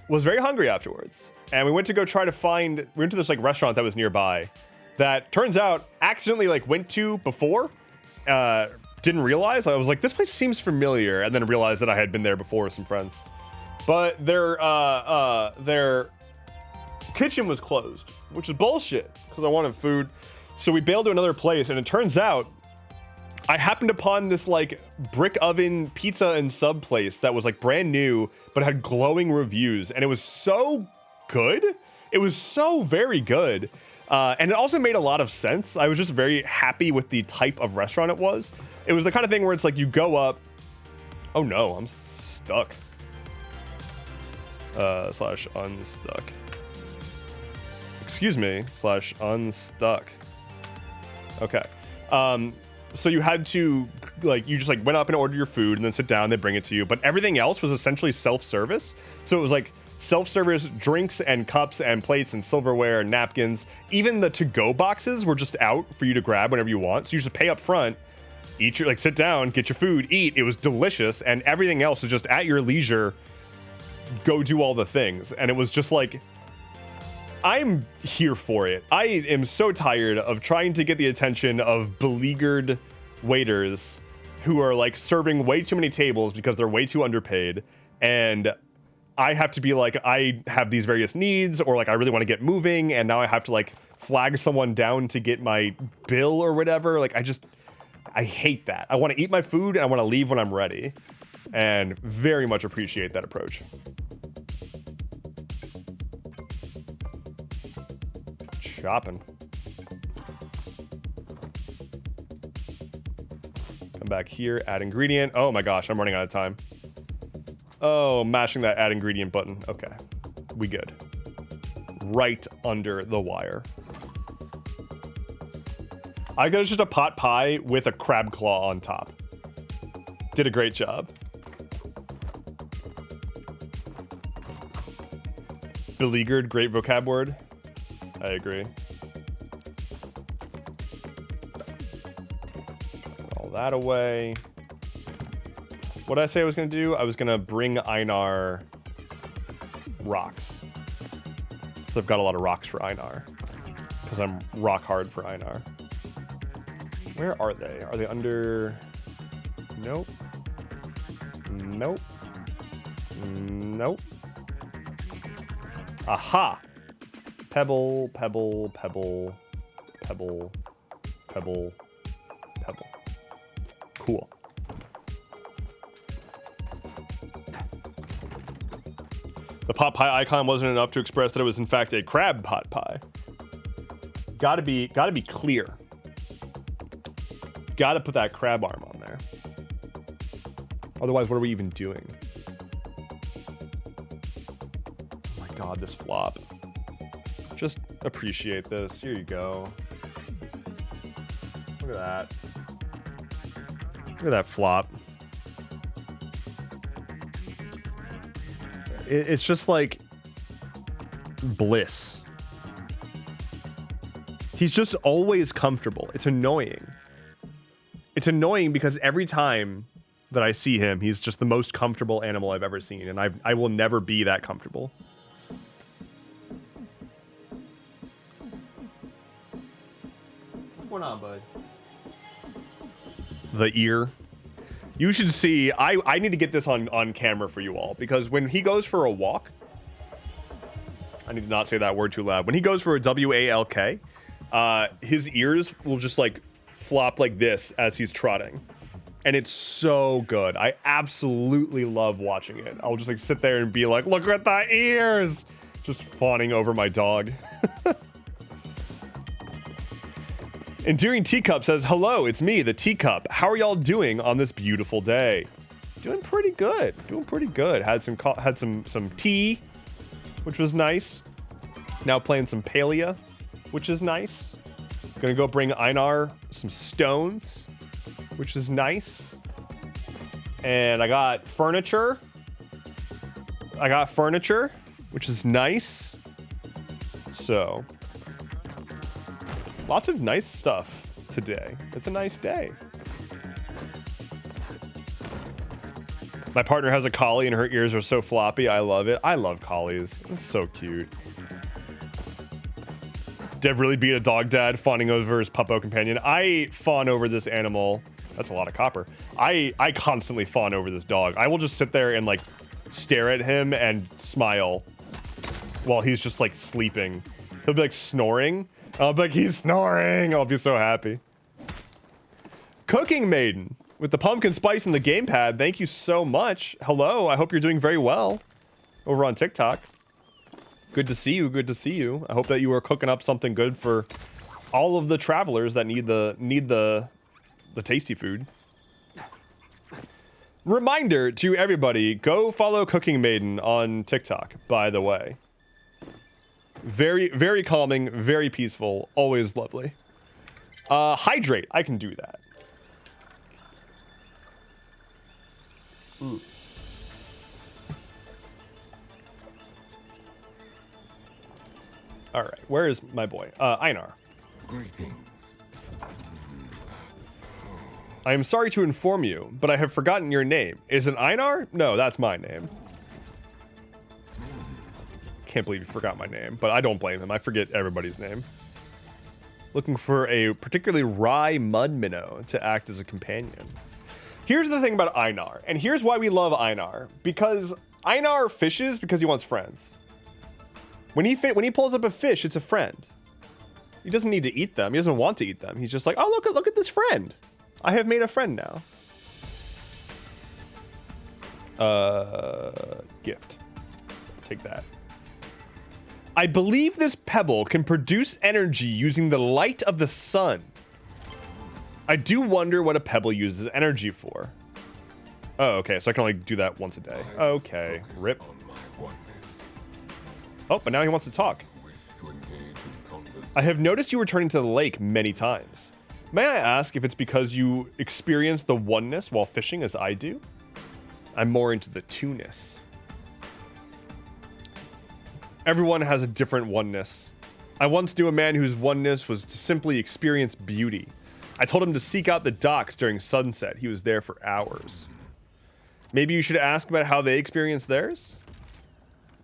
was very hungry afterwards. And we went to go try to find, we went to this like restaurant that was nearby that turns out accidentally like went to before. Didn't realize. I was like, this place seems familiar, and then realized that I had been there before with some friends. But their kitchen was closed, which is bullshit because I wanted food. So we bailed to another place, and it turns out I happened upon this like brick oven pizza and sub place that was like brand new, but had glowing reviews, and it was so good. It was so very good. And it also made a lot of sense. I was just very happy with the type of restaurant it was. It was the kind of thing where it's like you go up. Oh no, I'm stuck. Slash unstuck. Excuse me, slash unstuck. Okay. So you had to, like, you just like went up and ordered your food and then sit down, they bring it to you. But everything else was essentially self-service. So it was like self-service drinks and cups and plates and silverware and napkins. Even the to-go boxes were just out for you to grab whenever you want. So you just pay up front, eat your, like, sit down, get your food, eat. It was delicious, and everything else is just at your leisure. Go do all the things. And it was just like, I'm here for it. I am so tired of trying to get the attention of beleaguered waiters who are like serving way too many tables because they're way too underpaid, and I have to be like, I have these various needs, or like I really want to get moving, and now I have to like flag someone down to get my bill or whatever. Like I hate that. I want to eat my food and I want to leave when I'm ready, and very much appreciate that approach. Shopping. Come back here, add ingredient. Oh my gosh, I'm running out of time. Oh, mashing that add ingredient button. Okay, we good. Right under the wire. I got just a pot pie with a crab claw on top. Did a great job. Beleaguered, great vocab word. I agree. Put all that away. What did I say I was going to do? I was going to bring Einar rocks. So I've got a lot of rocks for Einar. Because I'm rock hard for Einar. Where are they? Are they under... Nope. Nope. Nope. Aha! Pebble, pebble, pebble, pebble, pebble, pebble. Cool. The pot pie icon wasn't enough to express that it was in fact a crab pot pie. Gotta be clear. Gotta put that crab arm on there. Otherwise, what are we even doing? God, this flop. Just appreciate this. Here you go. Look at that. Look at that flop. It's just like bliss. He's just always comfortable. It's annoying. It's annoying because every time that I see him, he's just the most comfortable animal I've ever seen, and I will never be that comfortable. What's going on, bud? The ear. You should see, I need to get this on camera for you all, because when he goes for a walk, I need to not say that word too loud. When he goes for a W-A-L-K, his ears will just like flop like this as he's trotting. And it's so good. I absolutely love watching it. I'll just like sit there and be like, look at the ears! Just fawning over my dog. Endearing Teacup says, hello, it's me, the Teacup. How are y'all doing on this beautiful day? Doing pretty good. Doing pretty good. Had some tea, which was nice. Now playing some Palia, which is nice. Gonna go bring Einar some stones, which is nice. And I got furniture. Which is nice. So, lots of nice stuff today. It's a nice day. My partner has a collie and her ears are so floppy. I love it. I love collies. It's so cute. Dev really beat a dog dad fawning over his puppo companion. I fawn over this animal. That's a lot of copper. I constantly fawn over this dog. I will just sit there and like stare at him and smile while he's just like sleeping. He'll be like snoring. I'll be like, he's snoring. I'll be so happy. Cooking Maiden with the pumpkin spice and the gamepad. Thank you so much. Hello. I hope you're doing very well over on TikTok. Good to see you. Good to see you. I hope that you are cooking up something good for all of the travelers that need the tasty food. Reminder to everybody, go follow Cooking Maiden on TikTok, by the way. Very, very calming, very peaceful, always lovely. Hydrate, I can do that. Ooh. All right, where is my boy? Einar.
Greetings.
I am sorry to inform you, but I have forgotten your name. Is it Einar? No, that's my name. Can't believe you forgot my name, but I don't blame him. I forget everybody's name. Looking for a particularly wry mud minnow to act as a companion. Here's the thing about Einar, and here's why we love Einar. Because Einar fishes because he wants friends. When he pulls up a fish, it's a friend. He doesn't need to eat them. He doesn't want to eat them. He's just like, oh, look at this friend. I have made a friend now. Gift. Take that. I believe this pebble can produce energy using the light of the sun. I do wonder what a pebble uses energy for. Oh, okay. So I can only do that once a day. Okay. Rip. Oh, but now he wants to talk. I have noticed you returning to the lake many times. May I ask if it's because you experience the oneness while fishing as I do? I'm more into the two-ness. Everyone has a different oneness. I once knew a man whose oneness was to simply experience beauty. I told him to seek out the docks during sunset. He was there for hours. Maybe you should ask about how they experience theirs?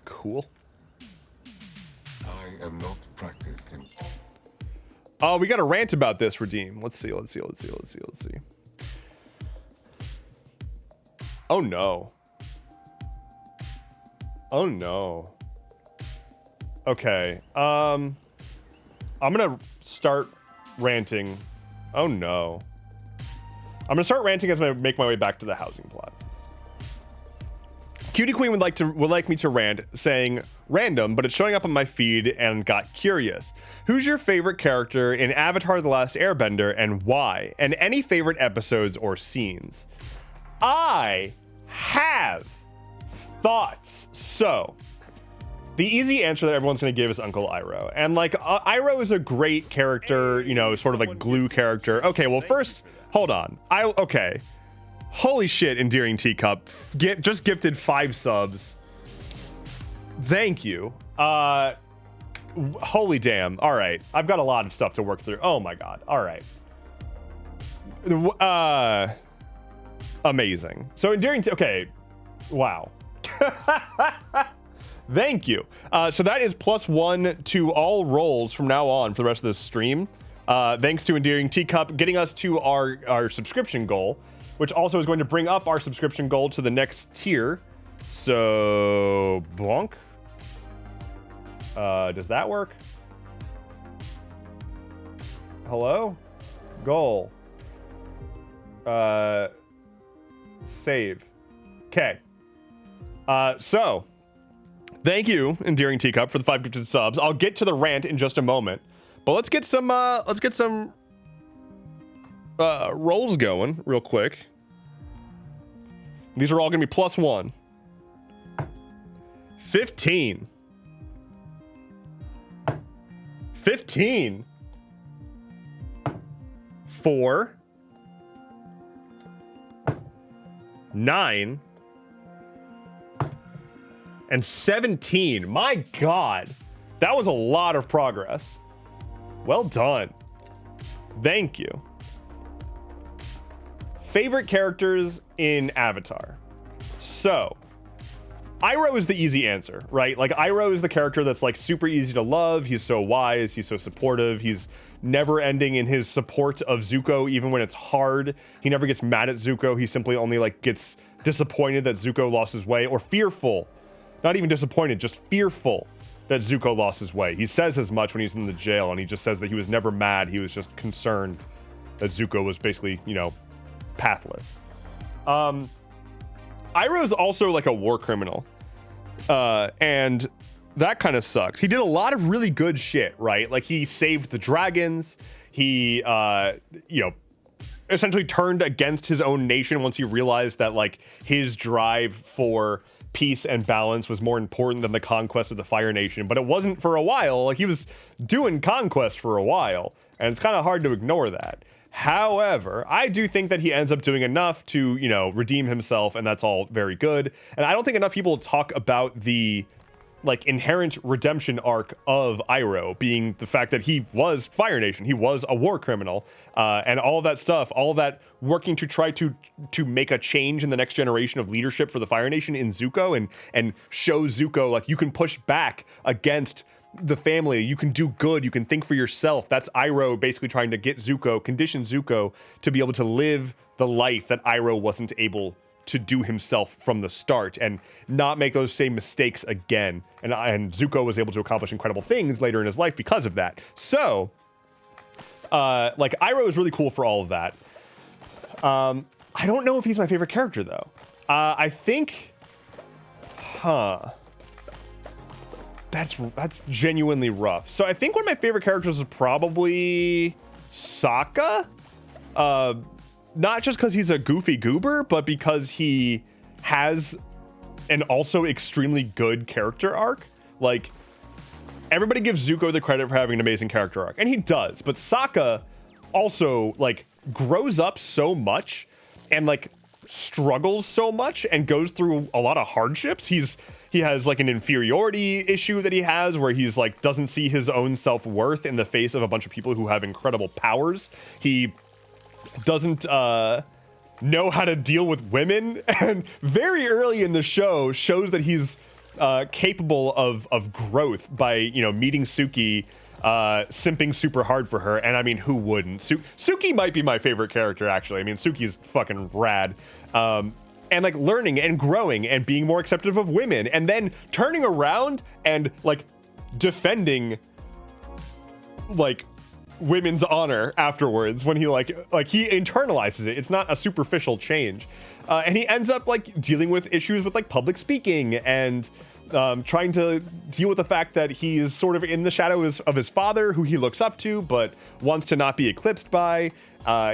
Cool.
I am not practiced in...
Oh, we got a rant about this, Redeem. Let's see. Oh, no. Oh, no. Okay. I'm gonna start ranting. Oh, no. I'm gonna start ranting as I make my way back to the housing plot. Cutie Queen would like me to rant, saying random, but it's showing up on my feed and got curious. Who's your favorite character in Avatar: The Last Airbender and why? And any favorite episodes or scenes? I have thoughts. So, The easy answer that everyone's going to give is Uncle Iroh. And like Iroh is a great character, you know, sort of like glue character. Okay, well first, hold on. Okay. Holy shit, Endearing Teacup. Just gifted 5 subs. Thank you. Holy damn. All right. I've got a lot of stuff to work through. Oh my God. All right. Amazing. So Endearing okay. Wow. Thank you. So that is +1 to all rolls from now on for the rest of this stream. Thanks to Endearing Teacup getting us to our subscription goal, which also is going to bring up our subscription goal to the next tier. So, bonk. Does that work? Hello? Goal. Save. Okay. So, thank you, Endearing Teacup, for the 5 gifted subs. I'll get to the rant in just a moment, but let's get some rolls going real quick. These are all gonna be +1. 15. 15. 4. 9. And 17. My God, that was a lot of progress. Well done. Thank you. Favorite characters in Avatar. So, Iroh is the easy answer, right? Like, Iroh is the character that's like super easy to love. He's so wise. He's so supportive. He's never ending in his support of Zuko, even when it's hard. He never gets mad at Zuko. He simply only like gets disappointed that Zuko lost his way, or fearful. Not even disappointed, just fearful that Zuko lost his way. He says as much when he's in the jail, and he just says that he was never mad. He was just concerned that Zuko was basically, you know, pathless. Iroh is also like a war criminal. And that kind of sucks. He did a lot of really good shit, right? Like, he saved the dragons. He, you know, essentially turned against his own nation once he realized that, like, his drive for peace and balance was more important than the conquest of the Fire Nation. But it wasn't for a while. Like, he was doing conquest for a while, and it's kind of hard to ignore that. However, I do think that he ends up doing enough to, you know, redeem himself, and that's all very good. And I don't think enough people talk about the, like, inherent redemption arc of Iroh being the fact that he was Fire Nation. He was a war criminal, and all of that stuff, all of that working to try to make a change in the next generation of leadership for the Fire Nation in Zuko, and show Zuko, like, you can push back against the family, you can do good, you can think for yourself. That's Iroh basically trying to get Zuko, condition Zuko to be able to live the life that Iroh wasn't able to do himself from the start, and not make those same mistakes again. And Zuko was able to accomplish incredible things later in his life because of that. So, like, Iroh is really cool for all of that. I don't know if he's my favorite character, though. I think, that's genuinely rough. So I think one of my favorite characters is probably Sokka. Not just because he's a goofy goober, but because he has an also extremely good character arc. Like, everybody gives Zuko the credit for having an amazing character arc, and he does. But Sokka also, like, grows up so much and, like, struggles so much and goes through a lot of hardships. He has like an inferiority issue that he has, where he's like doesn't see his own self-worth in the face of a bunch of people who have incredible powers. He doesn't know how to deal with women, and very early in the show shows that he's capable of growth by, you know, meeting Suki, simping super hard for her. And I mean, who wouldn't? Suki might be my favorite character, actually. I mean, Suki's fucking rad. And like learning and growing and being more accepting of women, and then turning around and like defending like women's honor afterwards when he like he internalizes it. It's not a superficial change. And he ends up like dealing with issues with like public speaking and trying to deal with the fact that he is sort of in the shadow of his father, who he looks up to but wants to not be eclipsed by.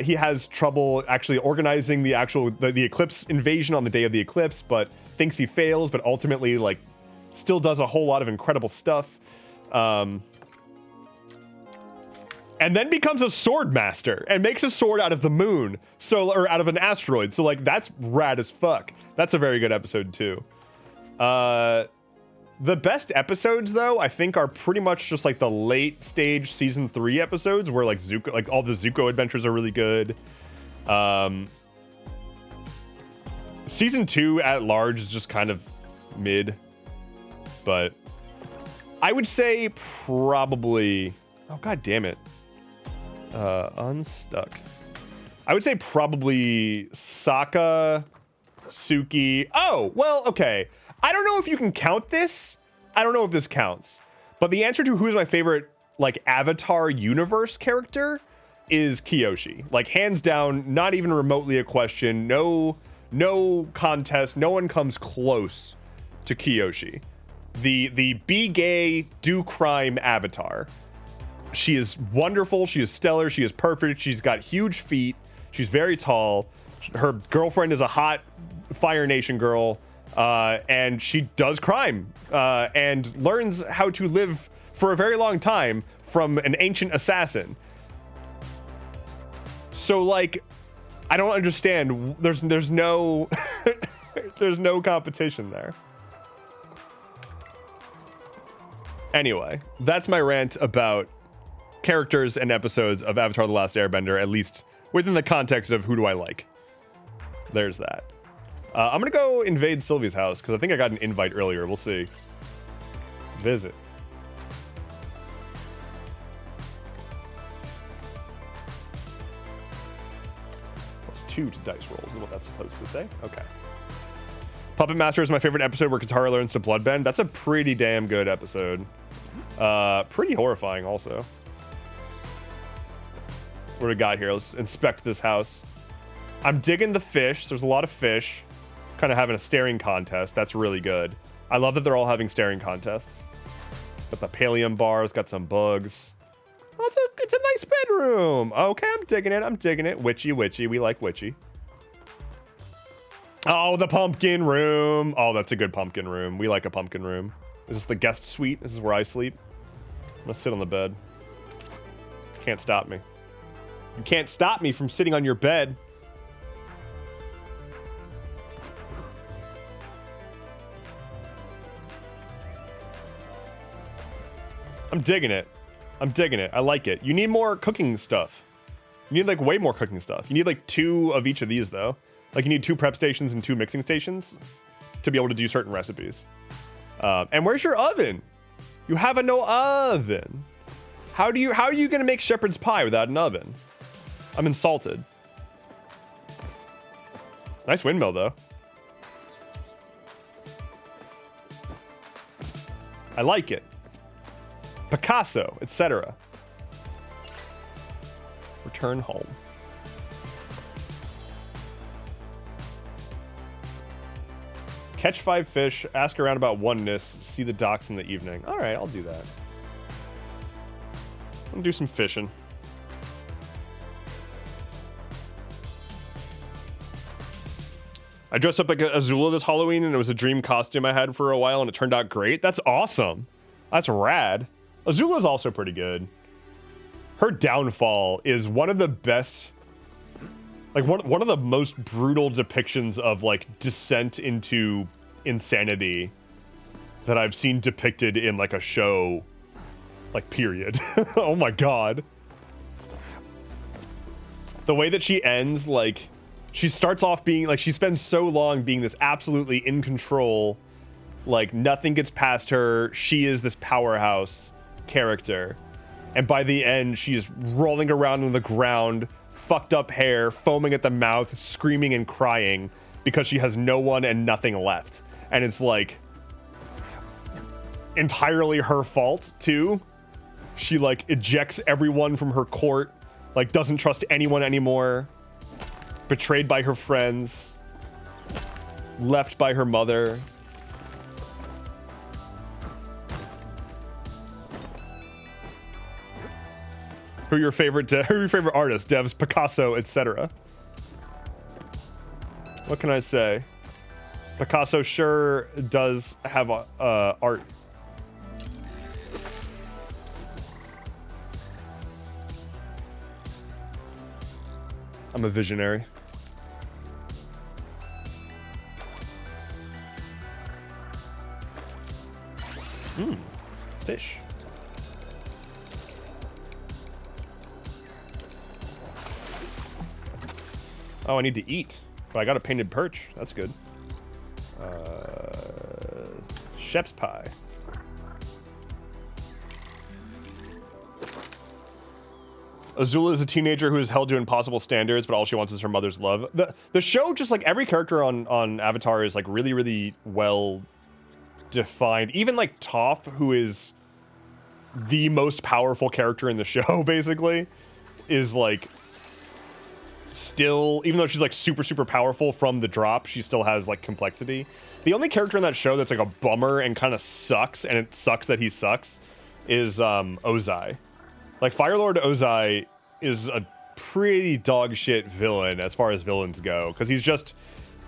He has trouble actually organizing the eclipse invasion on the day of the eclipse, but thinks he fails, but ultimately like still does a whole lot of incredible stuff. And then becomes a sword master and makes a sword out of the moon, or out of an asteroid. So like that's rad as fuck. That's a very good episode too. The best episodes though, I think, are pretty much just like the late stage season 3 episodes where like Zuko, like all the Zuko adventures are really good. Season 2 at large is just kind of mid, but I would say probably, oh god damn it, unstuck. I would say probably Sokka, Suki. Oh well, okay. I don't know if you can count this. I don't know if this counts, but the answer to who's my favorite like Avatar universe character is Kyoshi. Like hands down, not even remotely a question. No contest. No one comes close to Kyoshi. The be gay, do crime Avatar. She is wonderful. She is stellar. She is perfect. She's got huge feet. She's very tall. Her girlfriend is a hot Fire Nation girl. And she does crime and learns how to live for a very long time from an ancient assassin. So like, I don't understand. There's no there's no competition there. Anyway, that's my rant about characters and episodes of Avatar: The Last Airbender, at least within the context of who do I like. There's that. I'm gonna go invade Sylvie's house because I think I got an invite earlier. We'll see. Visit. That's 2 dice rolls is what that's supposed to say. Okay. Puppet Master is my favorite episode where Katara learns to bloodbend. That's a pretty damn good episode. Pretty horrifying also. What do we got here? Let's inspect this house. I'm digging the fish. There's a lot of fish. Kind of having a staring contest. That's really good. I love that they're all having staring contests. Got the pallium bar. It's got some bugs. Oh, it's a nice bedroom. Okay, I'm digging it. I'm digging it. Witchy. We like witchy. Oh, the pumpkin room. Oh, that's a good pumpkin room. We like a pumpkin room. Is this the guest suite? This is where I sleep. I'm gonna sit on the bed. Can't stop me. You can't stop me from sitting on your bed. I'm digging it. I'm digging it. I like it. You need more cooking stuff. You need like way more cooking stuff. You need like 2 of each of these though. Like you need 2 prep stations and 2 mixing stations to be able to do certain recipes. And where's your oven? You have no oven. How are you gonna make shepherd's pie without an oven? I'm insulted. Nice windmill though. I like it. Picasso, etc. Return home. Catch 5 fish, ask around about oneness, see the docks in the evening. All right, I'll do that. I'll do some fishing. I dressed up like Azula this Halloween and it was a dream costume I had for a while and it turned out great. That's awesome. That's rad. Azula's also pretty good. Her downfall is one of the best, like one of the most brutal depictions of like descent into insanity that I've seen depicted in like a show, like period. Oh my god. The way that she ends, like she starts off being like, she spends so long being this absolutely in control, like nothing gets past her. She is this powerhouse character. And by the end, she is rolling around on the ground, fucked up hair, foaming at the mouth, screaming and crying because she has no one and nothing left. And it's like entirely her fault too. She like ejects everyone from her court, like doesn't trust anyone anymore, betrayed by her friends, left by her mother. Who are your favorite artists? Devs, Picasso, etc. What can I say? Picasso sure does have art. I'm a visionary. Fish. Oh, I need to eat, but I got a painted perch. That's good. Shep's pie. Azula is a teenager who is held to impossible standards, but all she wants is her mother's love. The show, just like every character on Avatar, is like really, really well defined. Even like Toph, who is the most powerful character in the show, basically, is like still, even though she's like super, super powerful from the drop, she still has like complexity. The only character in that show that's like a bummer and kind of sucks, and it sucks that he sucks, is Ozai. Like, Firelord Ozai is a pretty dog shit villain as far as villains go, because he's just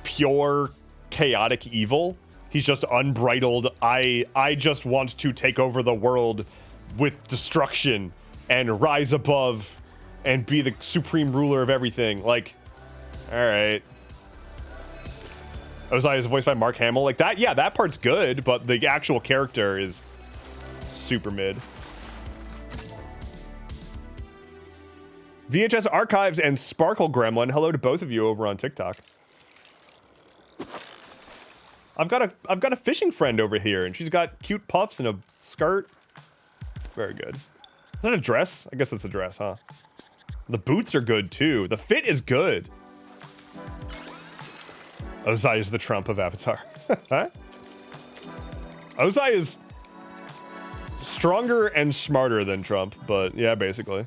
pure chaotic evil. He's just unbridled. I just want to take over the world with destruction and rise above and be the supreme ruler of everything. Like, all right. Ozai is voiced by Mark Hamill. Like that, yeah, that part's good, but the actual character is super mid. VHS Archives and Sparkle Gremlin. Hello to both of you over on TikTok. I've got a fishing friend over here, and she's got cute puffs and a skirt. Very good. Is that a dress? I guess that's a dress, huh? The boots are good too. The fit is good. Ozai is the Trump of Avatar. Huh? Ozai is stronger and smarter than Trump, but yeah, basically.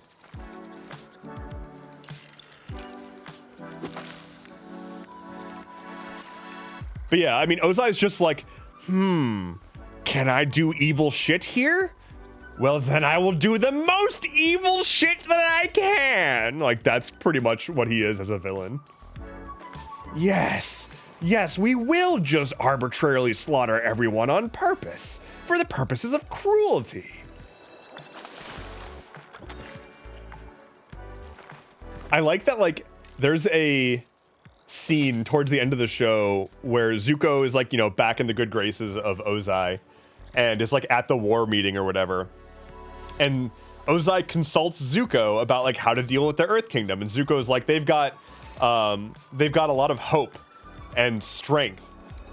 But yeah, I mean, Ozai's just like, can I do evil shit here? Well, then I will do the most evil shit that I can. Like, that's pretty much what he is as a villain. Yes, we will just arbitrarily slaughter everyone on purpose for the purposes of cruelty. I like that, like, there's a scene towards the end of the show where Zuko is like, you know, back in the good graces of Ozai and is like at the war meeting or whatever. And Ozai consults Zuko about like how to deal with the Earth Kingdom. And Zuko's like, they've got a lot of hope and strength.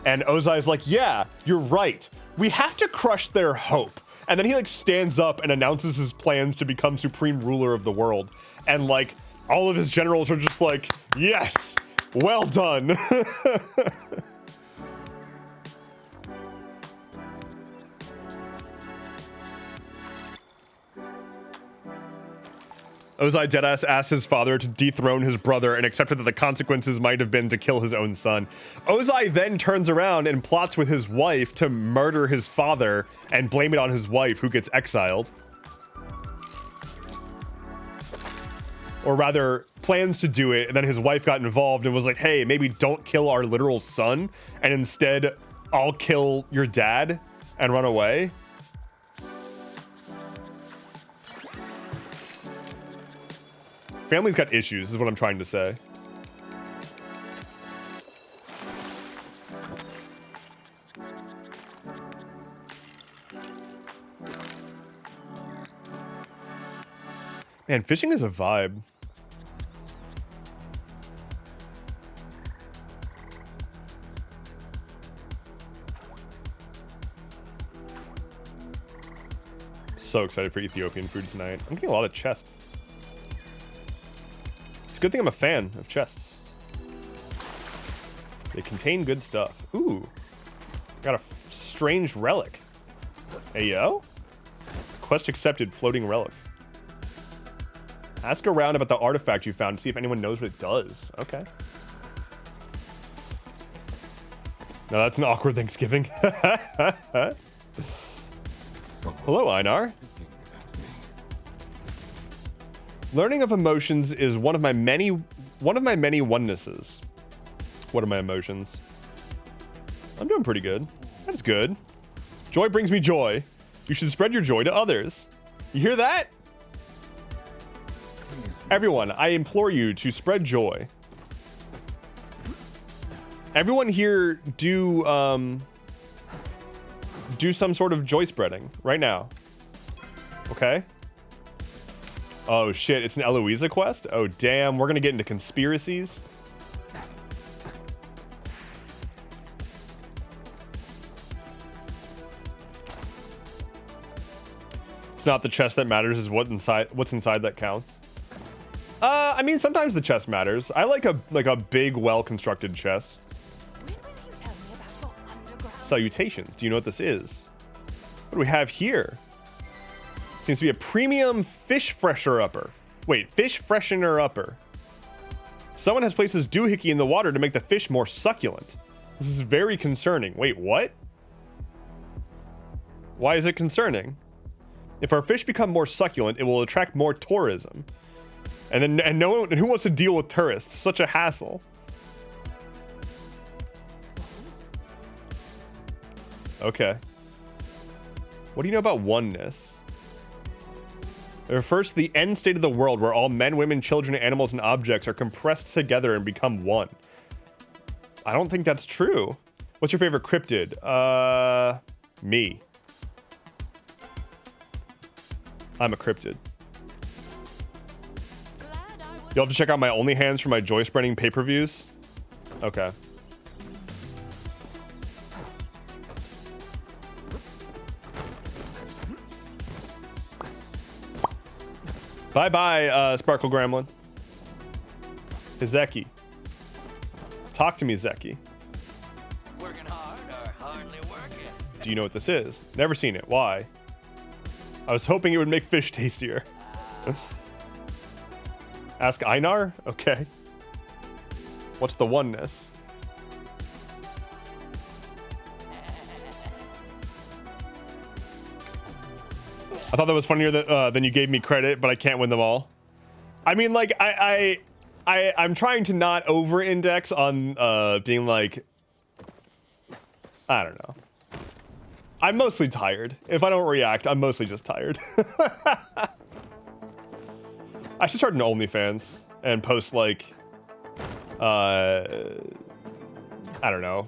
And Ozai's like, yeah, you're right. We have to crush their hope. And then he like stands up and announces his plans to become supreme ruler of the world. And like all of his generals are just like, yes, well done. Ozai deadass asked his father to dethrone his brother and accepted that the consequences might have been to kill his own son. Ozai then turns around and plots with his wife to murder his father and blame it on his wife, who gets exiled. Or rather, plans to do it, and then his wife got involved and was like, hey, maybe don't kill our literal son, and instead, I'll kill your dad and run away. Family's got issues, is what I'm trying to say. Man, fishing is a vibe. So excited for Ethiopian food tonight. I'm getting a lot of chests. It's a good thing I'm a fan of chests. They contain good stuff. Ooh. Got a strange relic. Hey, yo. Quest accepted, floating relic. Ask around about the artifact you found to see if anyone knows what it does. Okay. No, that's an awkward Thanksgiving. Hello, Einar. Learning of emotions is one of my many onenesses. What are my emotions? I'm doing pretty good. That's good. Joy brings me joy. You should spread your joy to others. You hear that? Everyone, I implore you to spread joy. Everyone here do some sort of joy spreading right now. Okay? Oh shit, it's an Eloisa quest? Oh damn, we're gonna get into conspiracies. It's not the chest that matters, is what's inside that counts. I mean, sometimes the chest matters. I like a big, well-constructed chest.
When will you tell me about your underground?
Salutations. Do you know what this is? What do we have here? Seems to be a premium fish freshener upper. Wait, fish freshener upper. Someone has placed this doohickey in the water to make the fish more succulent. This is very concerning. Wait, what? Why is it concerning? If our fish become more succulent, it will attract more tourism. And who wants to deal with tourists? Such a hassle. Okay. What do you know about oneness? It refers to the end state of the world where all men, women, children, animals, and objects are compressed together and become one. I don't think that's true. What's your favorite cryptid? Me. I'm a cryptid. You'll have to check out my OnlyHands for my joy spreading pay-per-views. Okay. Bye-bye, Sparkle Gremlin. Zeki. Talk to me, Zeki.
Working hard or hardly working?
Do you know what this is? Never seen it. Why? I was hoping it would make fish tastier. Ask Einar? Okay. What's the oneness? I thought that was funnier than you gave me credit, but I can't win them all. I mean, like, I'm trying to not over-index on being like, I don't know. I'm mostly tired. If I don't react, I'm mostly just tired. I should start an OnlyFans and post like, I don't know,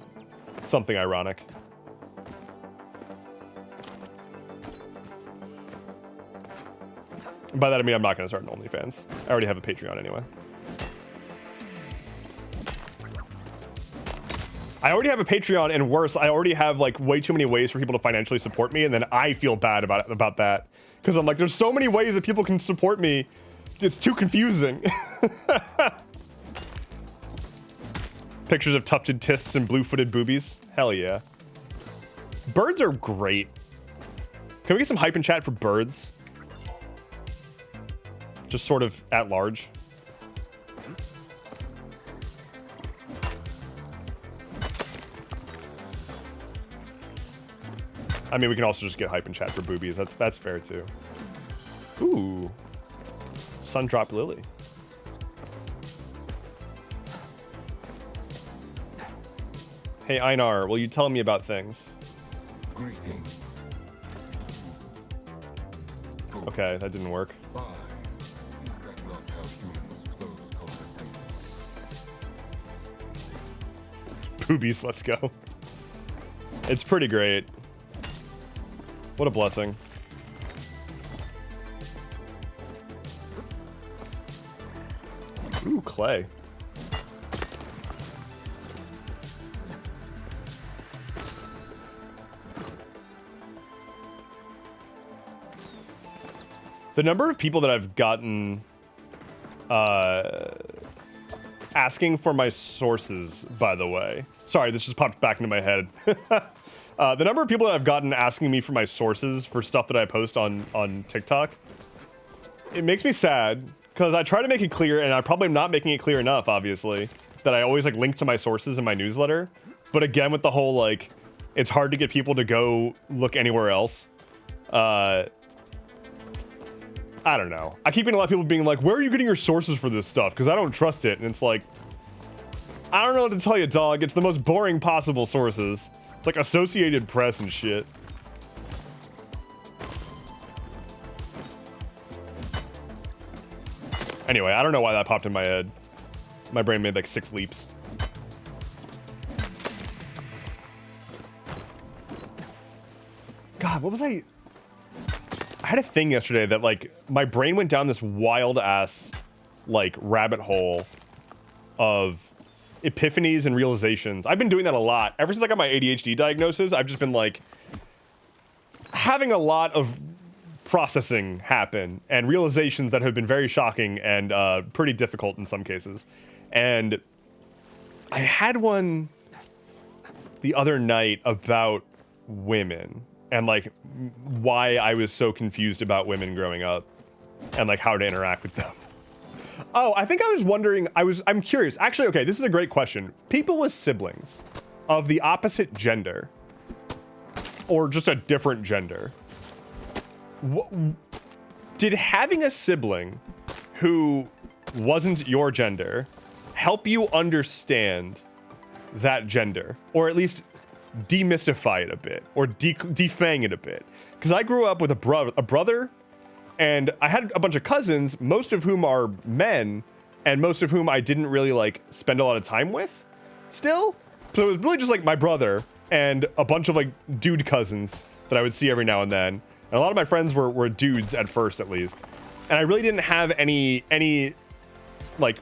something ironic. By that I mean I'm not going to start an OnlyFans. I already have a Patreon anyway. I already have a Patreon, and worse, I already have like way too many ways for people to financially support me, and then I feel bad about that because I'm like, there's so many ways that people can support me. It's too confusing. Pictures of tufted tists and blue-footed boobies. Hell yeah. Birds are great. Can we get some hype in chat for birds? Just sort of at large. I mean, we can also just get hype in chat for boobies. That's fair too. Ooh. Sundrop Lily. Hey Einar, will you tell me about things?
Greetings.
Okay, that didn't work.
Why is that not how humans close conversations?
Boobies, let's go. It's pretty great. What a blessing. Ooh, clay. The number of people that I've gotten asking for my sources, by the way. Sorry, this just popped back into my head. The number of people that I've gotten asking me for my sources for stuff that I post on TikTok, it makes me sad because I try to make it clear, and I probably am not making it clear enough, obviously, that I always like link to my sources in my newsletter. But again, with the whole like, it's hard to get people to go look anywhere else. I don't know. I keep getting a lot of people being like, where are you getting your sources for this stuff? Because I don't trust it. And it's like, I don't know what to tell you, dog. It's the most boring possible sources. like Associated Press and shit. Anyway, I don't know why that popped in my head. My brain made like 6 leaps. God, what was I had a thing yesterday that like my brain went down this wild ass like rabbit hole of epiphanies and realizations. I've been doing that a lot. Ever since I got my ADHD diagnosis, I've just been like having a lot of processing happen and realizations that have been very shocking and pretty difficult in some cases. And I had one the other night about women and like why I was so confused about women growing up and like how to interact with them. Oh, I think I was wondering, I'm curious. Actually, okay, this is a great question. People with siblings of the opposite gender or just a different gender, did having a sibling who wasn't your gender help you understand that gender, or at least demystify it a bit, or defang it a bit? Because I grew up with a brother, and I had a bunch of cousins, most of whom are men, and most of whom I didn't really like spend a lot of time with still. So it was really just like my brother and a bunch of like dude cousins that I would see every now and then. And a lot of my friends were dudes at first, at least. And I really didn't have any like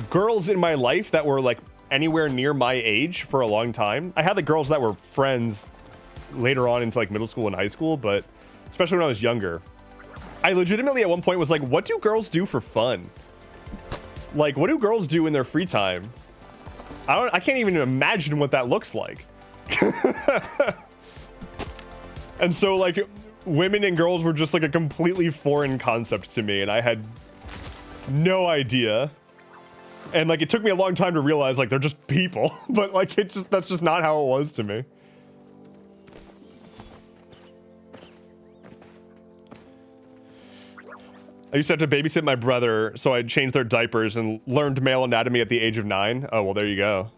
girls in my life that were like anywhere near my age for a long time. I had like girls that were friends later on into like middle school and high school, but especially when I was younger, I legitimately at one point was like, what do girls do for fun? Like, what do girls do in their free time? I can't even imagine what that looks like. And so like women and girls were just like a completely foreign concept to me, and I had no idea. And like it took me a long time to realize like they're just people, but like that's just not how it was to me. I used to have to babysit my brother, so I'd change their diapers and learned male anatomy at the age of 9. Oh, well, there you go.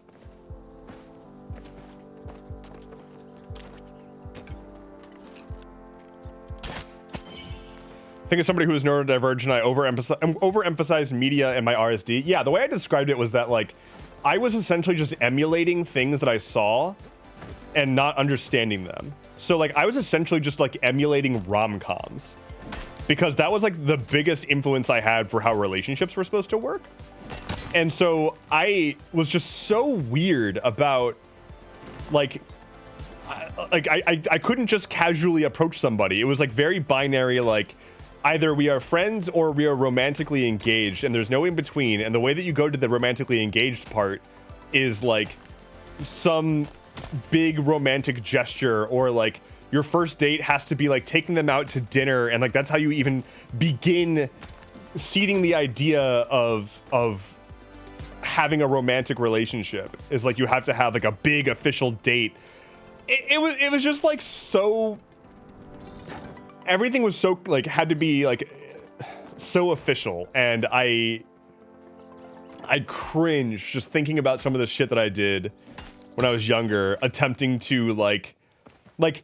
I think as somebody who is neurodivergent, I overemphasized media in my RSD. Yeah, the way I described it was that like I was essentially just emulating things that I saw and not understanding them. So like I was essentially just like emulating rom-coms, because that was like the biggest influence I had for how relationships were supposed to work. And so I was just so weird about like I couldn't just casually approach somebody. It was like very binary, like either we are friends or we are romantically engaged, and there's no in between. And the way that you go to the romantically engaged part is like some big romantic gesture, or like your first date has to be like taking them out to dinner, and like that's how you even begin seeding the idea of having a romantic relationship, is like you have to have like a big official date. It was just like so, everything was so like had to be like so official, and I cringe just thinking about some of the shit that I did when I was younger, attempting to like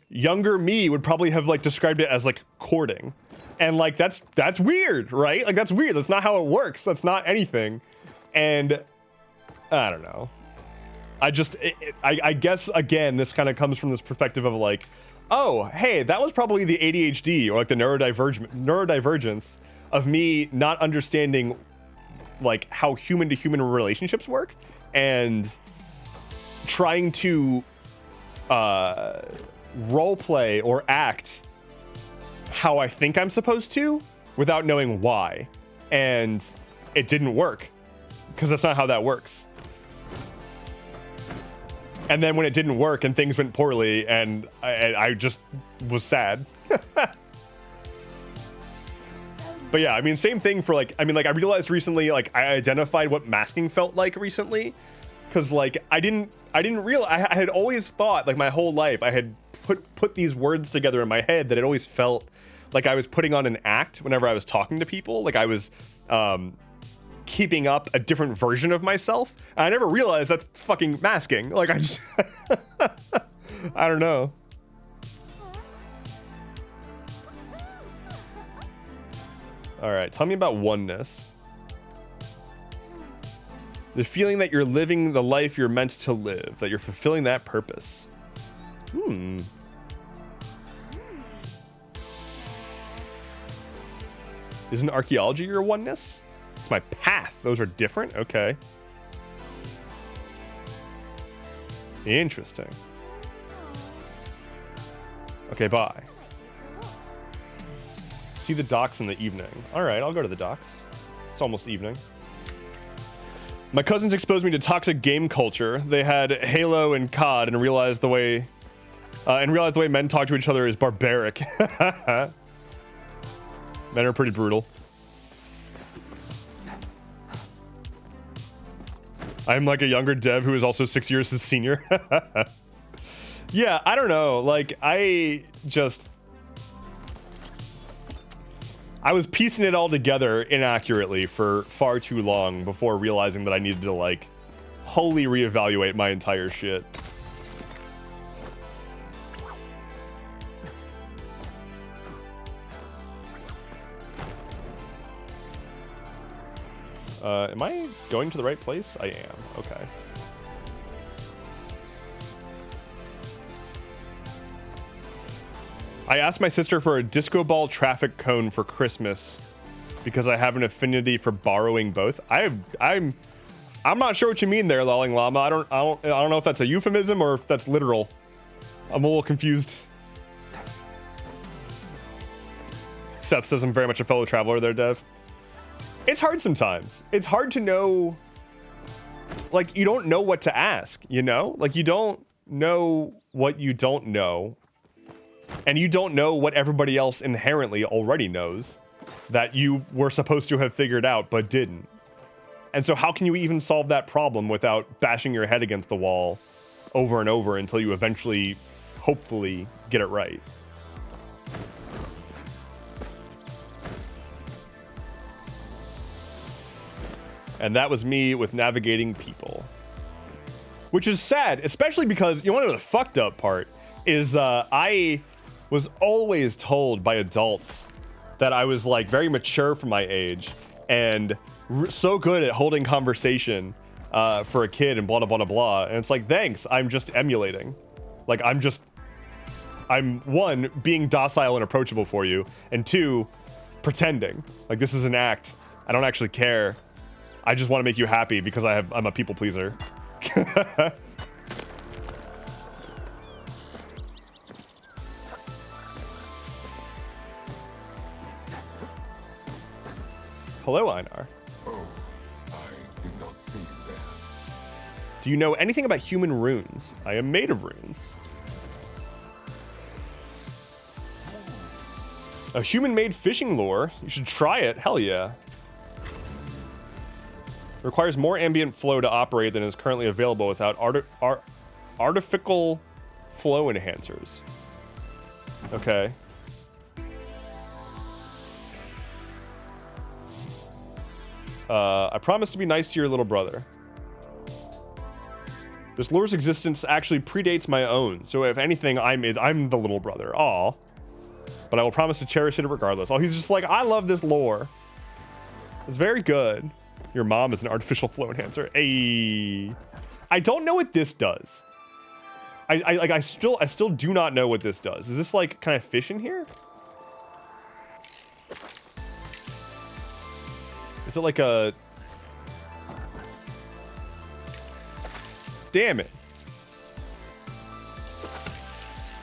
younger me would probably have like described it as like courting, and like that's weird, right? Like that's weird. That's not how it works. That's not anything. And I don't know. I guess again, this kind of comes from this perspective of like, oh, hey, that was probably the ADHD or like the neurodivergence of me not understanding like how human to human relationships work, and trying to role play or act how I think I'm supposed to without knowing why. And it didn't work, because that's not how that works. And then when it didn't work and things went poorly, and I just was sad. But yeah, I mean, same thing for like, I mean, like I realized recently, like I identified what masking felt like recently, because like I didn't realize, I had always thought like my whole life I had put these words together in my head that it always felt like I was putting on an act whenever I was talking to people. Like I was keeping up a different version of myself. And I never realized that's fucking masking. Like, I just, I don't know. All right, tell me about oneness. The feeling that you're living the life you're meant to live, that you're fulfilling that purpose. Isn't archaeology your oneness? It's my path. Those are different? Okay. Interesting. Okay, bye. See the docks in the evening. All right, I'll go to the docks. It's almost evening. My cousins exposed me to toxic game culture. They had Halo and COD and realized the way men talk to each other is barbaric. Men are pretty brutal. I'm like a younger dev who is also 6 years his senior. Yeah, I don't know. Like, I was piecing it all together inaccurately for far too long before realizing that I needed to, like, wholly reevaluate my entire shit. Am I going to the right place? I am. Okay. I asked my sister for a disco ball traffic cone for Christmas because I have an affinity for borrowing both. I'm not sure what you mean there, Lolling Llama. I don't know if that's a euphemism or if that's literal. I'm a little confused. Seth says I'm very much a fellow traveler there, Dev. It's hard sometimes. It's hard to know, like, you don't know what to ask, you know? Like, you don't know what you don't know. And you don't know what everybody else inherently already knows that you were supposed to have figured out but didn't. And so how can you even solve that problem without bashing your head against the wall over and over until you eventually, hopefully, get it right? And that was me with navigating people. Which is sad, especially because, you want to know the fucked up part? Is I was always told by adults that I was, like, very mature for my age and so good at holding conversation for a kid and blah, blah, blah, blah. And it's like, thanks, I'm just emulating. Like, I'm one, being docile and approachable for you, and two, pretending. Like, this is an act. I don't actually care. I just want to make you happy because I'm a people pleaser. Hello, Einar.
Oh, I did not think that.
Do you know anything about human runes? I am made of runes. A human-made fishing lure? You should try it. Hell yeah. Requires more ambient flow to operate than is currently available without artificial flow enhancers. Okay. I promise to be nice to your little brother. This lure's existence actually predates my own, so if anything, I'm the little brother. Aw. But I will promise to cherish it regardless. Oh, he's just like, I love this lore. It's very good. Your mom is an artificial flow enhancer. Ayy. I don't know what this does. I still do not know what this does. Is this like, can I fish in here? Is it like a... Damn it.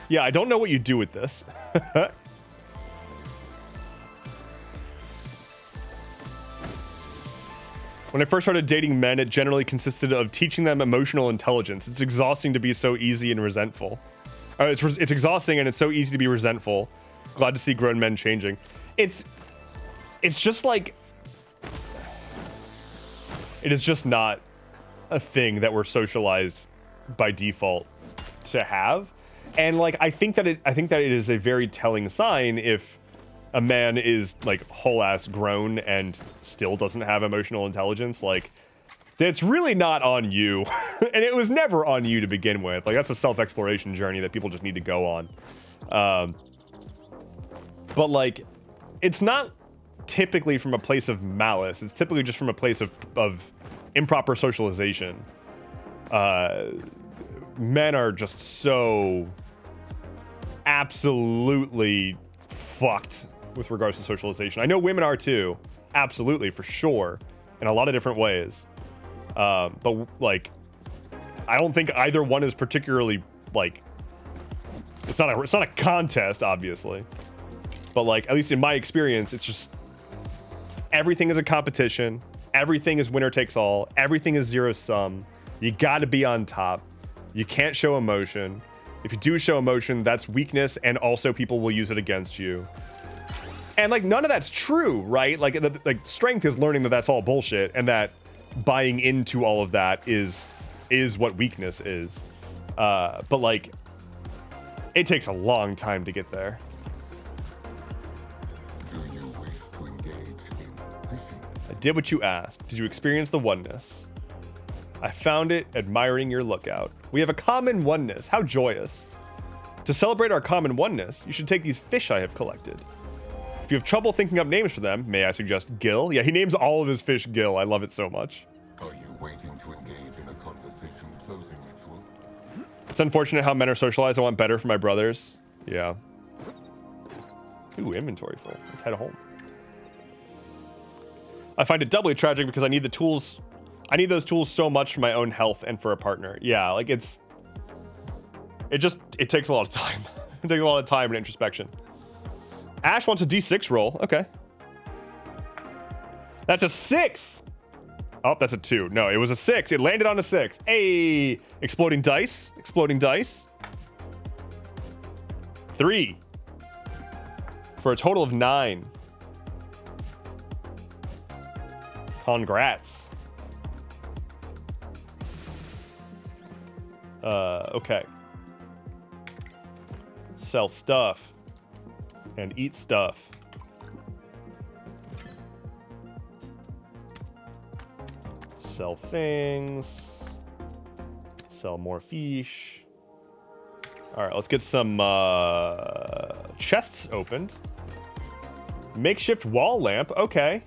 Yeah, I don't know what you do with this. When I first started dating men, it generally consisted of teaching them emotional intelligence. It's exhausting to be so easy and resentful. It's exhausting and it's so easy to be resentful. Glad to see grown men changing. It's just like... It is just not a thing that we're socialized by default to have. And like, I think that it is a very telling sign if a man is like whole ass grown and still doesn't have emotional intelligence, like it's really not on you. And it was never on you to begin with. Like that's a self-exploration journey that people just need to go on. But like it's not typically from a place of malice. It's typically just from a place of improper socialization. Men are just so absolutely fucked with regards to socialization. I know women are too, absolutely, for sure, in a lot of different ways. But like, I don't think either one is particularly like. It's not a contest, obviously, but like at least in my experience, it's just everything is a competition. Everything is winner takes all. Everything is zero sum. You got to be on top. You can't show emotion. If you do show emotion, that's weakness, and also people will use it against you. And like none of that's true, right? Like strength is learning that that's all bullshit, and that buying into all of that is what weakness is. But like it takes a long time to get there.
Do you wish to engage in fishing?
I did what you asked. Did you experience the oneness? I found it admiring your lookout. We have a common oneness. How joyous. To celebrate our common oneness, you should take these fish I have collected. If you have trouble thinking up names for them, may I suggest Gil? Yeah, he names all of his fish Gil. I love it so much.
Are you waiting to engage in a conversation closing ritual?
It's unfortunate how men are socialized. I want better for my brothers. Yeah. Ooh, inventory full. Let's head home. I find it doubly tragic because I need the tools. I need those tools so much for my own health and for a partner. Yeah, like it takes a lot of time. It takes a lot of time and introspection. Ash wants a D6 roll. Okay. That's a 6. Oh, that's a 2. No, it was a 6. It landed on a 6. Hey, exploding dice. Exploding dice. 3. For a total of 9. Congrats. Okay. Sell stuff. And eat stuff. Sell things. Sell more fish. Alright, let's get some chests opened. Makeshift wall lamp. Okay.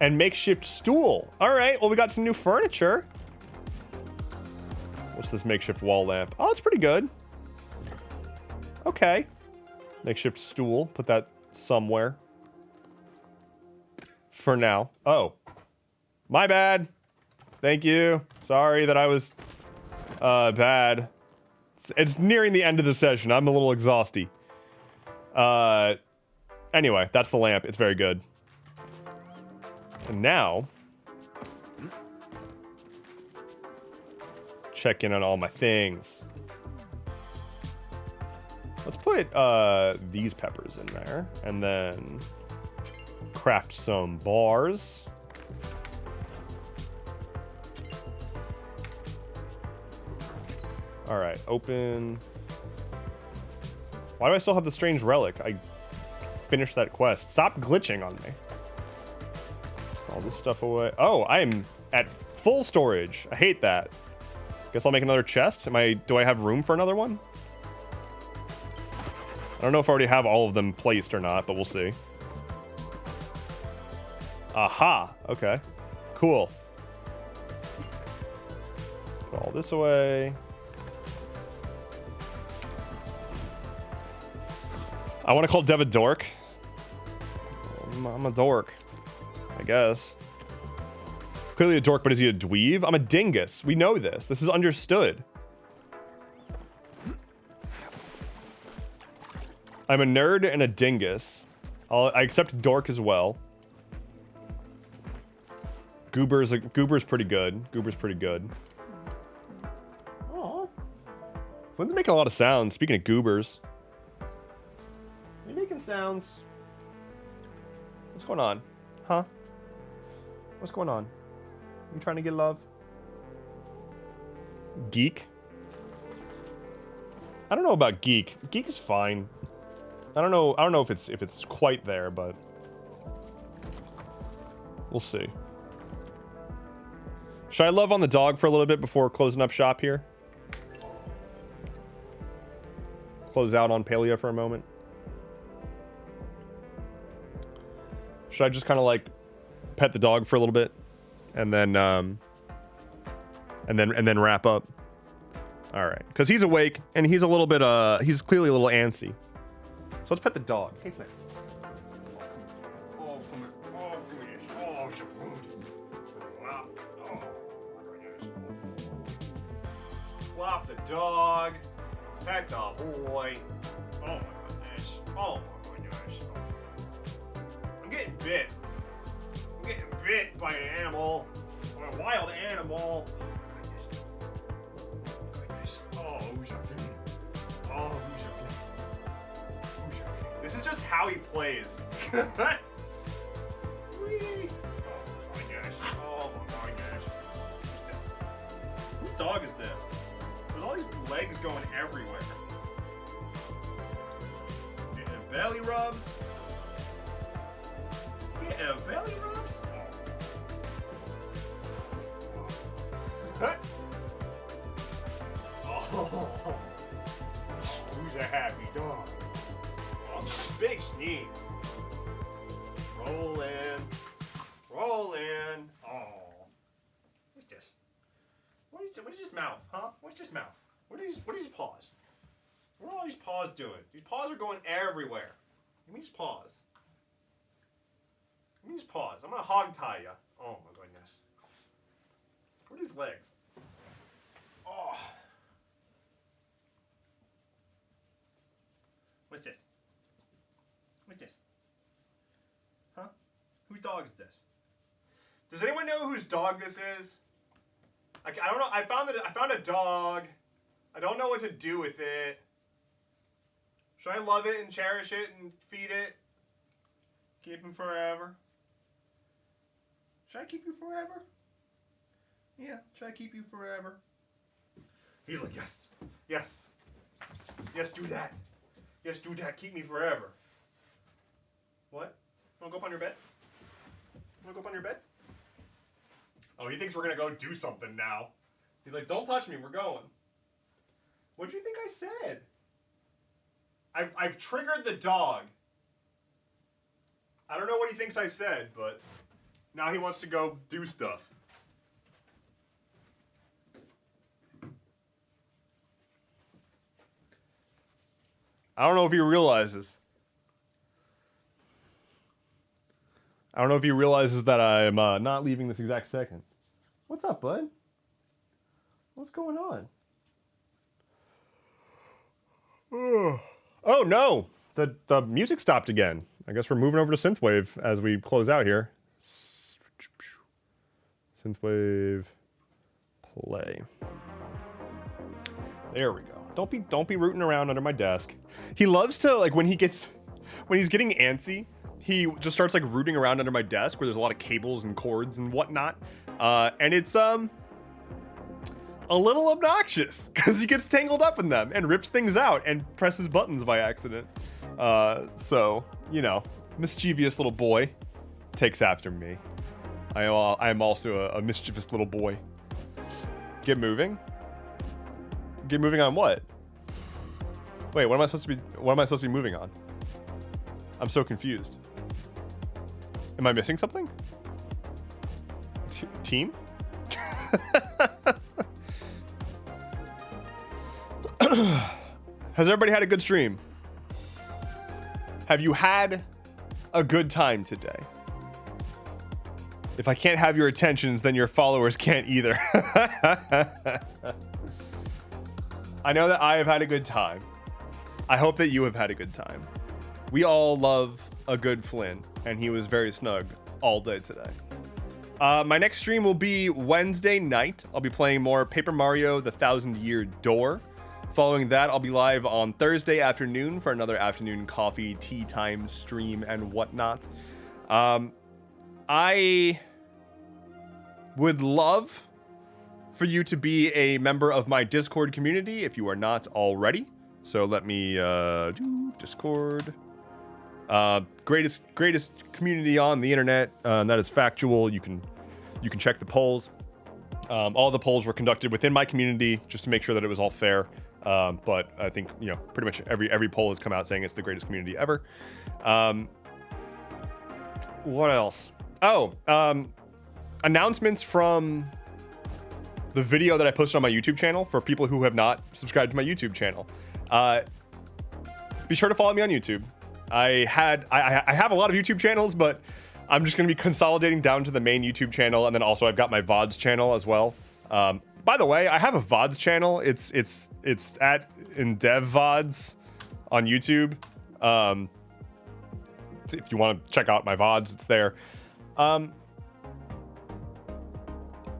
And makeshift stool. Alright, well, we got some new furniture. What's this makeshift wall lamp? Oh, it's pretty good. Okay. Makeshift stool. Put that somewhere. For now. Oh. My bad. Thank you. Sorry that I was bad. It's nearing the end of the session. I'm a little exhausty. Anyway, that's the lamp. It's very good. And now, check in on all my things. Let's put these peppers in there, and then craft some bars. All right, open. Why do I still have the strange relic? I finished that quest. Stop glitching on me. All this stuff away. Oh, I am at full storage. I hate that. Guess I'll make another chest. Do I have room for another one? I don't know if I already have all of them placed or not, but we'll see. Aha. Okay. Cool. Put all this away. I want to call Dev a dork. I'm a dork, I guess. Clearly a dork, but is he a dweeb? I'm a dingus. We know this. This is understood. I'm a nerd and a dingus. I accept dork as well. Goober's pretty good. Goober's pretty good. Aw. Flynn's making a lot of sounds. Speaking of goobers. Are you making sounds? What's going on? Huh? What's going on? You trying to get love? Geek? I don't know about geek. Geek is fine. I don't know if it's quite there, but we'll see. Should I love on the dog for a little bit before closing up shop here? Close out on Paleo for a moment. Should I just kind of like pet the dog for a little bit and then wrap up? All right, because he's awake and he's a little bit he's clearly a little antsy. So let's pet the dog. Hey, Flynn. Oh, come here. Oh, come here. Oh, so good. Wow. Oh, my goodness. Flop the dog. Pet the boy. Oh my goodness. Oh my goodness. I'm getting bit. I'm getting bit by an animal. By a wild animal. Oh, who's your friend? Oh, who's your friend? Who's your friend? This is just how he plays. Whee! Oh my gosh. Oh my gosh. Whose dog is this? There's all these legs going everywhere. Getting belly rubs. Getting belly rubs. Oh. Who's a happy dog? Oh, big sneeze. Roll in. Roll in. Oh. What's this? What is this mouth, huh? What's this mouth? What are these paws? What are all these paws doing? These paws are going everywhere. Give me these paws. Give me these paws. I'm gonna hog tie you. Oh my goodness. What are these legs? Oh. What's this? What's this? Huh? Whose dog is this? Does anyone know whose dog this is? I don't know. I found a dog. I don't know what to do with it. Should I love it and cherish it and feed it? Keep him forever? Should I keep you forever? Yeah, should I keep you forever? He's like, yes. Yes. Yes, do that. Yes, do that. Keep me forever. What? You wanna go up on your bed? You wanna go up on your bed? Oh, he thinks we're gonna go do something now. He's like, don't touch me, we're going. What do you think I said? I've triggered the dog. I don't know what he thinks I said, but now he wants to go do stuff. I don't know if he realizes. I don't know if he realizes that I'm not leaving this exact second. What's up, bud? What's going on? Oh no! The music stopped again. I guess we're moving over to synthwave as we close out here. Synthwave play. There we go. Don't be rooting around under my desk. He loves to, like, when he's getting antsy, he just starts like rooting around under my desk where there's a lot of cables and cords and whatnot. And it's a little obnoxious because he gets tangled up in them and rips things out and presses buttons by accident. So, you know, mischievous little boy takes after me. I am also a mischievous little boy. Get moving? Get moving on what? Wait, what am I supposed to be moving on? I'm so confused. Am I missing something? Team? Has everybody had a good stream? Have you had a good time today? If I can't have your attentions, then your followers can't either. I know that I have had a good time. I hope that you have had a good time. We all love a good Flynn, and he was very snug all day today. My next stream will be Wednesday night. I'll be playing more Paper Mario: The Thousand Year Door. Following that, I'll be live on Thursday afternoon for another afternoon coffee, tea time stream, and whatnot. I would love for you to be a member of my Discord community if you are not already. So let me Discord. Greatest community on the internet. That is factual. You can check the polls. All the polls were conducted within my community just to make sure that it was all fair. But I think, you know, pretty much every poll has come out saying it's the greatest community ever. What else? Oh, announcements from the video that I posted on my YouTube channel for people who have not subscribed to my YouTube channel. Be sure to follow me on YouTube. I have a lot of YouTube channels, but I'm just going to be consolidating down to the main YouTube channel, and then also I've got my VODs channel as well. By the way, I have a VODs channel. It's at Endeavorance on YouTube. If you want to check out my VODs, it's there.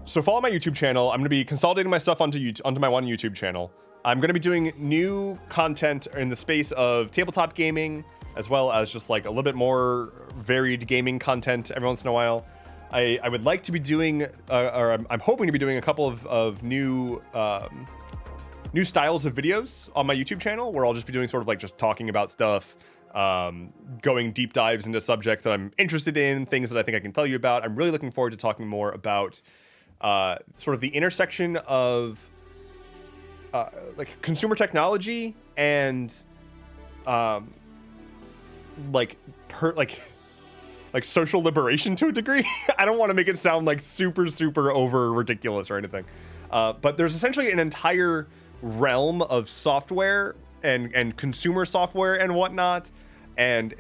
So follow my YouTube channel. I'm going to be consolidating my stuff onto my one YouTube channel. I'm going to be doing new content in the space of tabletop gaming, as well as just like a little bit more varied gaming content every once in a while. I would like to be doing, or I'm hoping to be doing a couple of new styles of videos on my YouTube channel, where I'll just be doing sort of like just talking about stuff, going deep dives into subjects that I'm interested in, things that I think I can tell you about. I'm really looking forward to talking more about sort of the intersection of like consumer technology and like social liberation to a degree. I don't want to make it sound like super over ridiculous or anything, but there's essentially an entire realm of software and consumer software and whatnot, and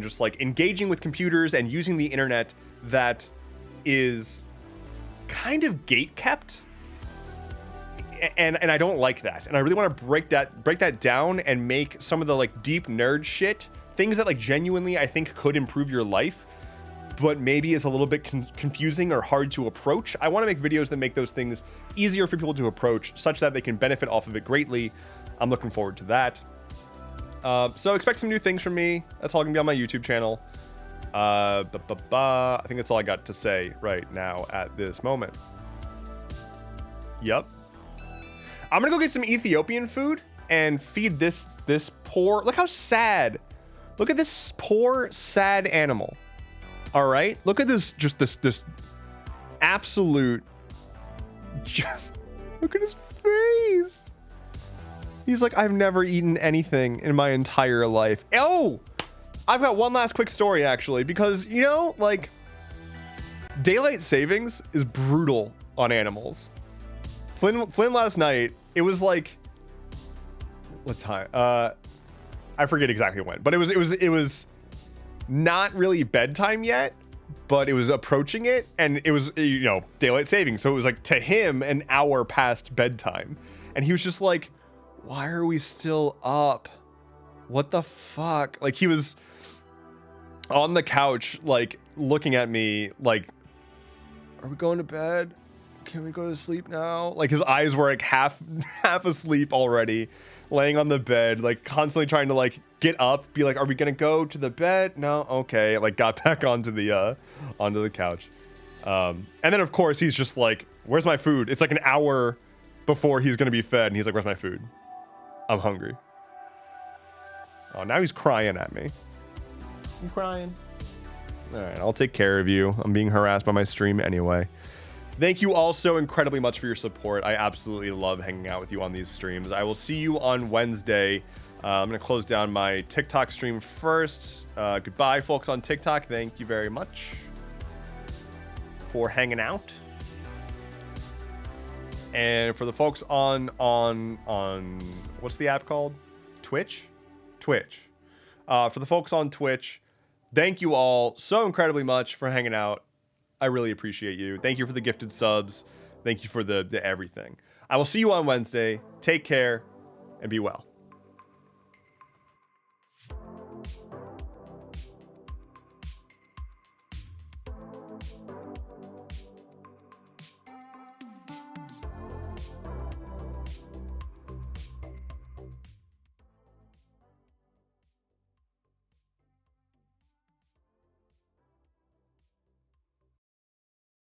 just like engaging with computers and using the internet that is kind of gate kept, and I don't like that, and I really want to break that down and make some of the like deep nerd shit, things that like genuinely I think could improve your life, but maybe is a little bit confusing or hard to approach. I want to make videos that make those things easier for people to approach, such that they can benefit off of it greatly. I'm looking forward to that. So expect some new things from me. That's all gonna be on my YouTube channel. I think that's all I got to say right now at this moment. Yep. I'm gonna go get some Ethiopian food and feed this poor, look how sad. Look at this poor, sad animal. All right, look at this, just this absolute, just look at his face. He's like, I've never eaten anything in my entire life. Oh, I've got one last quick story actually, because you know, like, daylight savings is brutal on animals. Flynn last night, it was like, what time? I forget exactly when, but it was not really bedtime yet, but it was approaching it, and it was, you know, daylight savings, so it was like to him an hour past bedtime, and he was just like, why are we still up? What the fuck? Like, he was on the couch, like looking at me like, are we going to bed? Can we go to sleep now? Like, his eyes were like half asleep already, laying on the bed, like constantly trying to like get up, be like, are we gonna go to the bed? No, okay. Like, got back onto the couch. And then of course he's just like, where's my food? It's like an hour before he's gonna be fed, and he's like, where's my food? I'm hungry. Oh, now he's crying at me. I'm crying. All right, I'll take care of you. I'm being harassed by my stream anyway. Thank you all so incredibly much for your support. I absolutely love hanging out with you on these streams. I will see you on Wednesday. I'm going to close down my TikTok stream first. Goodbye, folks on TikTok. Thank you very much for hanging out. And for the folks on what's the app called? Twitch. For the folks on Twitch, thank you all so incredibly much for hanging out. I really appreciate you. Thank you for the gifted subs. Thank you for the everything. I will see you on Wednesday. Take care and be well.